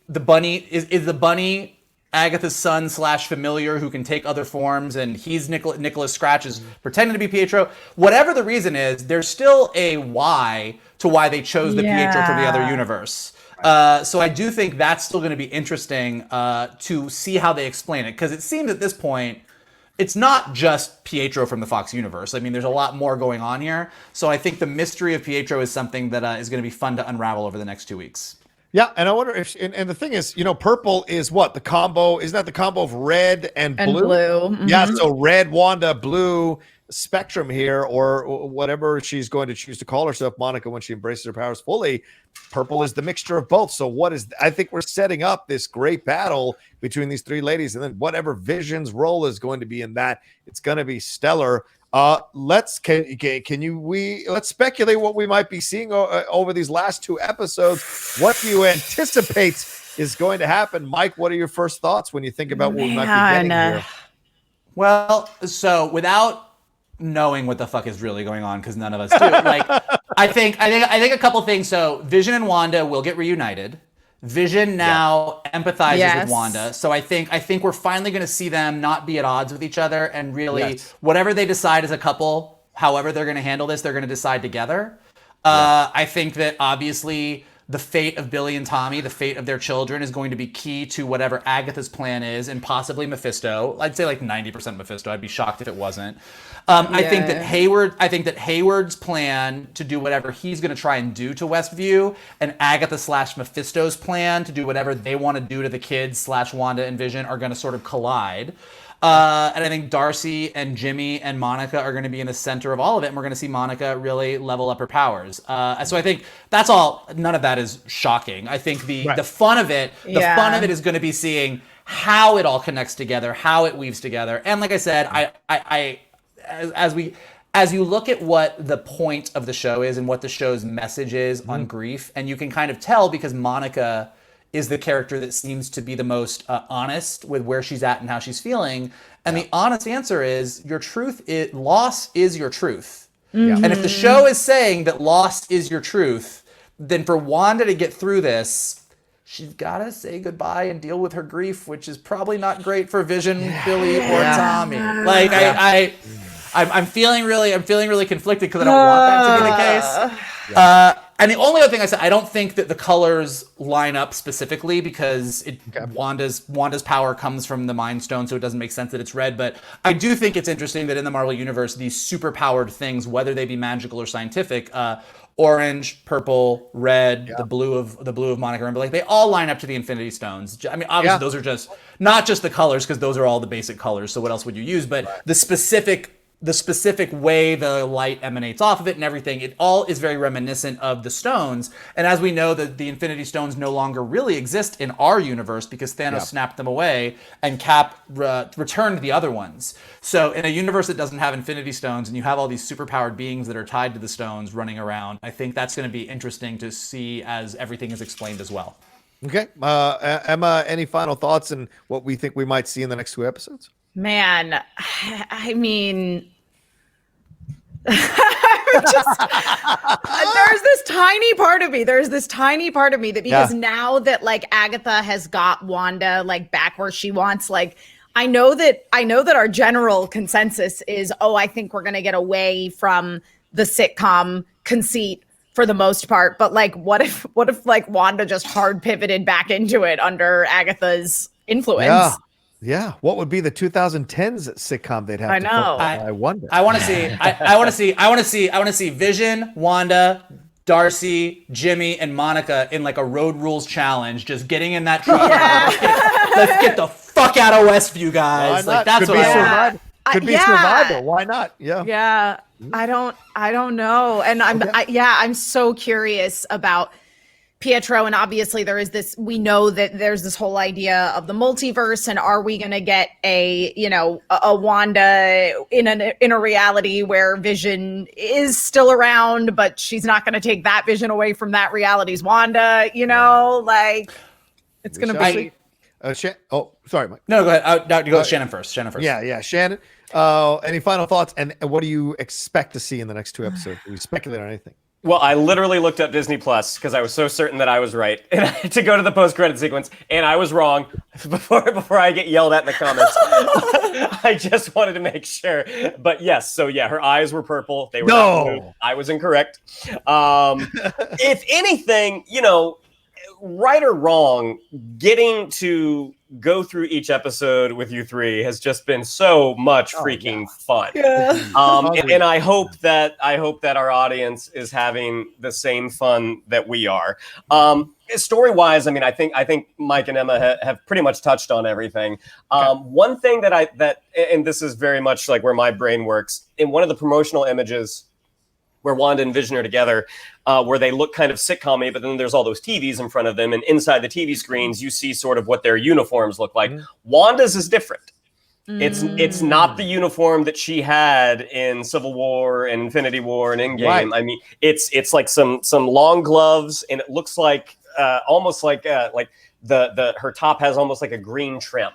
the bunny? Is the bunny Agatha's son / familiar who can take other forms, and he's Nicholas Scratch is pretending to be Pietro? Whatever the reason is, there's still a why to why they chose the Pietro from the other universe. So I do think that's still going to be interesting to see how they explain it, because it seems at this point it's not just Pietro from the Fox universe. I mean, there's a lot more going on here. So I think the mystery of Pietro is something that is going to be fun to unravel over the next 2 weeks. Yeah, and I wonder if, and the thing is, purple is what? The combo, isn't that the combo of red and blue? Mm-hmm. Yeah, so red, Wanda, blue spectrum here, or whatever she's going to choose to call herself, Monica, when she embraces her powers fully. Purple is the mixture of both. So I think we're setting up this great battle between these 3 ladies, and then whatever Vision's role is going to be in that, it's going to be stellar. Let's speculate what we might be seeing over these last 2 episodes. What do you anticipate is going to happen? Mike, what are your first thoughts when you think about what we might be getting here? Well, so without knowing what the fuck is really going on, because none of us do, like, I think a couple things. So Vision and Wanda will get reunited. Vision now empathizes with Wanda. So I think we're finally going to see them not be at odds with each other, and really whatever they decide as a couple, however they're going to handle this, they're going to decide together. I think that obviously the fate of Billy and Tommy, the fate of their children, is going to be key to whatever Agatha's plan is, and possibly Mephisto. I'd say like 90% Mephisto. I'd be shocked if it wasn't. I think that Hayward's plan to do whatever he's going to try and do to Westview, and Agatha / Mephisto's plan to do whatever they want to do to the kids / Wanda and Vision are going to sort of collide. And I think Darcy and Jimmy and Monica are going to be in the center of all of it, and we're going to see Monica really level up her powers. So I think that's all. None of that is shocking. I think the fun of it, is going to be seeing how it all connects together, how it weaves together. And like I said, as you look at what the point of the show is and what the show's message is on grief, and you can kind of tell because Monica is the character that seems to be the most honest with where she's at and how she's feeling. And the honest answer is loss is your truth. And if the show is saying that loss is your truth, then for Wanda to get through this, she's got to say goodbye and deal with her grief, which is probably not great for Vision, Billy, or Tommy. Like I'm feeling really conflicted because I don't want that to be the case. And the only other thing I said, I don't think that the colors line up specifically because Wanda's power comes from the Mind Stone, so it doesn't make sense that it's red. But I do think it's interesting that in the Marvel Universe, these super powered things, whether they be magical or scientific, orange, purple, red, the blue of Monica Rambeau, like they all line up to the Infinity Stones. I mean, obviously those are just not just the colors, because those are all the basic colors. So what else would you use? But the specific way the light emanates off of it and everything, it all is very reminiscent of the stones. And as we know, the Infinity Stones no longer really exist in our universe because Thanos snapped them away and Cap returned the other ones. So in a universe that doesn't have Infinity Stones and you have all these superpowered beings that are tied to the stones running around, I think that's going to be interesting to see as everything is explained as well. Okay. Emma, any final thoughts and what we think we might see in the next 2 episodes? Man, I mean, there's this tiny part of me that because now that like Agatha has got Wanda like back where she wants, like I know that our general consensus is, I think we're gonna get away from the sitcom conceit for the most part, but like what if like Wanda just hard pivoted back into it under Agatha's influence? Yeah, what would be the 2010s sitcom they'd have? I wonder. I want to see Vision, Wanda, Darcy, Jimmy, and Monica in like a Road Rules challenge, just getting in that truck. Let's get the fuck out of Westview, guys. Like that's what I want. Could be survival. Why not? Yeah. I don't know, and I'm so curious about Pietro, and obviously we know that there's this whole idea of the multiverse, and are we going to get a Wanda in a reality where Vision is still around, but she's not going to take that Vision away from that reality's Wanda, like it's going to be. Sorry, Mike. No, go ahead. You go Shannon first. Yeah, Shannon. Any final thoughts, and what do you expect to see in the next 2 episodes? Do we speculate on anything? Well, I literally looked up Disney Plus because I was so certain that I was right, and I had to go to the post-credit sequence, and I was wrong. Before I get yelled at in the comments, I just wanted to make sure. But yes, so yeah, her eyes were purple. They were not blue. I was incorrect. If anything, right or wrong, getting to go through each episode with you three has just been so much freaking fun. And I hope that our audience is having the same fun that we are. Story-wise, I mean, I think Mike and Emma have pretty much touched on everything. One thing and this is very much like where my brain works, in one of the promotional images where Wanda and Vision are together, where they look kind of sitcom-y, but then there's all those TVs in front of them, and inside the TV screens, you see sort of what their uniforms look like. Wanda's is different. It's not the uniform that she had in Civil War and Infinity War and Endgame. Right. I mean, it's like some long gloves, and it looks like almost like her top has almost like a green trim.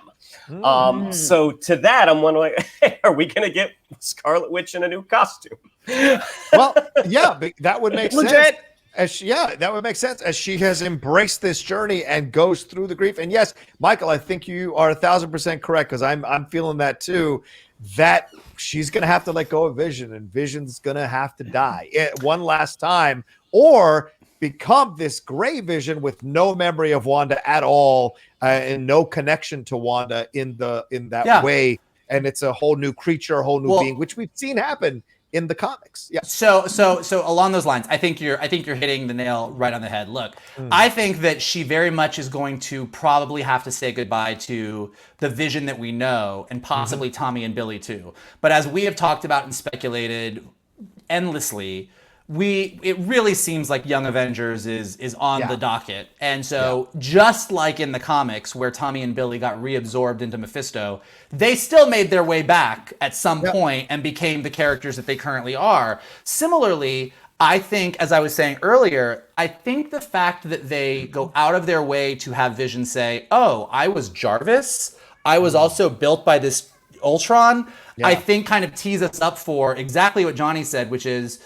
So to that, I'm wondering, hey, are we going to get Scarlet Witch in a new costume? Well, yeah, that would make sense. That would make sense as she has embraced this journey and goes through the grief. And yes, Michael, I think you are 1,000% correct, because I'm feeling that too. That she's going to have to let go of Vision, and Vision's going to have to die one last time, or become this gray Vision with no memory of Wanda at all, and no connection to Wanda in that way. And it's a whole new creature, a whole new being, which we've seen happen in the comics. Yeah. So along those lines, I think you're hitting the nail right on the head. Look, I think that she very much is going to probably have to say goodbye to the Vision that we know, and possibly Tommy and Billy too. But as we have talked about and speculated endlessly, it really seems like Young Avengers is on the docket. And so just like in the comics where Tommy and Billy got reabsorbed into Mephisto, they still made their way back at some point and became the characters that they currently are. Similarly, I think, as I was saying earlier, I think the fact that they go out of their way to have Vision say, "Oh, I was Jarvis. I was also built by this Ultron," I think kind of tees us up for exactly what Johnny said, which is,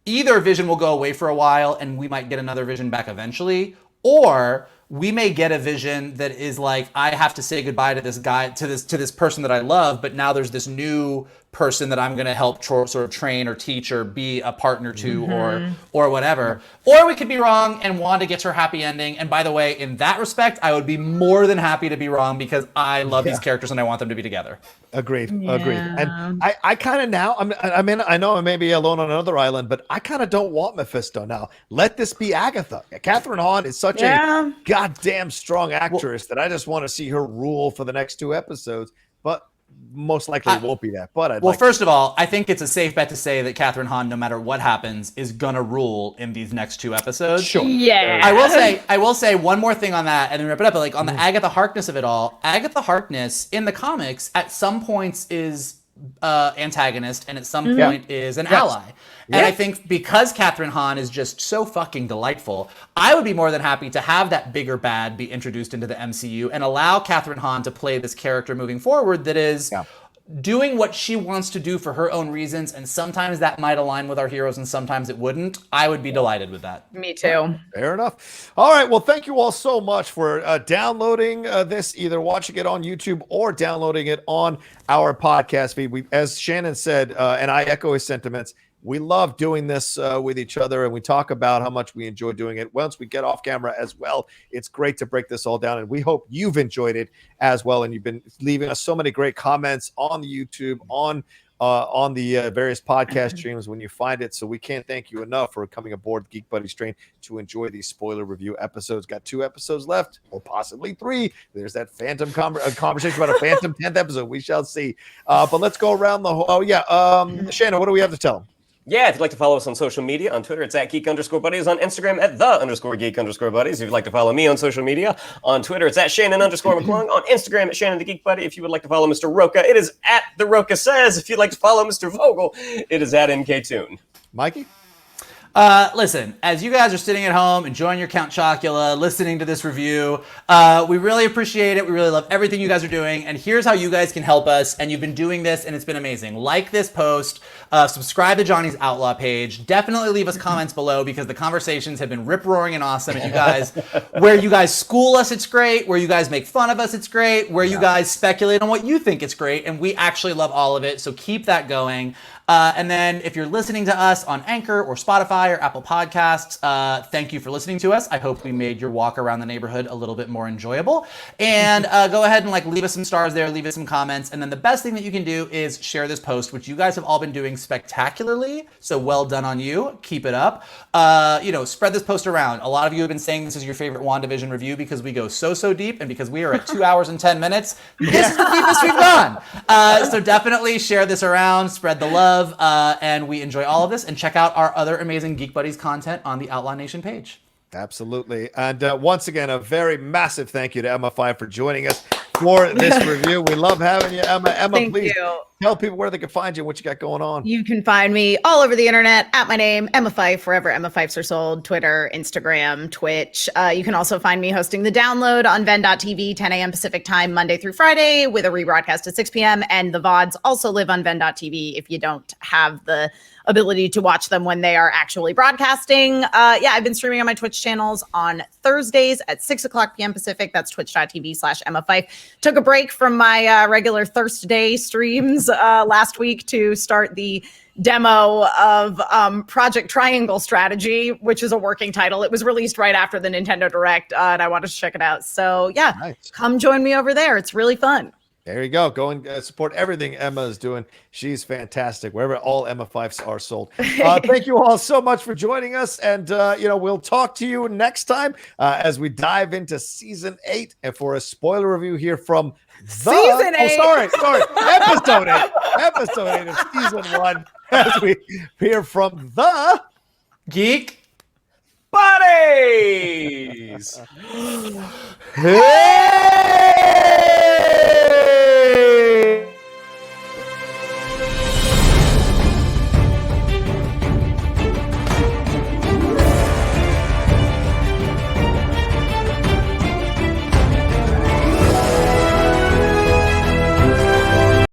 either Vision will go away for a while and we might get another Vision back eventually, or we may get a Vision that is like, I have to say goodbye to this guy, to this person that I love, but now there's this new person that I'm going to help sort of train or teach or be a partner to or whatever. Or we could be wrong and Wanda gets her happy ending. And by the way, in that respect, I would be more than happy to be wrong because I love these characters and I want them to be together. Agreed. And I kind of now, I know I may be alone on another island, but I kind of don't want Mephisto now. Let this be Agatha. Kathryn Hahn is such a goddamn strong actress that I just want to see her rule for the next 2 episodes. But most likely it won't be that. But first of all, I think it's a safe bet to say that Kathryn Hahn, no matter what happens, is gonna rule in these next 2 episodes. Sure. Yeah. I will say one more thing on that, and then wrap it up. But like on the Agatha Harkness of it all, Agatha Harkness in the comics at some points is antagonist, and at some point is an ally. And I think because Kathryn Hahn is just so fucking delightful, I would be more than happy to have that bigger bad be introduced into the MCU and allow Kathryn Hahn to play this character moving forward that is doing what she wants to do for her own reasons, and sometimes that might align with our heroes and sometimes it wouldn't. I would be delighted with that. Me too. Fair enough. All right. Well, thank you all so much for downloading this, either watching it on YouTube or downloading it on our podcast feed. As Shannon said, and I echo his sentiments, we love doing this with each other, and we talk about how much we enjoy doing it. Once we get off camera as well, it's great to break this all down, and we hope you've enjoyed it as well. And you've been leaving us so many great comments on the YouTube, on the various podcast streams when you find it. So we can't thank you enough for coming aboard Geek Buddies train to enjoy these spoiler review episodes. Got 2 episodes left, or possibly 3. There's that phantom conversation about a phantom 10th episode. We shall see. But let's go around the whole. Shannon, what do we have to tell them? Yeah, if you'd like to follow us on social media, on Twitter, it's @geek_buddies, on Instagram, @the_geek_buddies. If you'd like to follow me on social media, on Twitter, it's @Shannon_McClung, on Instagram, @Shannon the Geek Buddy. If you would like to follow Mr. Rocha, it is @The Rocha Says. If you'd like to follow Mr. Vogel, it is @NKToon. Mikey? Listen, as you guys are sitting at home, enjoying your Count Chocula, listening to this review, we really appreciate it. We really love everything you guys are doing. And here's how you guys can help us. And you've been doing this, and it's been amazing. Like this post, subscribe to Johnny's Outlaw page. Definitely leave us comments below because the conversations have been rip-roaring and awesome. And you guys, where you guys school us, it's great. Where you guys make fun of us, it's great. Where you guys speculate on what you think it's great. And we actually love all of it. So keep that going. And then if you're listening to us on Anchor or Spotify or Apple Podcasts, thank you for listening to us. I hope we made your walk around the neighborhood a little bit more enjoyable. And go ahead and leave us some stars there, leave us some comments. And then the best thing that you can do is share this post, which you guys have all been doing spectacularly. So well done on you. Keep it up. Spread this post around. A lot of you have been saying this is your favorite WandaVision review because we go so deep, and because we are at 2 hours and 10 minutes. This is the deepest we've gone. So definitely share this around, spread the love. And we enjoy all of this, and check out our other amazing Geek Buddies content on the Outlaw Nation page. Absolutely. And once again, a very massive thank you to Emma Fyffe for joining us for this review. We love having you, Emma. Emma, please tell people where they can find you and what you got going on. You can find me all over the internet at my name, Emma Fyffe, wherever Emma Fyffes are sold, Twitter, Instagram, Twitch. You can also find me hosting The Download on Ven.tv, 10 a.m. Pacific time, Monday through Friday, with a rebroadcast at 6 p.m. And the VODs also live on Ven.tv if you don't have the ability to watch them when they are actually broadcasting. I've been streaming on my Twitch channels on Thursdays at 6:00 p.m. Pacific. That's twitch.tv/Emma Fyffe. Took a break from my regular Thursday streams last week to start the demo of Project Triangle Strategy, which is a working title. It was released right after the Nintendo Direct, and I wanted to check it out. So Come join me over there. It's really fun. There you go. Go and support everything Emma is doing. She's fantastic. Wherever all Emma Fyffes are sold. Thank you all so much for joining us. And, we'll talk to you next time as we dive into season 8 and for a spoiler review here from season 8. Sorry. Episode 8. Episode 8 of season 1 as we hear from the Geek Buddies. Hey!